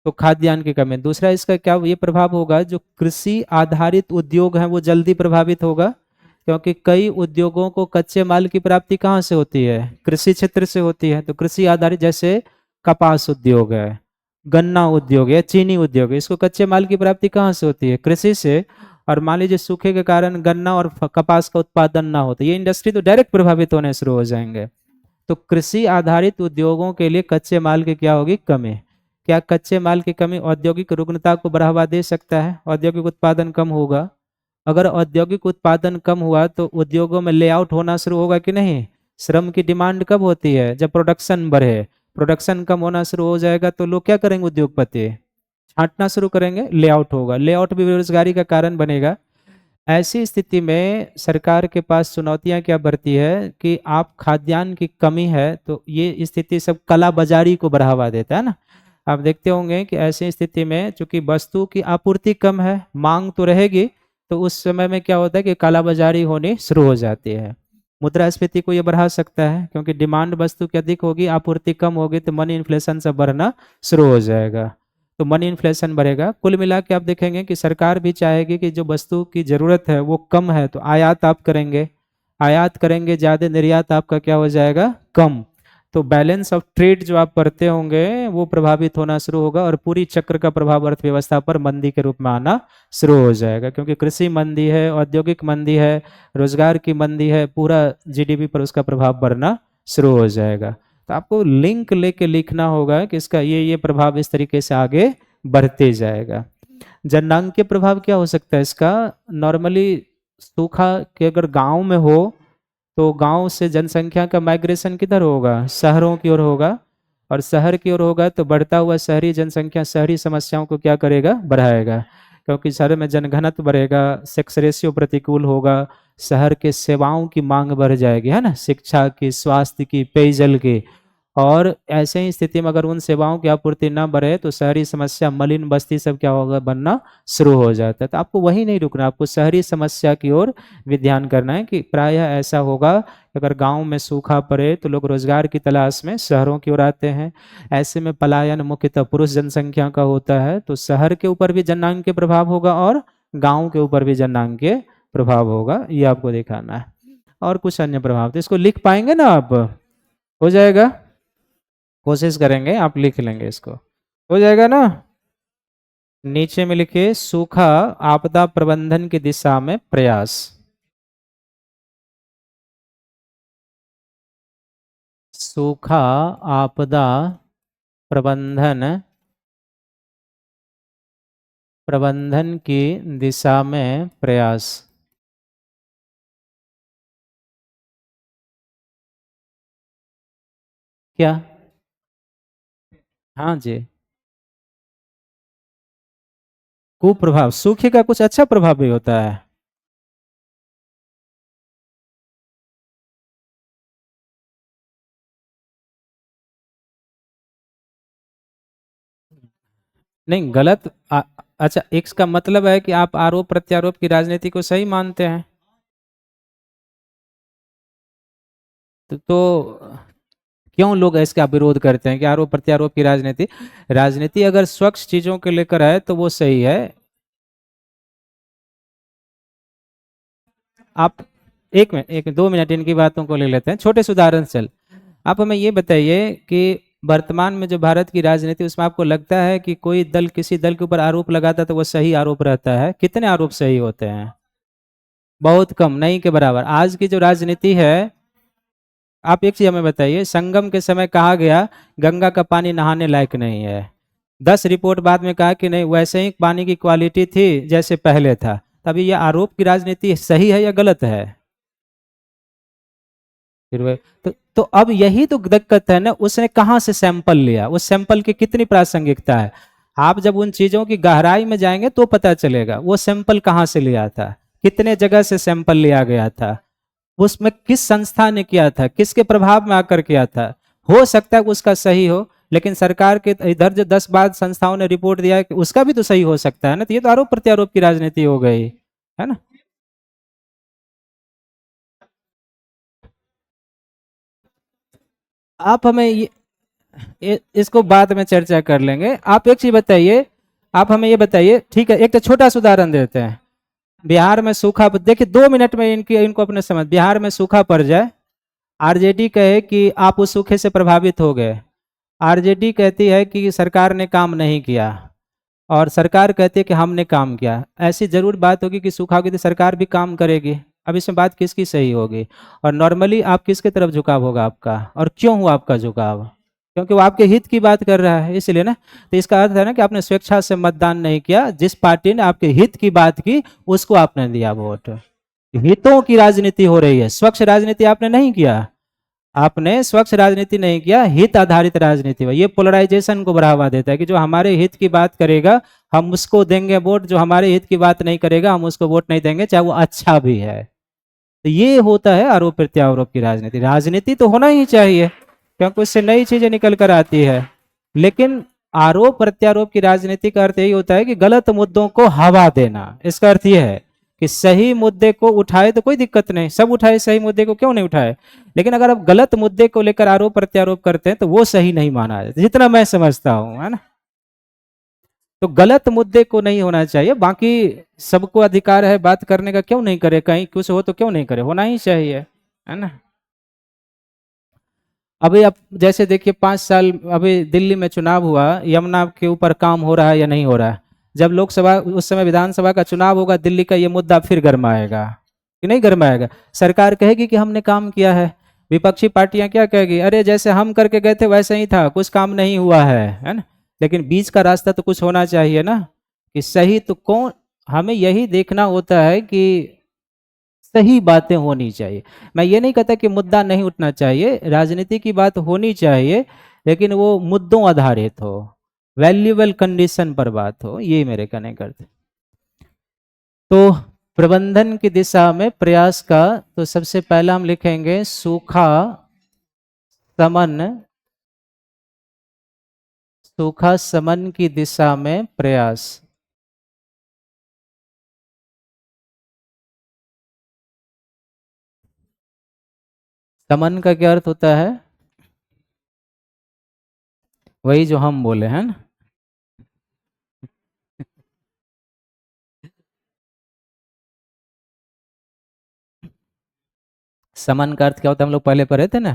तो खाद्यान्न की कमी। दूसरा इसका क्या ये प्रभाव होगा, जो कृषि आधारित उद्योग हैं वो जल्दी प्रभावित होगा, क्योंकि कई उद्योगों को कच्चे माल की प्राप्ति कहाँ से होती है, कृषि क्षेत्र से होती है। तो कृषि आधारित जैसे कपास उद्योग है, गन्ना उद्योग है, चीनी उद्योग है, इसको कच्चे माल की प्राप्ति कहाँ से होती है, कृषि से। और मान लीजिए सूखे के कारण गन्ना और कपास का उत्पादन ना हो तो ये इंडस्ट्री तो डायरेक्ट प्रभावित होने शुरू हो जाएंगे। तो कृषि आधारित उद्योगों के लिए कच्चे माल की क्या होगी, कमी। क्या कच्चे माल की कमी औद्योगिक रुग्णता को बढ़ावा दे सकता है, औद्योगिक उत्पादन कम होगा। अगर औद्योगिक उत्पादन कम हुआ तो उद्योगों में लेआउट होना शुरू होगा कि नहीं। श्रम की डिमांड कब होती है, जब प्रोडक्शन बढ़े। प्रोडक्शन कम होना शुरू हो जाएगा तो लोग क्या करेंगे, उद्योगपति छांटना शुरू करेंगे, लेआउट होगा, लेआउट भी बेरोजगारी का कारण बनेगा। ऐसी स्थिति में सरकार के पास चुनौतियां क्या बढ़ती है कि आप खाद्यान्न की कमी है तो ये स्थिति सब कला बाजारी को बढ़ावा देता है ना। आप देखते होंगे कि ऐसी स्थिति में चूंकि वस्तु की आपूर्ति कम है, मांग तो रहेगी, तो उस समय में क्या होता है कि काला बाजारी होनी शुरू हो जाती है। मुद्रास्फीति को ये बढ़ा सकता है, क्योंकि डिमांड वस्तु की अधिक होगी, आपूर्ति कम होगी, तो मनी इन्फ्लेशन सब बढ़ना शुरू हो जाएगा, तो मनी इन्फ्लेशन बढ़ेगा। कुल मिला के आप देखेंगे कि सरकार भी चाहेगी कि जो वस्तु की ज़रूरत है वो कम है, तो आयात आप करेंगे, आयात करेंगे ज़्यादा, निर्यात आपका क्या हो जाएगा, कम। तो बैलेंस ऑफ ट्रेड जो आप पढ़ते होंगे वो प्रभावित होना शुरू होगा, और पूरी चक्र का प्रभाव अर्थव्यवस्था पर मंदी के रूप में आना शुरू हो जाएगा, क्योंकि कृषि मंदी है, औद्योगिक मंदी है, रोजगार की मंदी है, पूरा जीडीपी पर उसका प्रभाव बढ़ना शुरू हो जाएगा। तो आपको लिंक लेके लिखना होगा कि इसका ये प्रभाव इस तरीके से आगे बढ़ते जाएगा। जननांग के प्रभाव क्या हो सकता है इसका, नॉर्मली सूखा कि अगर गांव में हो तो गांव से जनसंख्या का माइग्रेशन किधर होगा, शहरों की ओर होगा, और शहर की ओर होगा तो बढ़ता हुआ शहरी जनसंख्या शहरी समस्याओं को क्या करेगा, बढ़ाएगा, क्योंकि शहर में जनघनत्व बढ़ेगा, सेक्स रेशियो प्रतिकूल होगा, शहर के सेवाओं की मांग बढ़ जाएगी, है ना, शिक्षा की, स्वास्थ्य की, पेयजल की। और ऐसे ही स्थिति में अगर उन सेवाओं की आपूर्ति ना बढ़े तो शहरी समस्या, मलिन बस्ती सब क्या होगा, बनना शुरू हो जाता है। तो आपको वही नहीं रुकना, आपको शहरी समस्या की ओर भी ध्यान करना है कि प्रायः ऐसा होगा कि अगर गांव में सूखा पड़े तो लोग रोजगार की तलाश में शहरों की ओर आते हैं। ऐसे में पलायन मुख्यतः पुरुष जनसंख्या का होता है, तो शहर के ऊपर भी जननांग के प्रभाव होगा और गाँव के ऊपर भी जननांग के प्रभाव होगा, ये आपको दिखाना है। और कुछ अन्य प्रभाव, तो इसको लिख पाएंगे ना आप, हो जाएगा, कोशिश करेंगे, आप लिख लेंगे इसको, हो जाएगा ना। नीचे में लिखिए सूखा आपदा प्रबंधन की दिशा में प्रयास। सूखा आपदा प्रबंधन प्रबंधन की दिशा में प्रयास। क्या? हाँ जी। कुप्रभाव, सूखे का कुछ अच्छा प्रभाव भी होता है। नहीं गलत अच्छा, इसका मतलब है कि आप आरोप प्रत्यारोप की राजनीति को सही मानते हैं। तो क्यों लोग इसका विरोध करते हैं कि आरोप प्रत्यारोप की राजनीति, राजनीति अगर स्वच्छ चीजों को लेकर है तो वो सही है। आप एक मिनट, एक 2 मिनट इनकी बातों को ले लेते हैं, छोटे से उदाहरण से चल। आप हमें ये बताइए कि वर्तमान में जो भारत की राजनीति, उसमें आपको लगता है कि कोई दल किसी दल के ऊपर आरोप लगाता है तो वो सही आरोप रहता है? कितने आरोप सही होते हैं? बहुत कम, नहीं के बराबर। आज की जो राजनीति है, आप एक चीज हमें बताइए, संगम के समय कहा गया गंगा का पानी नहाने लायक नहीं है, 10 रिपोर्ट बाद में कहा कि नहीं वैसे ही पानी की क्वालिटी थी जैसे पहले था। तभी ये आरोप की राजनीति सही है या गलत है? फिर तो अब यही तो दिक्कत है ना, उसने कहाँ से सैंपल लिया, उस सैंपल की कितनी प्रासंगिकता है? आप जब उन चीजों की गहराई में जाएंगे तो पता चलेगा वो सैंपल कहाँ से लिया था, कितने जगह से सैंपल लिया गया था, उसमें किस संस्था ने किया था, किसके प्रभाव में आकर किया था। हो सकता है कि उसका सही हो, लेकिन सरकार के इधर जो 10 12 संस्थाओं ने रिपोर्ट दिया है कि उसका भी तो सही हो सकता है ना, तो ये तो आरोप प्रत्यारोप की राजनीति हो गई, है ना। आप हमें इसको बाद में चर्चा कर लेंगे। आप एक चीज बताइए, आप हमें ये बताइए, ठीक है, एक तो छोटा सा उदाहरण देते हैं। बिहार में सूखा, देखिए 2 मिनट में इनकी इनको अपने समझ, बिहार में सूखा पड़ जाए, आरजेडी कहे कि आप उस सूखे से प्रभावित हो गए, आरजेडी कहती है कि सरकार ने काम नहीं किया, और सरकार कहती है कि हमने काम किया। ऐसी जरूर बात होगी कि सूखा होगी तो सरकार भी काम करेगी। अब इसमें बात किसकी सही होगी, और नॉर्मली आप किसके तरफ झुकाव होगा आपका, और क्यों हुआ आपका झुकाव? क्योंकि वो आपके हित की बात कर रहा है, इसलिए ना। तो इसका अर्थ है ना कि आपने स्वेच्छा से मतदान नहीं किया, जिस पार्टी ने आपके हित की बात की उसको आपने दिया वोट। हितों की राजनीति हो रही है, स्वच्छ राजनीति आपने नहीं किया, आपने स्वच्छ राजनीति नहीं किया, हित आधारित राजनीति। ये पोलराइजेशन को बढ़ावा देता है कि जो हमारे हित की बात करेगा हम उसको देंगे वोट, जो हमारे हित की बात नहीं करेगा हम उसको वोट नहीं देंगे, चाहे वो अच्छा भी है। तो ये होता है आरोप प्रत्यारोप की राजनीति। राजनीति तो होना ही चाहिए क्योंकि उससे नई चीजें निकल कर आती है, लेकिन आरोप प्रत्यारोप की राजनीति का अर्थ यही होता है कि गलत मुद्दों को हवा देना। इसका अर्थ यह है कि सही मुद्दे को उठाए तो कोई दिक्कत नहीं, सब उठाए, सही मुद्दे को क्यों नहीं उठाए, लेकिन अगर आप गलत मुद्दे को लेकर आरोप प्रत्यारोप करते हैं तो वो सही नहीं माना जाता, जितना मैं समझता हूं, है ना। तो गलत मुद्दे को नहीं होना चाहिए, बाकी सबको अधिकार है बात करने का, क्यों नहीं करे, कहीं कुछ हो तो क्यों नहीं करे, होना ही चाहिए, है ना। अभी आप जैसे देखिए 5 साल, अभी दिल्ली में चुनाव हुआ, यमुना के ऊपर काम हो रहा है या नहीं हो रहा है? जब लोकसभा, उस समय विधानसभा का चुनाव होगा, दिल्ली का ये मुद्दा फिर गरमाएगा कि नहीं गरमाएगा? सरकार कहेगी कि हमने काम किया है, विपक्षी पार्टियां क्या कहेगी, अरे जैसे हम करके गए थे वैसे ही था, कुछ काम नहीं हुआ है ना। लेकिन बीच का रास्ता तो कुछ होना चाहिए ना, कि सही तो कौन, हमें यही देखना होता है कि सही बातें होनी चाहिए। मैं ये नहीं कहता कि मुद्दा नहीं उठना चाहिए, राजनीति की बात होनी चाहिए, लेकिन वो मुद्दों आधारित हो, वैल्यूएबल कंडीशन पर बात हो, ये मेरे कहने का अर्थ। तो प्रबंधन की दिशा में प्रयास का, तो सबसे पहला हम लिखेंगे सूखा शमन, सूखा शमन की दिशा में प्रयास। शमन का क्या अर्थ होता है? वही जो हम बोले हैं ना। शमन का अर्थ क्या होता है, हम लोग पहले पढ़े थे ना,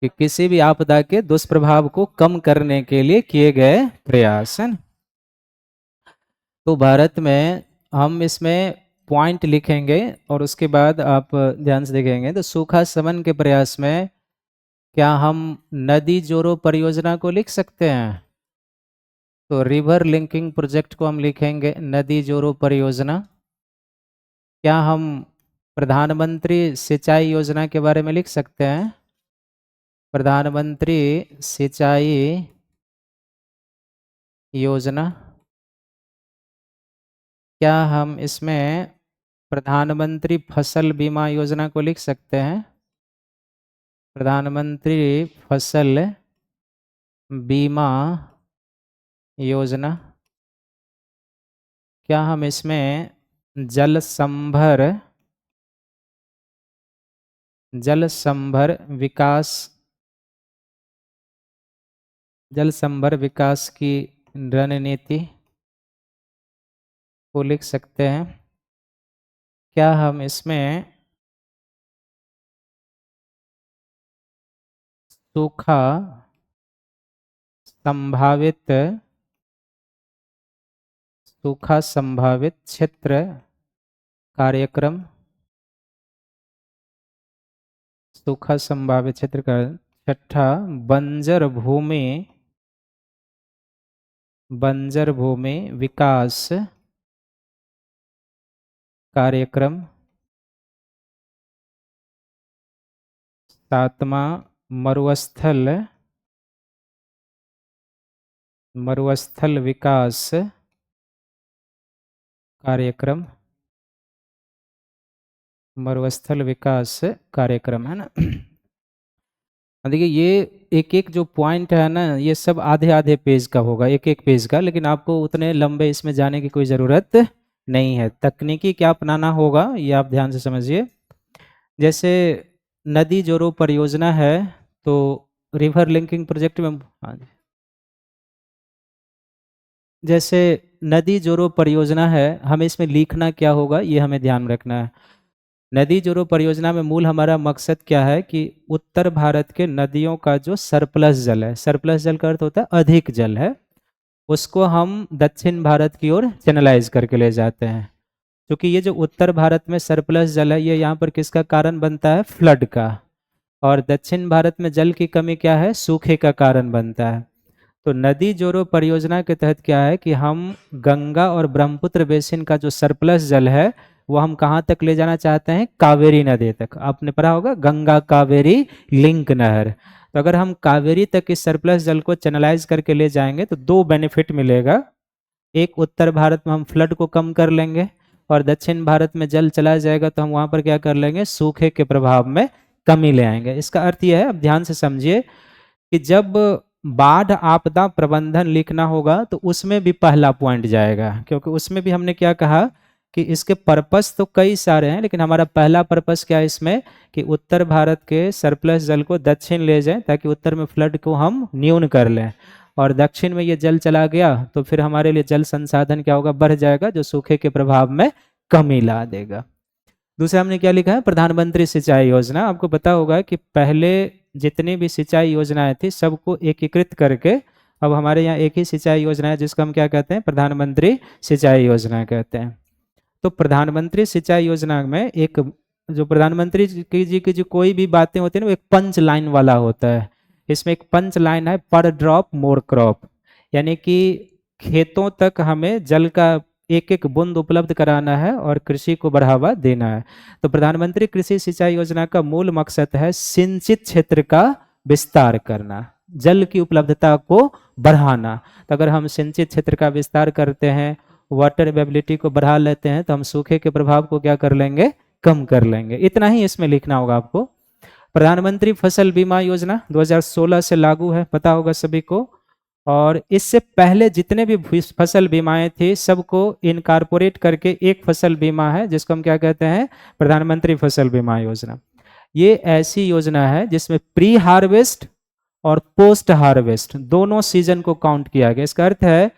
कि किसी भी आपदा के दुष्प्रभाव को कम करने के लिए किए गए प्रयास है ना। तो भारत में हम इसमें पॉइंट लिखेंगे और उसके बाद आप ध्यान से देखेंगे। तो सूखा शमन के प्रयास में क्या हम नदी जोड़ो परियोजना को लिख सकते हैं? तो रिवर लिंकिंग प्रोजेक्ट को हम लिखेंगे नदी जोड़ो परियोजना। क्या हम प्रधानमंत्री सिंचाई योजना के बारे में लिख सकते हैं? प्रधानमंत्री सिंचाई योजना। क्या हम इसमें प्रधानमंत्री फसल बीमा योजना को लिख सकते हैं? प्रधानमंत्री फसल बीमा योजना। क्या हम इसमें जल संभर, जल संभर विकास, जल संभर विकास की रणनीति को लिख सकते हैं? क्या हम इसमें सूखा संभावित, सूखा संभावित क्षेत्र कार्यक्रम, सूखा संभावित क्षेत्र का छठा बंजर भूमि, बंजर भूमि विकास कार्यक्रम, सातवां मरुस्थल, मरुस्थल विकास कार्यक्रम, मरुस्थल विकास कार्यक्रम है ना। देखिए ये एक एक जो पॉइंट है ना, ये सब आधे आधे पेज का होगा, एक एक पेज का, लेकिन आपको उतने लंबे इसमें जाने की कोई ज़रूरत नहीं है। तकनीकी क्या अपनाना होगा ये आप ध्यान से समझिए। जैसे नदी जोड़ो परियोजना है, तो रिवर लिंकिंग प्रोजेक्ट में, हाँ जी, जैसे नदी जोड़ो परियोजना है, हमें इसमें लिखना क्या होगा ये हमें ध्यान रखना है। नदी जोड़ो परियोजना में मूल हमारा मकसद क्या है कि उत्तर भारत के नदियों का जो सरप्लस जल है, सरप्लस जल का अर्थ होता है अधिक जल है, उसको हम दक्षिण भारत की ओर चैनलाइज करके ले जाते हैं। क्योंकि ये जो उत्तर भारत में सरप्लस जल है, ये यहाँ पर किसका कारण बनता है? फ्लड का। और दक्षिण भारत में जल की कमी क्या है? सूखे का कारण बनता है। तो नदी जोड़ो परियोजना के तहत क्या है कि हम गंगा और ब्रह्मपुत्र बेसिन का जो सरप्लस जल है वो हम कहाँ तक ले जाना चाहते हैं? कावेरी नदी तक। आपने पढ़ा होगा गंगा कावेरी लिंक नहर। तो अगर हम कावेरी तक इस सरप्लस जल को चैनलाइज करके ले जाएंगे तो दो बेनिफिट मिलेगा। एक, उत्तर भारत में हम फ्लड को कम कर लेंगे, और दक्षिण भारत में जल चला जाएगा तो हम वहाँ पर क्या कर लेंगे? सूखे के प्रभाव में कमी ले आएंगे। इसका अर्थ यह है, अब ध्यान से समझिए, कि जब बाढ़ आपदा प्रबंधन लिखना होगा तो उसमें भी पहला पॉइंट जाएगा, क्योंकि उसमें भी हमने क्या कहा कि इसके पर्पस तो कई सारे हैं, लेकिन हमारा पहला पर्पस क्या है इसमें कि उत्तर भारत के सरप्लस जल को दक्षिण ले जाएं ताकि उत्तर में फ्लड को हम न्यून कर लें, और दक्षिण में ये जल चला गया तो फिर हमारे लिए जल संसाधन क्या होगा? बढ़ जाएगा, जो सूखे के प्रभाव में कमी ला देगा। दूसरा हमने क्या लिखा है? प्रधानमंत्री सिंचाई योजना। आपको पता होगा कि पहले जितनी भी सिंचाई योजनाएं थी सबको एकीकृत करके अब हमारे यहाँ एक ही सिंचाई योजना है जिसको हम क्या कहते हैं? प्रधानमंत्री सिंचाई योजना कहते हैं। तो प्रधानमंत्री सिंचाई योजना में एक, जो प्रधानमंत्री जी की जो कोई भी बातें होती है ना, वो एक पंच लाइन वाला होता है। इसमें एक पंच लाइन है, पर ड्रॉप मोर क्रॉप, यानी कि खेतों तक हमें जल का एक एक बूंद उपलब्ध कराना है और कृषि को बढ़ावा देना है। तो प्रधानमंत्री कृषि सिंचाई योजना का मूल मकसद है सिंचित क्षेत्र का विस्तार करना, जल की उपलब्धता को बढ़ाना। तो अगर हम सिंचित क्षेत्र का विस्तार करते हैं, वाटर अवेलेबिलिटी को बढ़ा लेते हैं, तो हम सूखे के प्रभाव को क्या कर लेंगे, कम कर लेंगे। इतना ही इसमें लिखना होगा आपको। प्रधानमंत्री फसल बीमा योजना 2016 से लागू है, पता होगा सभी को। और इससे पहले जितने भी फसल बीमाएं थी सबको इनकारपोरेट करके एक फसल बीमा है, जिसको हम क्या कहते हैं, प्रधानमंत्री फसल बीमा योजना। ये ऐसी योजना है जिसमें प्री हार्वेस्ट और पोस्ट हार्वेस्ट दोनों सीजन को काउंट किया गया। इसका अर्थ है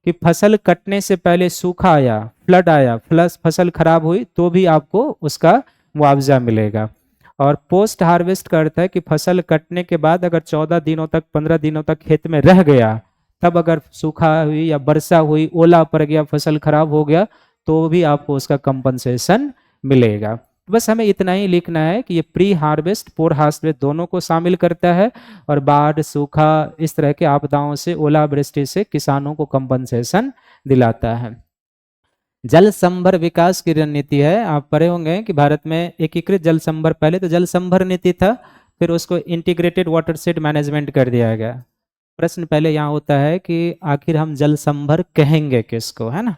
कि फसल कटने से पहले सूखा आया, फ्लड आया, प्लस फसल खराब हुई तो भी आपको उसका मुआवजा मिलेगा। और पोस्ट हार्वेस्ट का अर्थ है कि फसल कटने के बाद अगर 14 दिनों तक, 15 दिनों तक खेत में रह गया, तब अगर सूखा हुई या वर्षा हुई, ओला पड़ गया, फसल खराब हो गया, तो भी आपको उसका कंपनसेशन मिलेगा। बस हमें इतना ही लिखना है कि ये प्री हार्वेस्ट, पोस्ट हार्वेस्ट दोनों को शामिल करता है और बाढ़, सूखा, इस तरह के आपदाओं से, ओलावृष्टि से किसानों को कंपनसेशन दिलाता है। जल संभर विकास की रणनीति है। आप पढ़े होंगे कि भारत में एकीकृत जल संभर, पहले तो जल संभर नीति था, फिर उसको इंटीग्रेटेड वाटरशेड मैनेजमेंट कर दिया गया। प्रश्न पहले यहाँ होता है कि आखिर हम जल संभर कहेंगे किसको, है ना।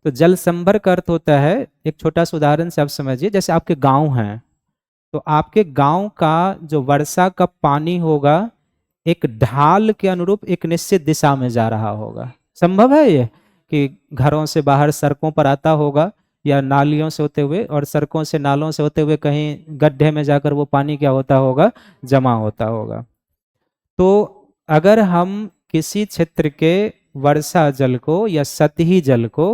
तो जल संभर का अर्थ होता है, एक छोटा सा उदाहरण से आप समझिए, जैसे आपके गांव हैं, तो आपके गांव का जो वर्षा का पानी होगा एक ढाल के अनुरूप एक निश्चित दिशा में जा रहा होगा। संभव है ये कि घरों से बाहर सड़कों पर आता होगा या नालियों से होते हुए, और सड़कों से, नालों से होते हुए कहीं गड्ढे में जाकर वो पानी क्या होता होगा, जमा होता होगा। तो अगर हम किसी क्षेत्र के वर्षा जल को या सतही जल को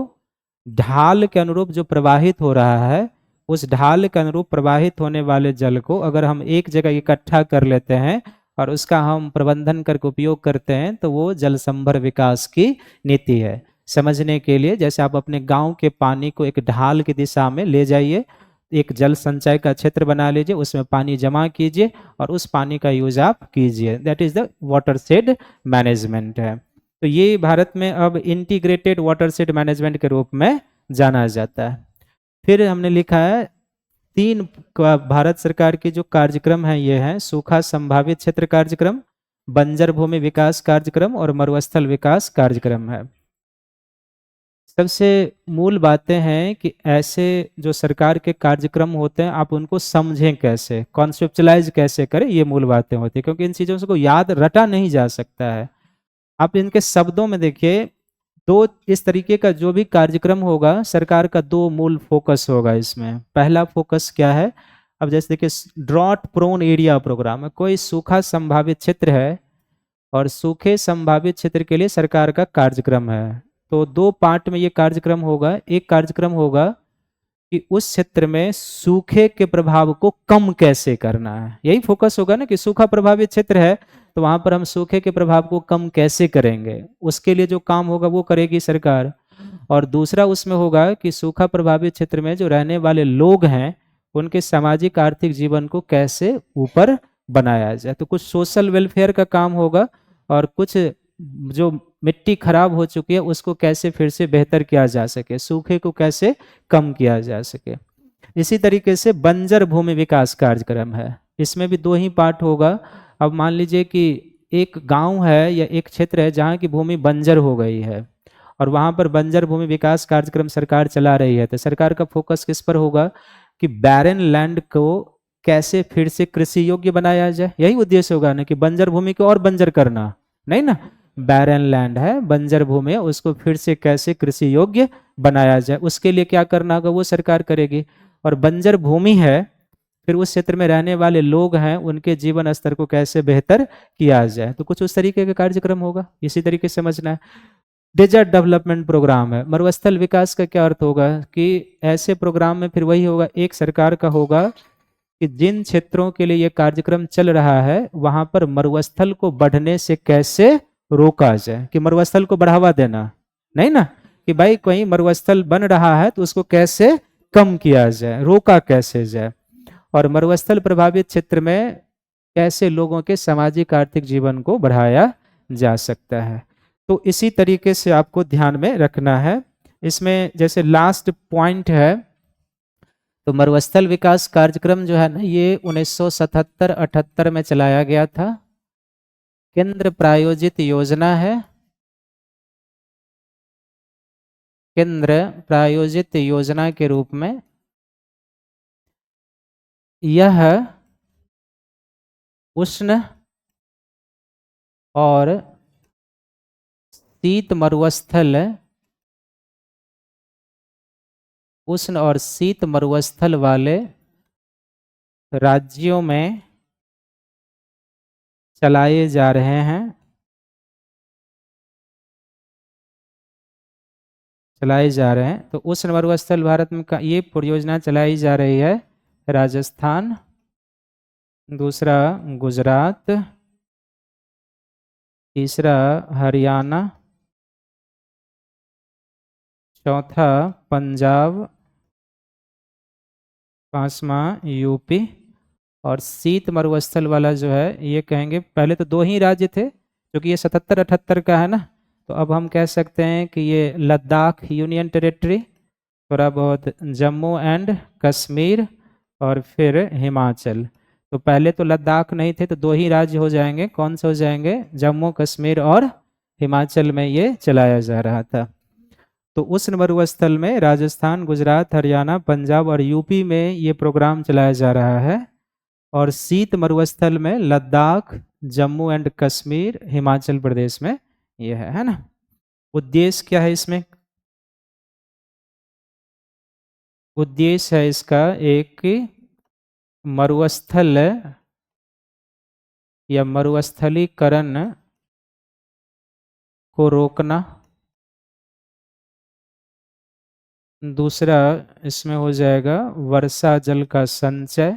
ढाल के अनुरूप जो प्रवाहित हो रहा है, उस ढाल के अनुरूप प्रवाहित होने वाले जल को अगर हम एक जगह इकट्ठा कर लेते हैं और उसका हम प्रबंधन करके उपयोग करते हैं, तो वो जल संभर विकास की नीति है। समझने के लिए, जैसे आप अपने गांव के पानी को एक ढाल की दिशा में ले जाइए, एक जल संचय का क्षेत्र बना लीजिए, उसमें पानी जमा कीजिए और उस पानी का यूज आप कीजिए। That is the watershed management है। तो ये भारत में अब इंटीग्रेटेड वाटरशेड मैनेजमेंट के रूप में जाना जाता है। फिर हमने लिखा है 3 भारत सरकार के जो कार्यक्रम है, ये है सूखा संभावित क्षेत्र कार्यक्रम, बंजर भूमि विकास कार्यक्रम और मरुस्थल विकास कार्यक्रम है। सबसे मूल बातें हैं कि ऐसे जो सरकार के कार्यक्रम होते हैं, आप उनको समझें कैसे, कॉन्सेप्चुलाइज कैसे करें, ये मूल बातें होती है, क्योंकि इन चीज़ों को याद रटा नहीं जा सकता है। आप इनके शब्दों में देखिए, दो इस तरीके का जो भी कार्यक्रम होगा, सरकार का 2 मूल फोकस होगा इसमें। पहला फोकस क्या है, अब जैसे देखिए ड्रॉट प्रोन एरिया प्रोग्राम है, कोई सूखा संभावित क्षेत्र है और सूखे संभावित क्षेत्र के लिए सरकार का कार्यक्रम है। तो 2 पार्ट में ये कार्यक्रम होगा। एक कार्यक्रम होगा कि उस क्षेत्र में सूखे के प्रभाव को कम कैसे करना है, यही फोकस होगा ना, कि सूखा प्रभावित क्षेत्र है तो वहां पर हम सूखे के प्रभाव को कम कैसे करेंगे, उसके लिए जो काम होगा वो करेगी सरकार। और दूसरा उसमें होगा कि सूखा प्रभावित क्षेत्र में जो रहने वाले लोग हैं, उनके सामाजिक आर्थिक जीवन को कैसे ऊपर बनाया जाए। तो कुछ सोशल वेलफेयर का काम होगा और कुछ जो मिट्टी खराब हो चुकी है उसको कैसे फिर से बेहतर किया जा सके, सूखे को कैसे कम किया जा सके। इसी तरीके से बंजर भूमि विकास कार्यक्रम है, इसमें भी 2 ही पार्ट होगा। अब मान लीजिए कि एक गांव है या एक क्षेत्र है जहाँ की भूमि बंजर हो गई है और वहाँ पर बंजर भूमि विकास कार्यक्रम सरकार चला रही है, तो सरकार का फोकस किस पर होगा कि बैरन लैंड को कैसे फिर से कृषि योग्य बनाया जाए। यही उद्देश्य होगा ना, कि बंजर भूमि को और बंजर करना नहीं ना, बैरन लैंड है, बंजर भूमि है, उसको फिर से कैसे कृषि योग्य बनाया जाए, उसके लिए क्या करना होगा वो सरकार करेगी। और बंजर भूमि है, फिर उस क्षेत्र में रहने वाले लोग हैं, उनके जीवन स्तर को कैसे बेहतर किया जाए। तो कुछ उस तरीके का कार्यक्रम होगा, इसी तरीके से समझना है। डेजर्ट डेवलपमेंट प्रोग्राम है, मरुस्थल विकास का क्या अर्थ होगा कि ऐसे प्रोग्राम में फिर वही होगा, एक सरकार का होगा कि जिन क्षेत्रों के लिए ये कार्यक्रम चल रहा है वहां पर मरुस्थल को बढ़ने से कैसे रोका जाए, कि मरुस्थल को बढ़ावा देना नहीं ना, कि भाई कहीं मरुस्थल बन रहा है तो उसको कैसे कम किया जाए, रोका कैसे जाए, और मरुस्थल प्रभावित क्षेत्र में कैसे लोगों के सामाजिक आर्थिक जीवन को बढ़ाया जा सकता है। तो इसी तरीके से आपको ध्यान में रखना है। इसमें जैसे लास्ट पॉइंट है, तो मरुस्थल विकास कार्यक्रम जो है ना, ये 1977-78 में चलाया गया था। केंद्र प्रायोजित योजना है। केंद्र प्रायोजित योजना के रूप में यह उष्ण और शीत मरुस्थल, उष्ण और शीत मरुस्थल वाले राज्यों में चलाए जा रहे हैं। तो उष्ण मरुस्थल भारत में ये परियोजना चलाई जा रही है राजस्थान, दूसरा गुजरात, तीसरा हरियाणा, चौथा पंजाब, पांचवा यूपी। और शीत मरुस्थल वाला जो है ये कहेंगे, पहले तो 2 ही राज्य थे, क्योंकि ये 77-78 का है ना, तो अब हम कह सकते हैं कि ये लद्दाख यूनियन टेरिटरी, थोड़ा बहुत जम्मू एंड कश्मीर और फिर हिमाचल। तो पहले तो लद्दाख नहीं थे, तो 2 ही राज्य हो जाएंगे। कौन से हो जाएंगे? जम्मू कश्मीर और हिमाचल में ये चलाया जा रहा था। तो उष्ण मरुस्थल में राजस्थान, गुजरात, हरियाणा, पंजाब और यूपी में ये प्रोग्राम चलाया जा रहा है। और शीत मरुस्थल में लद्दाख, जम्मू एंड कश्मीर, हिमाचल प्रदेश में ये है ना। उद्देश्य क्या है इसमें? उद्देश्य है इसका एक मरुस्थल या मरुस्थलीकरण को रोकना। दूसरा इसमें हो जाएगा वर्षा जल का संचय,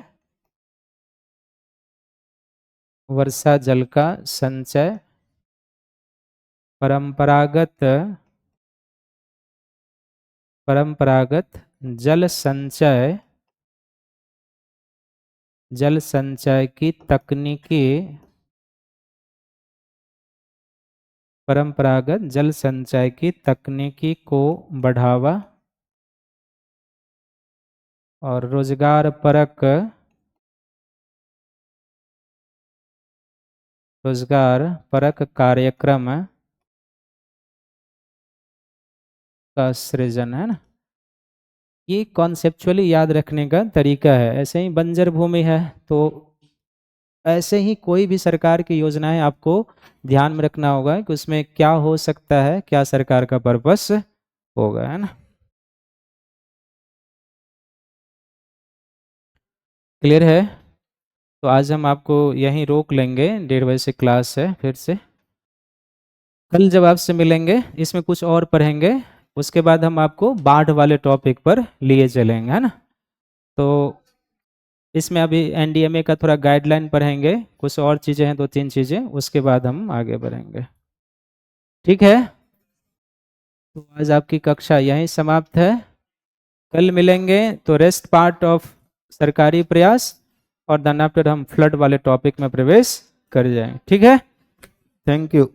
वर्षा जल का संचय। परंपरागत जल संचय की तकनीकी, परंपरागत जल संचय की तकनीकी को बढ़ावा और रोजगार परक कार्यक्रम का सृजन है ना। ये कॉन्सेप्चुअली याद रखने का तरीका है। ऐसे ही बंजर भूमि है, तो ऐसे ही कोई भी सरकार की योजनाएं आपको ध्यान में रखना होगा कि उसमें क्या हो सकता है, क्या सरकार का पर्पस होगा, है ना। क्लियर है? तो आज हम आपको यहीं रोक लेंगे, 1:30 बजे से क्लास है फिर से। कल जब आपसे मिलेंगे इसमें कुछ और पढ़ेंगे, उसके बाद हम आपको बाढ़ वाले टॉपिक पर लिए चलेंगे, है ना। तो इसमें अभी एनडीएमए का थोड़ा गाइडलाइन पढ़ेंगे, कुछ और चीज़ें हैं, 2-3 चीज़ें, उसके बाद हम आगे बढ़ेंगे। ठीक है, तो आज आपकी कक्षा यहीं समाप्त है। कल मिलेंगे तो रेस्ट पार्ट ऑफ सरकारी प्रयास, और देन आफ्टर हम फ्लड वाले टॉपिक में प्रवेश कर जाएंगे। ठीक है, थैंक यू।